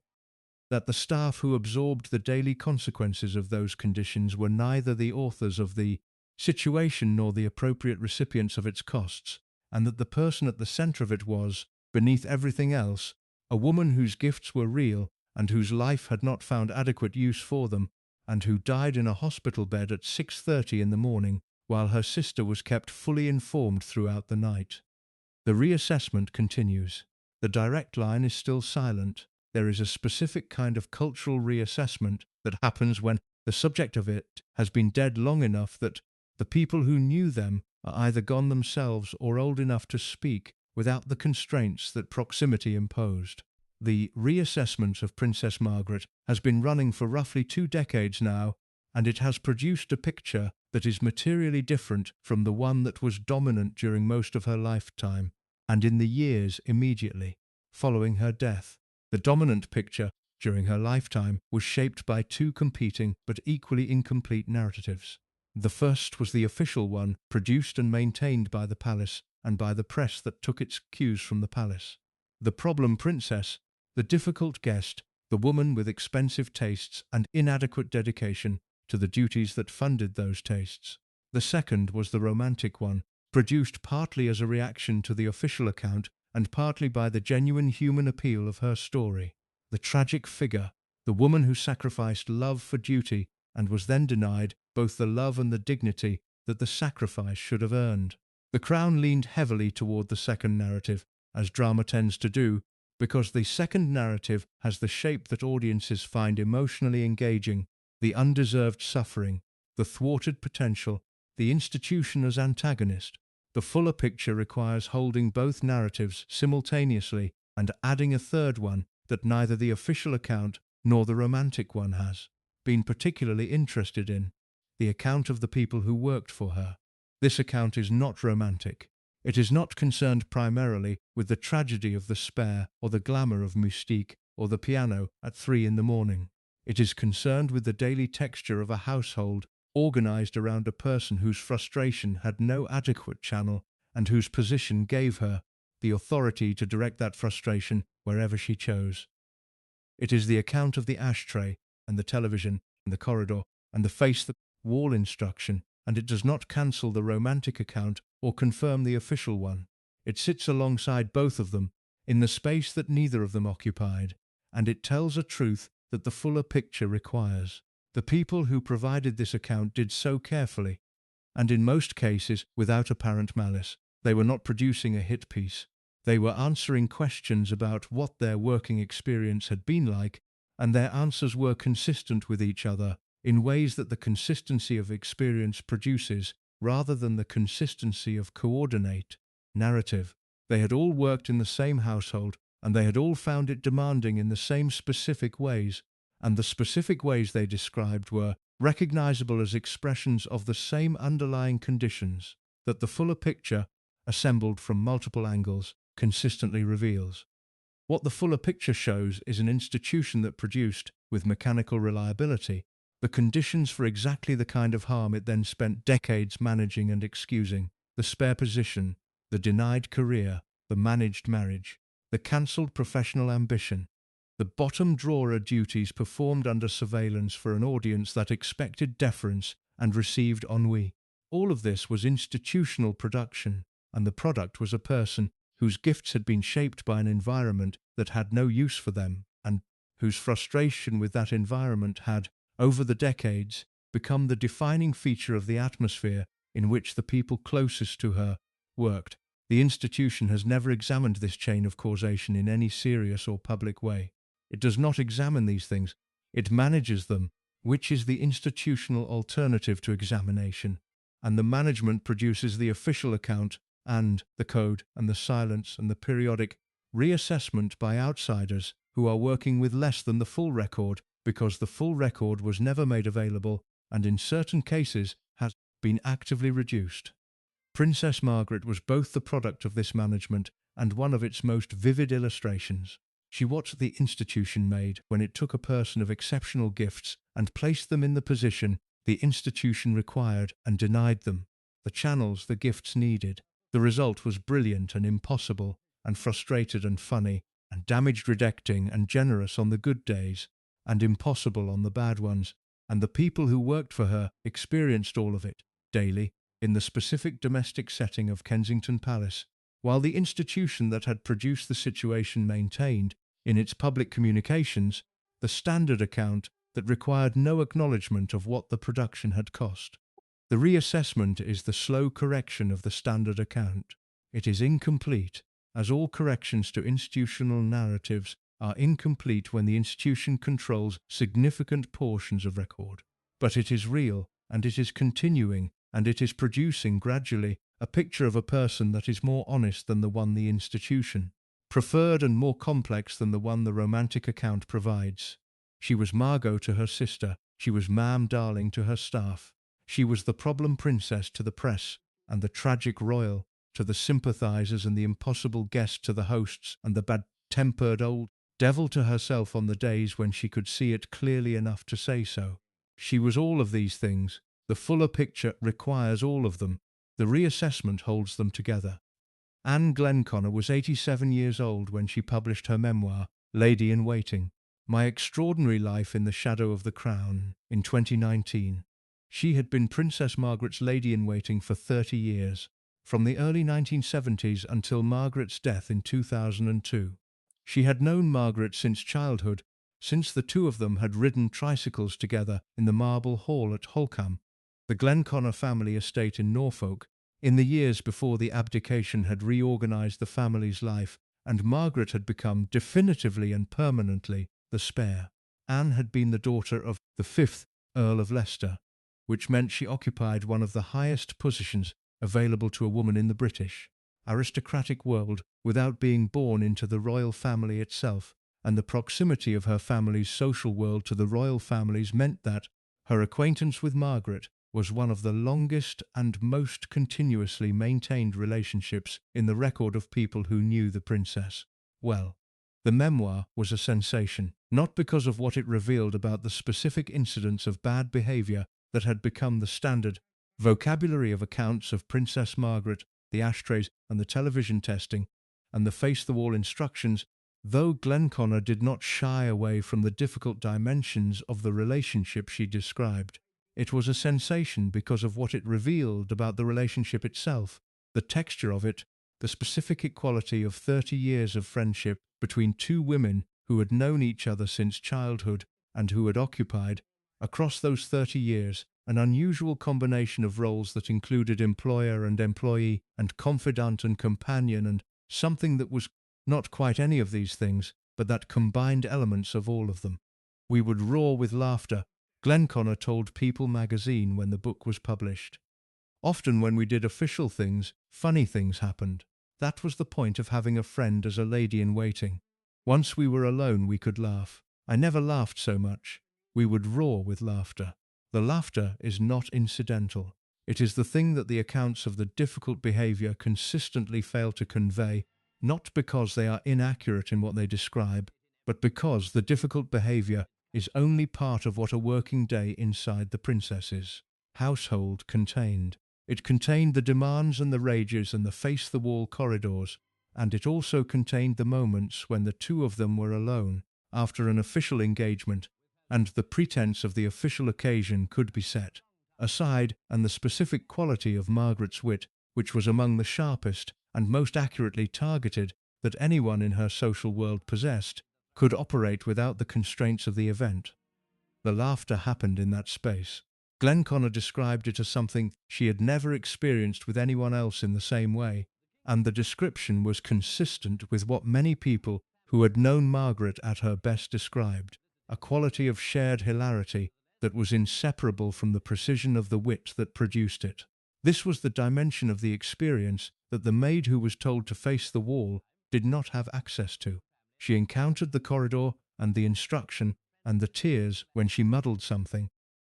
that the staff who absorbed the daily consequences of those conditions were neither the authors of the situation nor the appropriate recipients of its costs, and that the person at the centre of it was, beneath everything else, a woman whose gifts were real and whose life had not found adequate use for them, and who died in a hospital bed at 6:30 in the morning while her sister was kept fully informed throughout the night. The reassessment continues. The direct line is still silent. There is a specific kind of cultural reassessment that happens when the subject of it has been dead long enough that the people who knew them are either gone themselves or old enough to speak without the constraints that proximity imposed. The reassessment of Princess Margaret has been running for roughly 2 decades now, and it has produced a picture that is materially different from the one that was dominant during most of her lifetime and in the years immediately following her death. The dominant picture during her lifetime was shaped by 2 competing but equally incomplete narratives. The first was the official one, produced and maintained by the palace and by the press that took its cues from the palace. The problem princess, the difficult guest, the woman with expensive tastes and inadequate dedication to the duties that funded those tastes. The second was the romantic one, produced partly as a reaction to the official account and partly by the genuine human appeal of her story. The tragic figure, the woman who sacrificed love for duty and was then denied both the love and the dignity that the sacrifice should have earned. The Crown leaned heavily toward the second narrative, as drama tends to do, because the second narrative has the shape that audiences find emotionally engaging: the undeserved suffering, the thwarted potential, the institution as antagonist. The fuller picture requires holding both narratives simultaneously and adding a third one that neither the official account nor the romantic one has been particularly interested in: the account of the people who worked for her. This account is not romantic. It is not concerned primarily with the tragedy of the spare or the glamour of Mystique or the piano at 3 in the morning. It is concerned with the daily texture of a household organized around a person whose frustration had no adequate channel and whose position gave her the authority to direct that frustration wherever she chose. It is the account of the ashtray and the television and the corridor and the face-the-wall instruction, and it does not cancel the romantic account or confirm the official one. It sits alongside both of them in the space that neither of them occupied, and it tells a truth that the fuller picture requires. The people who provided this account did so carefully, and in most cases without apparent malice. They were not producing a hit piece. They were answering questions about what their working experience had been like, and their answers were consistent with each other in ways that the consistency of experience produces rather than the consistency of coordinate narrative. They had all worked in the same household, and they had all found it demanding in the same specific ways, and the specific ways they described were recognizable as expressions of the same underlying conditions that the fuller picture, assembled from multiple angles, consistently reveals. What the fuller picture shows is an institution that produced, with mechanical reliability, the conditions for exactly the kind of harm it then spent decades managing and excusing: the spare position, the denied career, the managed marriage, the cancelled professional ambition, the bottom-drawer duties performed under surveillance for an audience that expected deference and received ennui. All of this was institutional production, and the product was a person whose gifts had been shaped by an environment that had no use for them, and whose frustration with that environment had, over the decades, become the defining feature of the atmosphere in which the people closest to her worked. The institution has never examined this chain of causation in any serious or public way. It does not examine these things, it manages them, which is the institutional alternative to examination, and the management produces the official account and the code and the silence and the periodic reassessment by outsiders who are working with less than the full record, because the full record was never made available and in certain cases has been actively reduced. Princess Margaret was both the product of this management and one of its most vivid illustrations. She watched the institution made when it took a person of exceptional gifts and placed them in the position the institution required and denied them the channels the gifts needed. The result was brilliant and impossible, and frustrated and funny, and damaged rejecting and generous on the good days, and impossible on the bad ones, and the people who worked for her experienced all of it, daily, in the specific domestic setting of Kensington Palace, while the institution that had produced the situation maintained, in its public communications, the standard account that required no acknowledgement of what the production had cost. The reassessment is the slow correction of the standard account. It is incomplete, as all corrections to institutional narratives are incomplete when the institution controls significant portions of record. But it is real, and it is continuing, and it is producing gradually a picture of a person that is more honest than the one the institution preferred and more complex than the one the romantic account provides. She was Margot to her sister, she was Ma'am Darling to her staff, she was the problem princess to the press, and the tragic royal to the sympathizers, and the impossible guest to the hosts, and the bad-tempered old devil to herself on the days when she could see it clearly enough to say so. She was all of these things. The fuller picture requires all of them. The reassessment holds them together. Anne Glenconner was 87 years old when she published her memoir, Lady in Waiting: My Extraordinary Life in the Shadow of the Crown, in 2019. She had been Princess Margaret's lady-in-waiting for 30 years, from the early 1970s until Margaret's death in 2002. She had known Margaret since childhood, since the two of them had ridden tricycles together in the Marble Hall at Holkham, the Glenconner family estate in Norfolk, in the years before the abdication had reorganized the family's life, and Margaret had become definitively and permanently the spare. Anne had been the daughter of the 5th Earl of Leicester, which meant she occupied one of the highest positions available to a woman in the British aristocratic world without being born into the royal family itself, and the proximity of her family's social world to the royal families meant that her acquaintance with Margaret was one of the longest and most continuously maintained relationships in the record of people who knew the princess well. The memoir was a sensation, not because of what it revealed about the specific incidents of bad behaviour that had become the standard vocabulary of accounts of Princess Margaret, the ashtrays and the television testing, and the face-the-wall instructions, though Glenconner did not shy away from the difficult dimensions of the relationship she described. It was a sensation because of what it revealed about the relationship itself, the texture of it, the specific equality of 30 years of friendship between two women who had known each other since childhood and who had occupied, across those 30 years, an unusual combination of roles that included employer and employee and confidant and companion, and something that was not quite any of these things, but that combined elements of all of them. We would roar with laughter, Glenconner told People magazine when the book was published. Often when we did official things, funny things happened. That was the point of having a friend as a lady-in-waiting. Once we were alone we could laugh. I never laughed so much. We would roar with laughter. The laughter is not incidental. It is the thing that the accounts of the difficult behaviour consistently fail to convey, not because they are inaccurate in what they describe, but because the difficult behaviour is only part of what a working day inside the princess's household contained. It contained the demands and the rages and the face-the-wall corridors, and it also contained the moments when the two of them were alone after an official engagement, and the pretense of the official occasion could be set aside, and the specific quality of Margaret's wit, which was among the sharpest and most accurately targeted that anyone in her social world possessed, could operate without the constraints of the event. The laughter happened in that space. Glenconner described it as something she had never experienced with anyone else in the same way, and the description was consistent with what many people who had known Margaret at her best described, a quality of shared hilarity that was inseparable from the precision of the wit that produced it. This was the dimension of the experience that the maid who was told to face the wall did not have access to. She encountered the corridor and the instruction and the tears when she muddled something,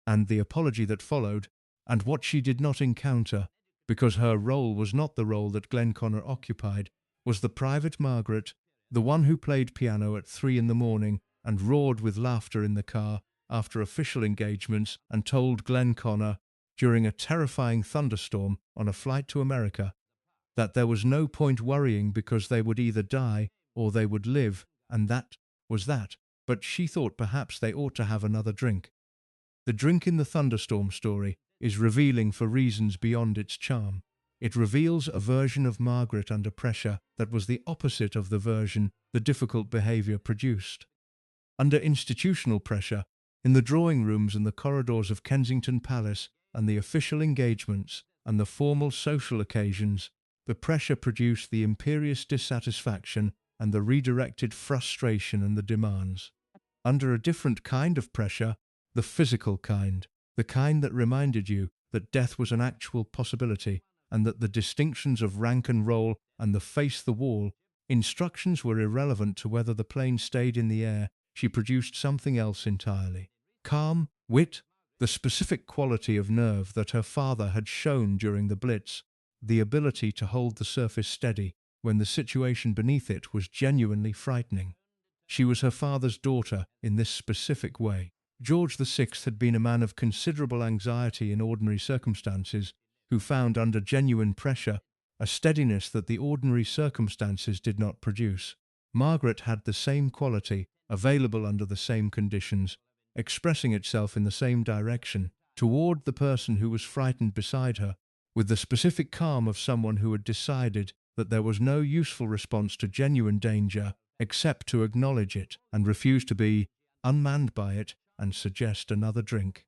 and the apology that followed, and what she did not encounter, because her role was not the role that Glenconner occupied, was the private Margaret, the one who played piano at 3 a.m. and roared with laughter in the car after official engagements and told Glenconner, during a terrifying thunderstorm on a flight to America, that there was no point worrying because they would either die or they would live, and that was that, but she thought perhaps they ought to have another drink. The drink in the thunderstorm story is revealing for reasons beyond its charm. It reveals a version of Margaret under pressure that was the opposite of the version the difficult behaviour produced. Under institutional pressure, in the drawing rooms and the corridors of Kensington Palace, and the official engagements, and the formal social occasions, the pressure produced the imperious dissatisfaction and the redirected frustration and the demands. Under a different kind of pressure, the physical kind, the kind that reminded you that death was an actual possibility, and that the distinctions of rank and role and the face-the-wall instructions were irrelevant to whether the plane stayed in the air, she produced something else entirely. Calm, wit, the specific quality of nerve that her father had shown during the Blitz, the ability to hold the surface steady when the situation beneath it was genuinely frightening. She was her father's daughter in this specific way. George VI had been a man of considerable anxiety in ordinary circumstances, who found under genuine pressure a steadiness that the ordinary circumstances did not produce. Margaret had the same quality, available under the same conditions, expressing itself in the same direction, toward the person who was frightened beside her, with the specific calm of someone who had decided that there was no useful response to genuine danger except to acknowledge it and refuse to be unmanned by it, and suggest another drink.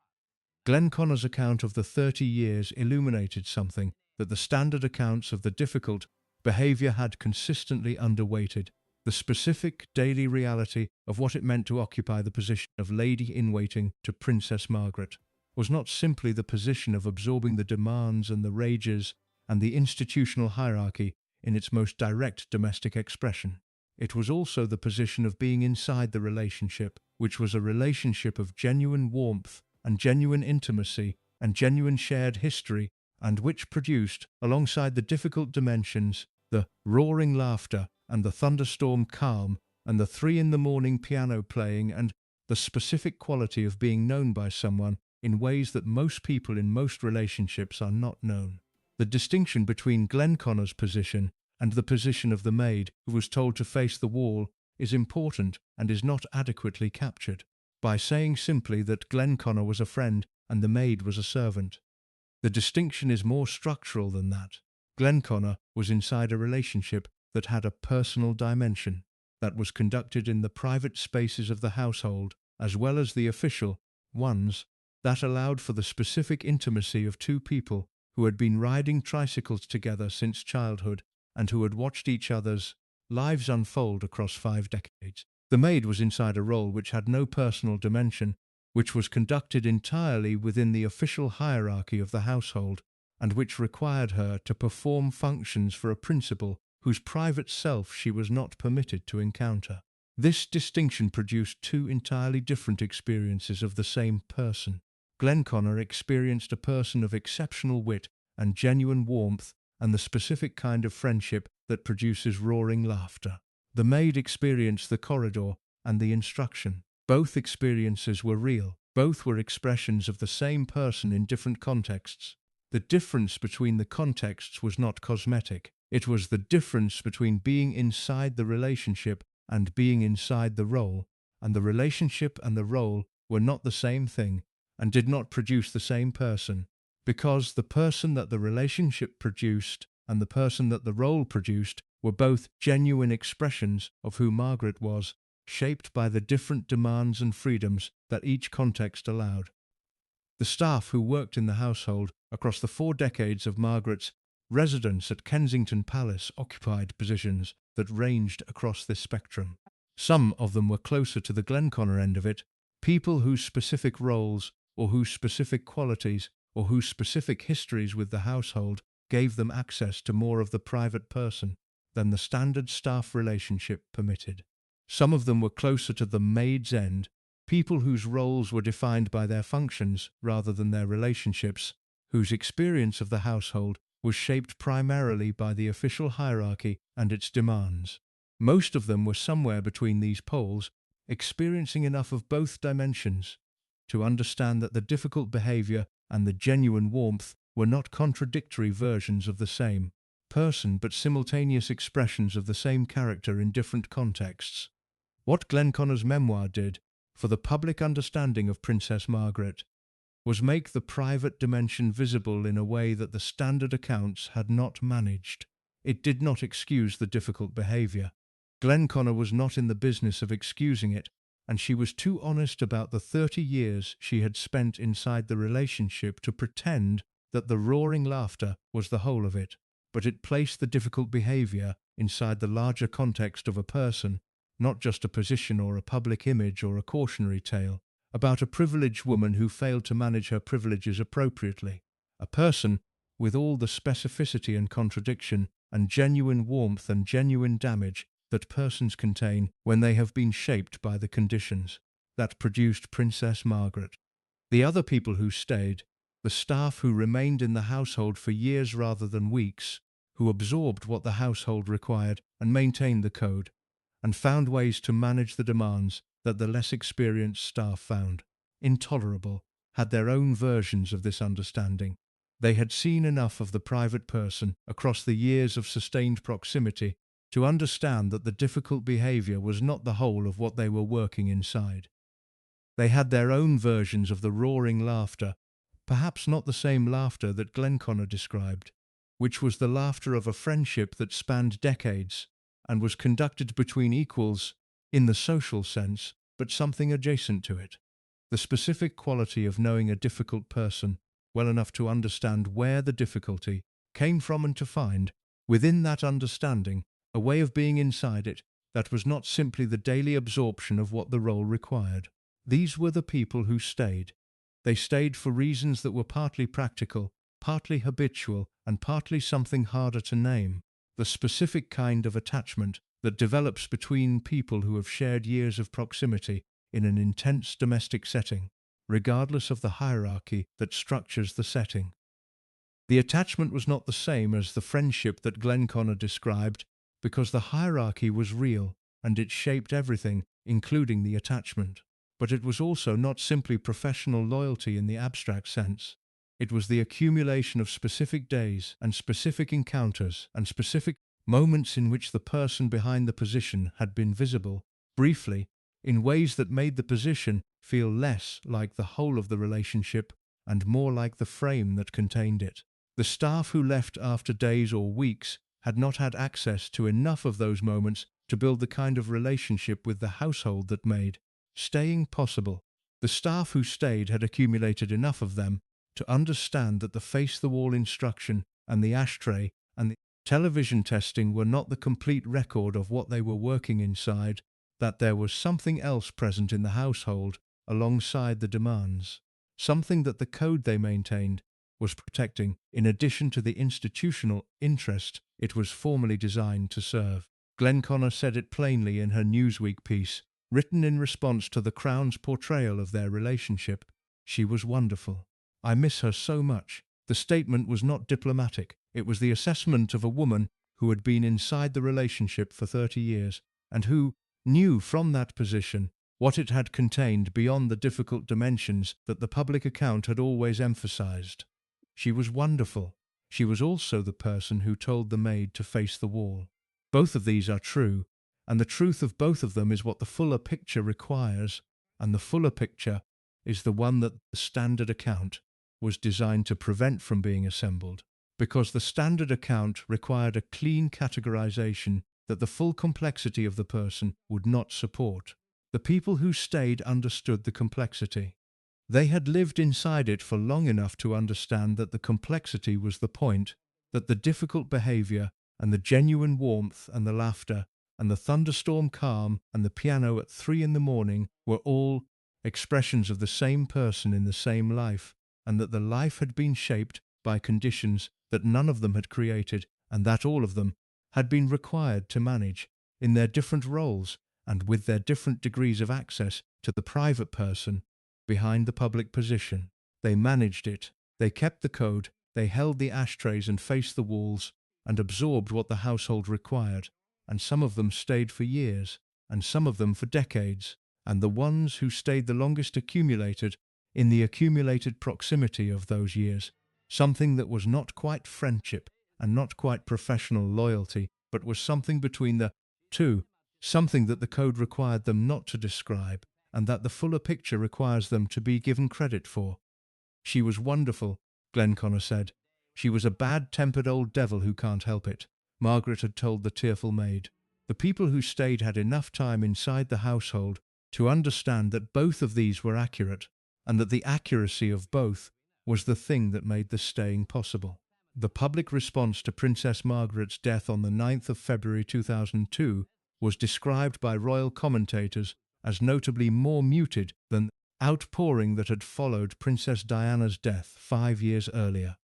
Glenconnor's account of the 30 years illuminated something that the standard accounts of the difficult behaviour had consistently underweighted: the specific daily reality of what it meant to occupy the position of lady-in-waiting to Princess Margaret was not simply the position of absorbing the demands and the rages and the institutional hierarchy in its most direct domestic expression. It was also the position of being inside the relationship, which was a relationship of genuine warmth and genuine intimacy and genuine shared history, and which produced, alongside the difficult dimensions, the roaring laughter and the thunderstorm calm and the 3 in the morning piano playing and the specific quality of being known by someone in ways that most people in most relationships are not known. The distinction between Glenconnor's position and the position of the maid who was told to face the wall is important and is not adequately captured by saying simply that Glenconnor was a friend and the maid was a servant. The distinction is more structural than that. Glenconnor was inside a relationship that had a personal dimension, that was conducted in the private spaces of the household as well as the official ones, that allowed for the specific intimacy of two people who had been riding tricycles together since childhood and who had watched each other's lives unfold across 5 decades. The maid was inside a role which had no personal dimension, which was conducted entirely within the official hierarchy of the household, and which required her to perform functions for a principal whose private self she was not permitted to encounter. This distinction produced 2 entirely different experiences of the same person. Glenconnor experienced a person of exceptional wit and genuine warmth and the specific kind of friendship that produces roaring laughter. The maid experienced the corridor and the instruction. Both experiences were real. Both were expressions of the same person in different contexts. The difference between the contexts was not cosmetic. It was the difference between being inside the relationship and being inside the role, and the relationship and the role were not the same thing and did not produce the same person, because the person that the relationship produced and the person that the role produced were both genuine expressions of who Margaret was, shaped by the different demands and freedoms that each context allowed. The staff who worked in the household across the 4 decades of Margaret's residence at Kensington Palace occupied positions that ranged across this spectrum. Some of them were closer to the Glenconnor end of it, people whose specific roles or whose specific qualities or whose specific histories with the household gave them access to more of the private person than the standard staff relationship permitted. Some of them were closer to the maid's end, people whose roles were defined by their functions rather than their relationships, whose experience of the household was shaped primarily by the official hierarchy and its demands. Most of them were somewhere between these poles, experiencing enough of both dimensions to understand that the difficult behaviour and the genuine warmth were not contradictory versions of the same person but simultaneous expressions of the same character in different contexts. What Glenconnor's memoir did for the public understanding of Princess Margaret was make the private dimension visible in a way that the standard accounts had not managed. It did not excuse the difficult behaviour. Glenconnor was not in the business of excusing it, and she was too honest about the 30 years she had spent inside the relationship to pretend that the roaring laughter was the whole of it. But it placed the difficult behaviour inside the larger context of a person, not just a position or a public image or a cautionary tale about a privileged woman who failed to manage her privileges appropriately. A person with all the specificity and contradiction and genuine warmth and genuine damage that persons contain when they have been shaped by the conditions that produced Princess Margaret. The other people who stayed, the staff who remained in the household for years rather than weeks, who absorbed what the household required and maintained the code, and found ways to manage the demands that the less experienced staff found intolerable, had their own versions of this understanding. They had seen enough of the private person across the years of sustained proximity to understand that the difficult behaviour was not the whole of what they were working inside. They had their own versions of the roaring laughter, perhaps not the same laughter that Glenconnor described, which was the laughter of a friendship that spanned decades and was conducted between equals in the social sense, but something adjacent to it. The specific quality of knowing a difficult person well enough to understand where the difficulty came from and to find, within that understanding, a way of being inside it that was not simply the daily absorption of what the role required. These were the people who stayed. They stayed for reasons that were partly practical, partly habitual, and partly something harder to name. The specific kind of attachment that develops between people who have shared years of proximity in an intense domestic setting, regardless of the hierarchy that structures the setting. The attachment was not the same as the friendship that Glenconner described, because the hierarchy was real and it shaped everything, including the attachment. But it was also not simply professional loyalty in the abstract sense. It was the accumulation of specific days and specific encounters and specific moments in which the person behind the position had been visible, briefly, in ways that made the position feel less like the whole of the relationship and more like the frame that contained it. The staff who left after days or weeks had not had access to enough of those moments to build the kind of relationship with the household that made staying possible. The staff who stayed had accumulated enough of them to understand that the face-the-wall instruction and the ashtray and the television testing were not the complete record of what they were working inside, that there was something else present in the household alongside the demands, something that the code they maintained was protecting in addition to the institutional interest it was formally designed to serve. Glenconner said it plainly in her Newsweek piece, written in response to the Crown's portrayal of their relationship. She was wonderful. I miss her so much. The statement was not diplomatic. It was the assessment of a woman who had been inside the relationship for 30 years and who knew from that position what it had contained beyond the difficult dimensions that the public account had always emphasized. She was wonderful. She was also the person who told the maid to face the wall. Both of these are true, and the truth of both of them is what the fuller picture requires, and the fuller picture is the one that the standard account was designed to prevent from being assembled, because the standard account required a clean categorization that the full complexity of the person would not support. The people who stayed understood the complexity. They had lived inside it for long enough to understand that the complexity was the point, that the difficult behaviour and the genuine warmth and the laughter and the thunderstorm calm and the piano at 3 a.m. were all expressions of the same person in the same life, and that the life had been shaped by conditions that none of them had created, and that all of them had been required to manage, in their different roles and with their different degrees of access to the private person behind the public position. They managed it, they kept the code, they held the ashtrays and faced the walls, and absorbed what the household required, and some of them stayed for years, and some of them for decades, and the ones who stayed the longest accumulated in the accumulated proximity of those years, something that was not quite friendship and not quite professional loyalty, but was something between the two, something that the code required them not to describe, and that the fuller picture requires them to be given credit for. She was wonderful, Glenconner said. She was a bad-tempered old devil who can't help it, Margaret had told the tearful maid. The people who stayed had enough time inside the household to understand that both of these were accurate, and that the accuracy of both was the thing that made the staying possible. The public response to Princess Margaret's death on the 9th of February 2002 was described by royal commentators as notably more muted than the outpouring that had followed Princess Diana's death 5 years earlier.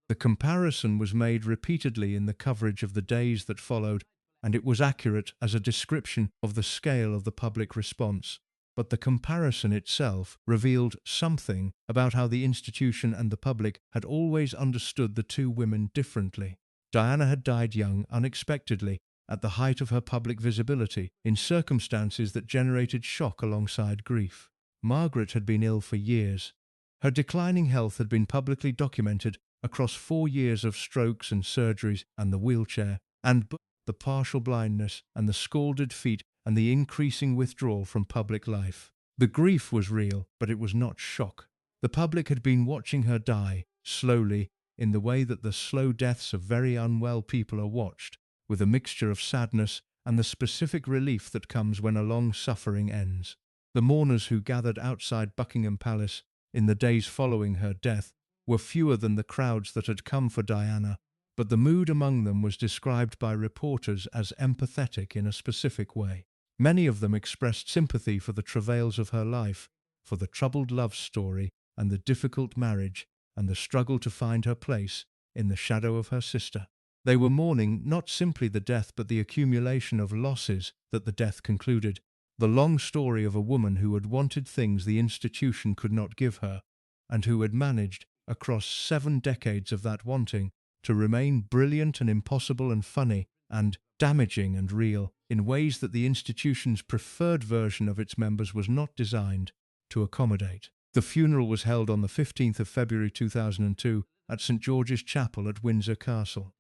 The comparison was made repeatedly in the coverage of the days that followed, and it was accurate as a description of the scale of the public response. But the comparison itself revealed something about how the institution and the public had always understood the two women differently. Diana had died young, unexpectedly, at the height of her public visibility, in circumstances that generated shock alongside grief. Margaret had been ill for years. Her declining health had been publicly documented across 4 years of strokes and surgeries and the wheelchair, and the partial blindness and the scalded feet and the increasing withdrawal from public life. The grief was real, but it was not shock. The public had been watching her die, slowly, in the way that the slow deaths of very unwell people are watched, with a mixture of sadness and the specific relief that comes when a long suffering ends. The mourners who gathered outside Buckingham Palace in the days following her death were fewer than the crowds that had come for Diana, but the mood among them was described by reporters as empathetic in a specific way. Many of them expressed sympathy for the travails of her life, for the troubled love story and the difficult marriage and the struggle to find her place in the shadow of her sister. They were mourning not simply the death but the accumulation of losses that the death concluded, the long story of a woman who had wanted things the institution could not give her, and who had managed, across 7 decades of that wanting, to remain brilliant and impossible and funny and damaging and real in ways that the institution's preferred version of its members was not designed to accommodate. The funeral was held on the 15th of February 2002 at St. George's Chapel at Windsor Castle.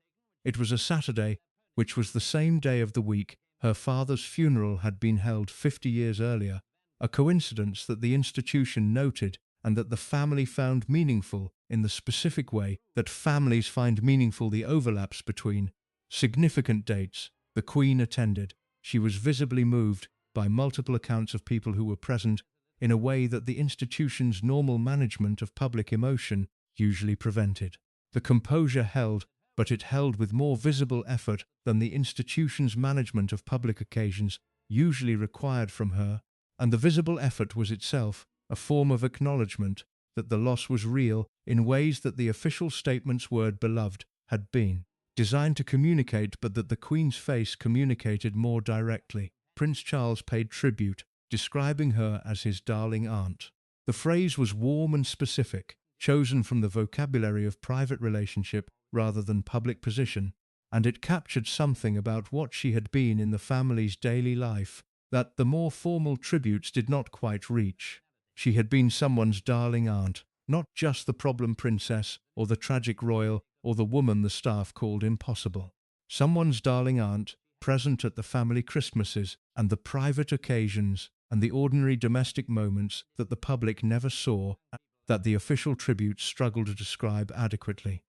It was a Saturday, which was the same day of the week her father's funeral had been held 50 years earlier, a coincidence that the institution noted and that the family found meaningful in the specific way that families find meaningful the overlaps between significant dates. The Queen attended. She was visibly moved by multiple accounts of people who were present in a way that the institution's normal management of public emotion usually prevented. The composure held, but it held with more visible effort than the institution's management of public occasions usually required from her, and the visible effort was itself a form of acknowledgement that the loss was real in ways that the official statement's word beloved had been designed to communicate, but that the Queen's face communicated more directly. Prince Charles paid tribute, describing her as his darling aunt. The phrase was warm and specific, chosen from the vocabulary of private relationship rather than public position, and it captured something about what she had been in the family's daily life that the more formal tributes did not quite reach. She had been someone's darling aunt, not just the problem princess or the tragic royal or the woman the staff called impossible. Someone's darling aunt, present at the family Christmases and the private occasions and the ordinary domestic moments that the public never saw, that the official tributes struggled to describe adequately.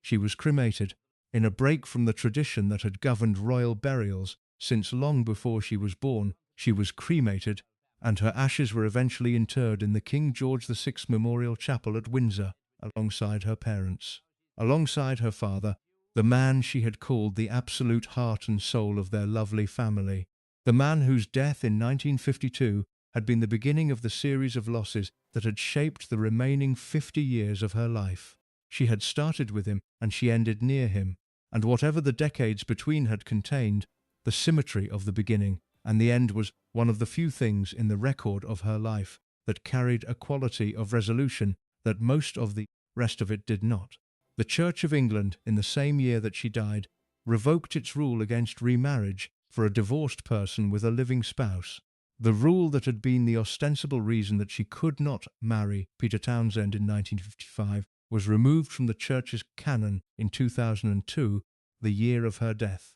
She was cremated, in a break from the tradition that had governed royal burials since long before she was born. She was cremated, and her ashes were eventually interred in the King George VI Memorial Chapel at Windsor, alongside her parents. Alongside her father, the man she had called the absolute heart and soul of their lovely family, the man whose death in 1952 had been the beginning of the series of losses that had shaped the remaining 50 years of her life. She had started with him, and she ended near him, and whatever the decades between had contained, the symmetry of the beginning and the end was one of the few things in the record of her life that carried a quality of resolution that most of the rest of it did not. The Church of England, in the same year that she died, revoked its rule against remarriage for a divorced person with a living spouse. The rule that had been the ostensible reason that she could not marry Peter Townsend in 1955 was removed from the Church's canon in 2002, the year of her death.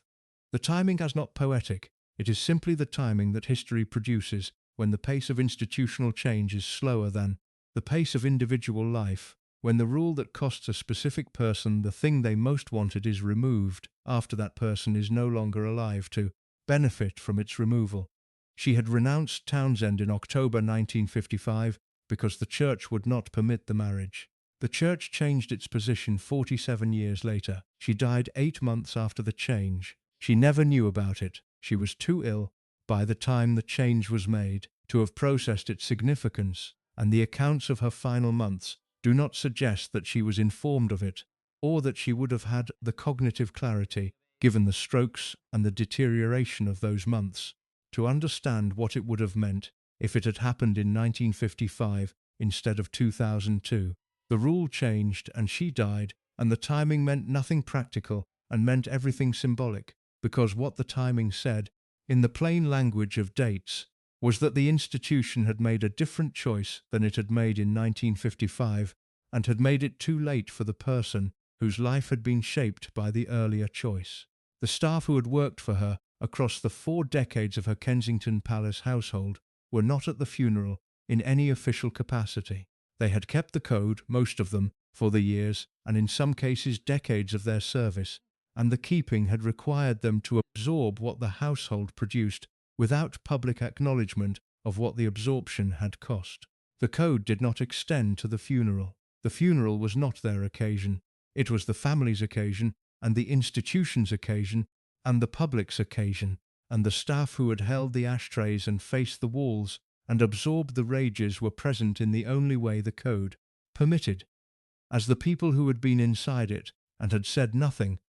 The timing is not poetic. It is simply the timing that history produces when the pace of institutional change is slower than the pace of individual life, when the rule that costs a specific person the thing they most wanted is removed after that person is no longer alive to benefit from its removal. She had renounced Townsend in October 1955 because the Church would not permit the marriage. The Church changed its position 47 years later. She died 8 months after the change. She never knew about it. She was too ill, by the time the change was made, to have processed its significance, and the accounts of her final months do not suggest that she was informed of it, or that she would have had the cognitive clarity, given the strokes and the deterioration of those months, to understand what it would have meant if it had happened in 1955 instead of 2002. The rule changed and she died, and the timing meant nothing practical and meant everything symbolic, because what the timing said, in the plain language of dates, was that the institution had made a different choice than it had made in 1955, and had made it too late for the person whose life had been shaped by the earlier choice. The staff who had worked for her across the 4 decades of her Kensington Palace household were not at the funeral in any official capacity. They had kept the code, most of them, for the years, and in some cases decades of their service, and the keeping had required them to absorb what the household produced without public acknowledgement of what the absorption had cost. The code did not extend to the funeral. The funeral was not their occasion. It was the family's occasion, and the institution's occasion, and the public's occasion, and the staff who had held the ashtrays and faced the walls and absorbed the rages were present in the only way the code permitted. As the people who had been inside it and had said nothing,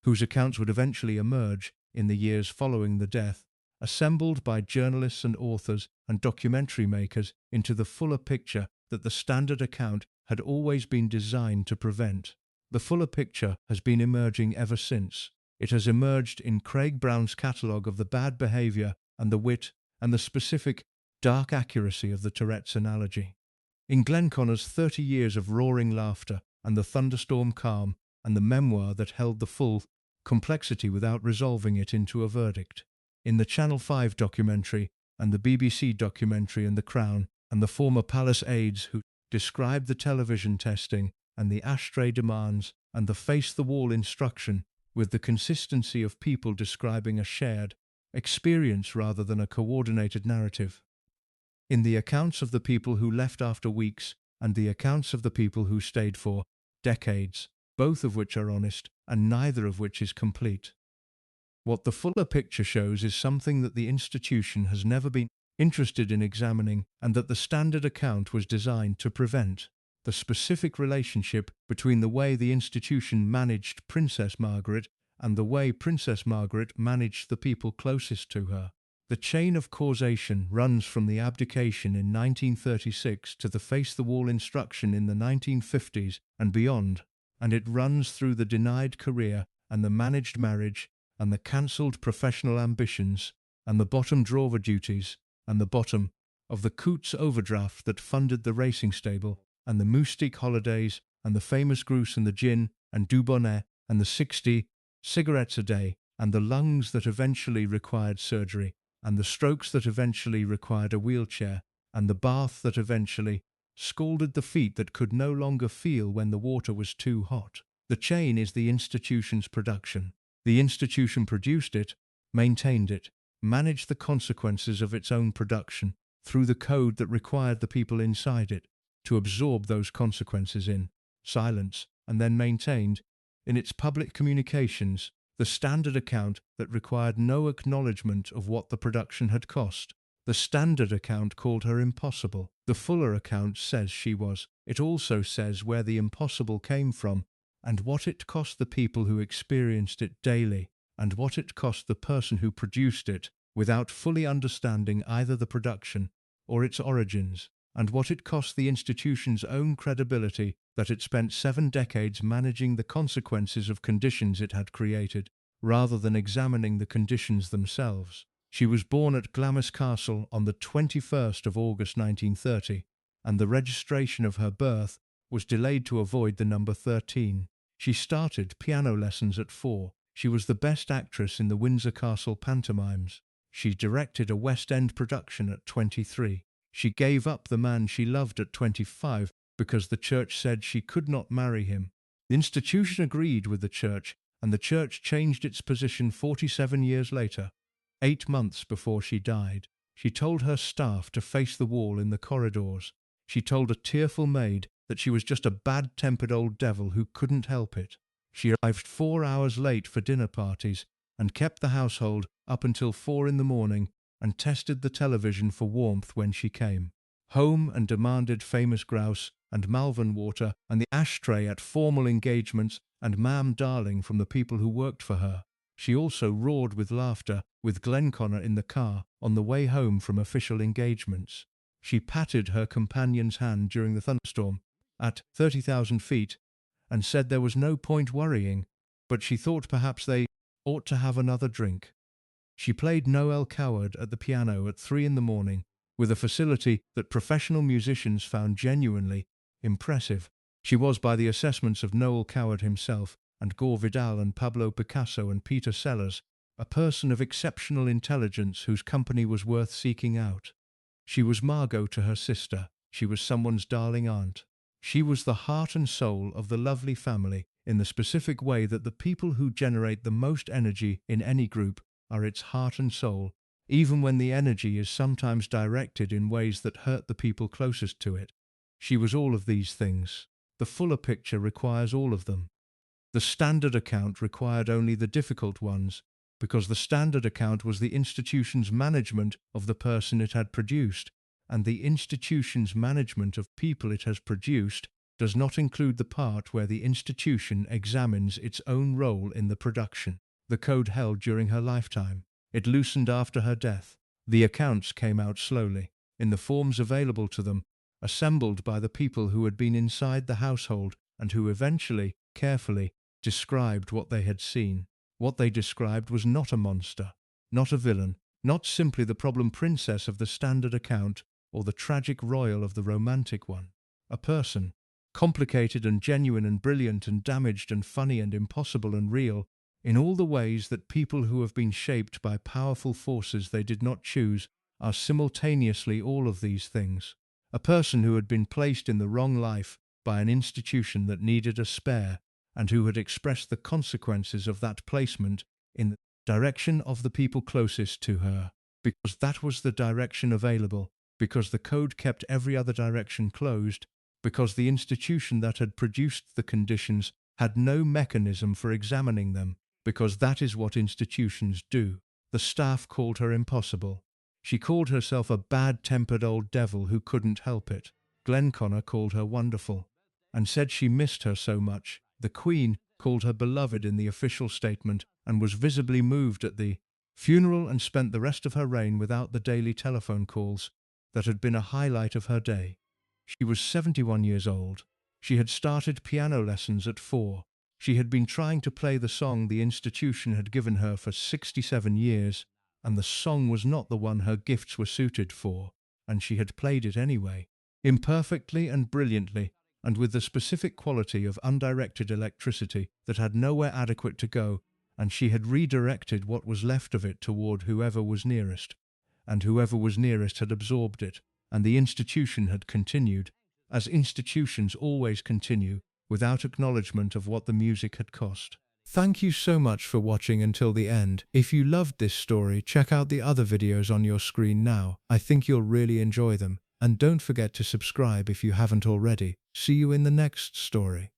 whose accounts would eventually emerge in the years following the death, assembled by journalists and authors and documentary makers into the fuller picture that the standard account had always been designed to prevent. The fuller picture has been emerging ever since. It has emerged in Craig Brown's catalogue of the bad behaviour and the wit and the specific, dark accuracy of the Tourette's analogy. In Glenconner's 30 Years of Roaring Laughter and the Thunderstorm Calm, and the memoir that held the full complexity without resolving it into a verdict. In the Channel 5 documentary and the BBC documentary and The Crown, and the former palace aides who described the television testing and the ashtray demands and the face-the-wall instruction with the consistency of people describing a shared experience rather than a coordinated narrative. In the accounts of the people who left after weeks and the accounts of the people who stayed for decades, both of which are honest and neither of which is complete. What the fuller picture shows is something that the institution has never been interested in examining and that the standard account was designed to prevent: the specific relationship between the way the institution managed Princess Margaret and the way Princess Margaret managed the people closest to her. The chain of causation runs from the abdication in 1936 to the face-the-wall instruction in the 1950s and beyond, and it runs through the denied career and the managed marriage and the cancelled professional ambitions and the bottom drawer duties and the bottom of the Coots overdraft that funded the racing stable and the Moustique holidays and the famous Grouse and the gin and Dubonnet and the 60 cigarettes a day and the lungs that eventually required surgery and the strokes that eventually required a wheelchair and the bath that eventually scalded the feet that could no longer feel when the water was too hot. The chain is the institution's production. The institution produced it, maintained it, managed the consequences of its own production through the code that required the people inside it to absorb those consequences in silence, and then maintained, in its public communications, the standard account that required no acknowledgement of what the production had cost. The standard account called her impossible. The fuller account says she was. It also says where the impossible came from, and what it cost the people who experienced it daily, and what it cost the person who produced it, without fully understanding either the production or its origins, and what it cost the institution's own credibility that it spent 7 decades managing the consequences of conditions it had created, rather than examining the conditions themselves. She was born at Glamis Castle on the 21st of August 1930, and the registration of her birth was delayed to avoid the number 13. She started piano lessons at 4. She was the best actress in the Windsor Castle pantomimes. She directed a West End production at 23. She gave up the man she loved at 25 because the church said she could not marry him. The institution agreed with the church, and the church changed its position 47 years later. 8 months before she died, she told her staff to face the wall in the corridors. She told a tearful maid that she was just a bad-tempered old devil who couldn't help it. She arrived 4 hours late for dinner parties and kept the household up until 4 in the morning and tested the television for warmth when she came home and demanded famous grouse and Malvern water and the ashtray at formal engagements and ma'am darling from the people who worked for her. She also roared with laughter with Glenconner in the car on the way home from official engagements. She patted her companion's hand during the thunderstorm at 30,000 feet and said there was no point worrying, but she thought perhaps they ought to have another drink. She played Noel Coward at the piano at 3 in the morning with a facility that professional musicians found genuinely impressive. She was, by the assessments of Noel Coward himself and Gore Vidal and Pablo Picasso and Peter Sellers, a person of exceptional intelligence whose company was worth seeking out. She was Margot to her sister. She was someone's darling aunt. She was the heart and soul of the lovely family in the specific way that the people who generate the most energy in any group are its heart and soul even when the energy is sometimes directed in ways that hurt the people closest to it. She was all of these things. The fuller picture requires all of them. The standard account required only the difficult ones, because the standard account was the institution's management of the person it had produced, and the institution's management of people it has produced does not include the part where the institution examines its own role in the production. The code held during her lifetime. It loosened after her death. The accounts came out slowly, in the forms available to them, assembled by the people who had been inside the household and who eventually, carefully, described what they had seen. What they described was not a monster, not a villain, not simply the problem princess of the standard account or the tragic royal of the romantic one. A person, complicated and genuine and brilliant and damaged and funny and impossible and real, in all the ways that people who have been shaped by powerful forces they did not choose are simultaneously all of these things. A person who had been placed in the wrong life by an institution that needed a spare, and who had expressed the consequences of that placement in the direction of the people closest to her, because that was the direction available, because the code kept every other direction closed, because the institution that had produced the conditions had no mechanism for examining them, because that is what institutions do. The staff called her impossible. She called herself a bad-tempered old devil who couldn't help it. Glenconner called her wonderful, and said she missed her so much. The Queen called her beloved in the official statement, and was visibly moved at the funeral, and spent the rest of her reign without the daily telephone calls that had been a highlight of her day. She was 71 years old. She had started piano lessons at 4. She had been trying to play the song the institution had given her for 67 years, and the song was not the one her gifts were suited for, and she had played it anyway, imperfectly and brilliantly, and with the specific quality of undirected electricity that had nowhere adequate to go, and she had redirected what was left of it toward whoever was nearest, and whoever was nearest had absorbed it, and the institution had continued, as institutions always continue, without acknowledgement of what the music had cost. Thank you so much for watching until the end. If you loved this story, check out the other videos on your screen now. I think you'll really enjoy them. And don't forget to subscribe if you haven't already. See you in the next story.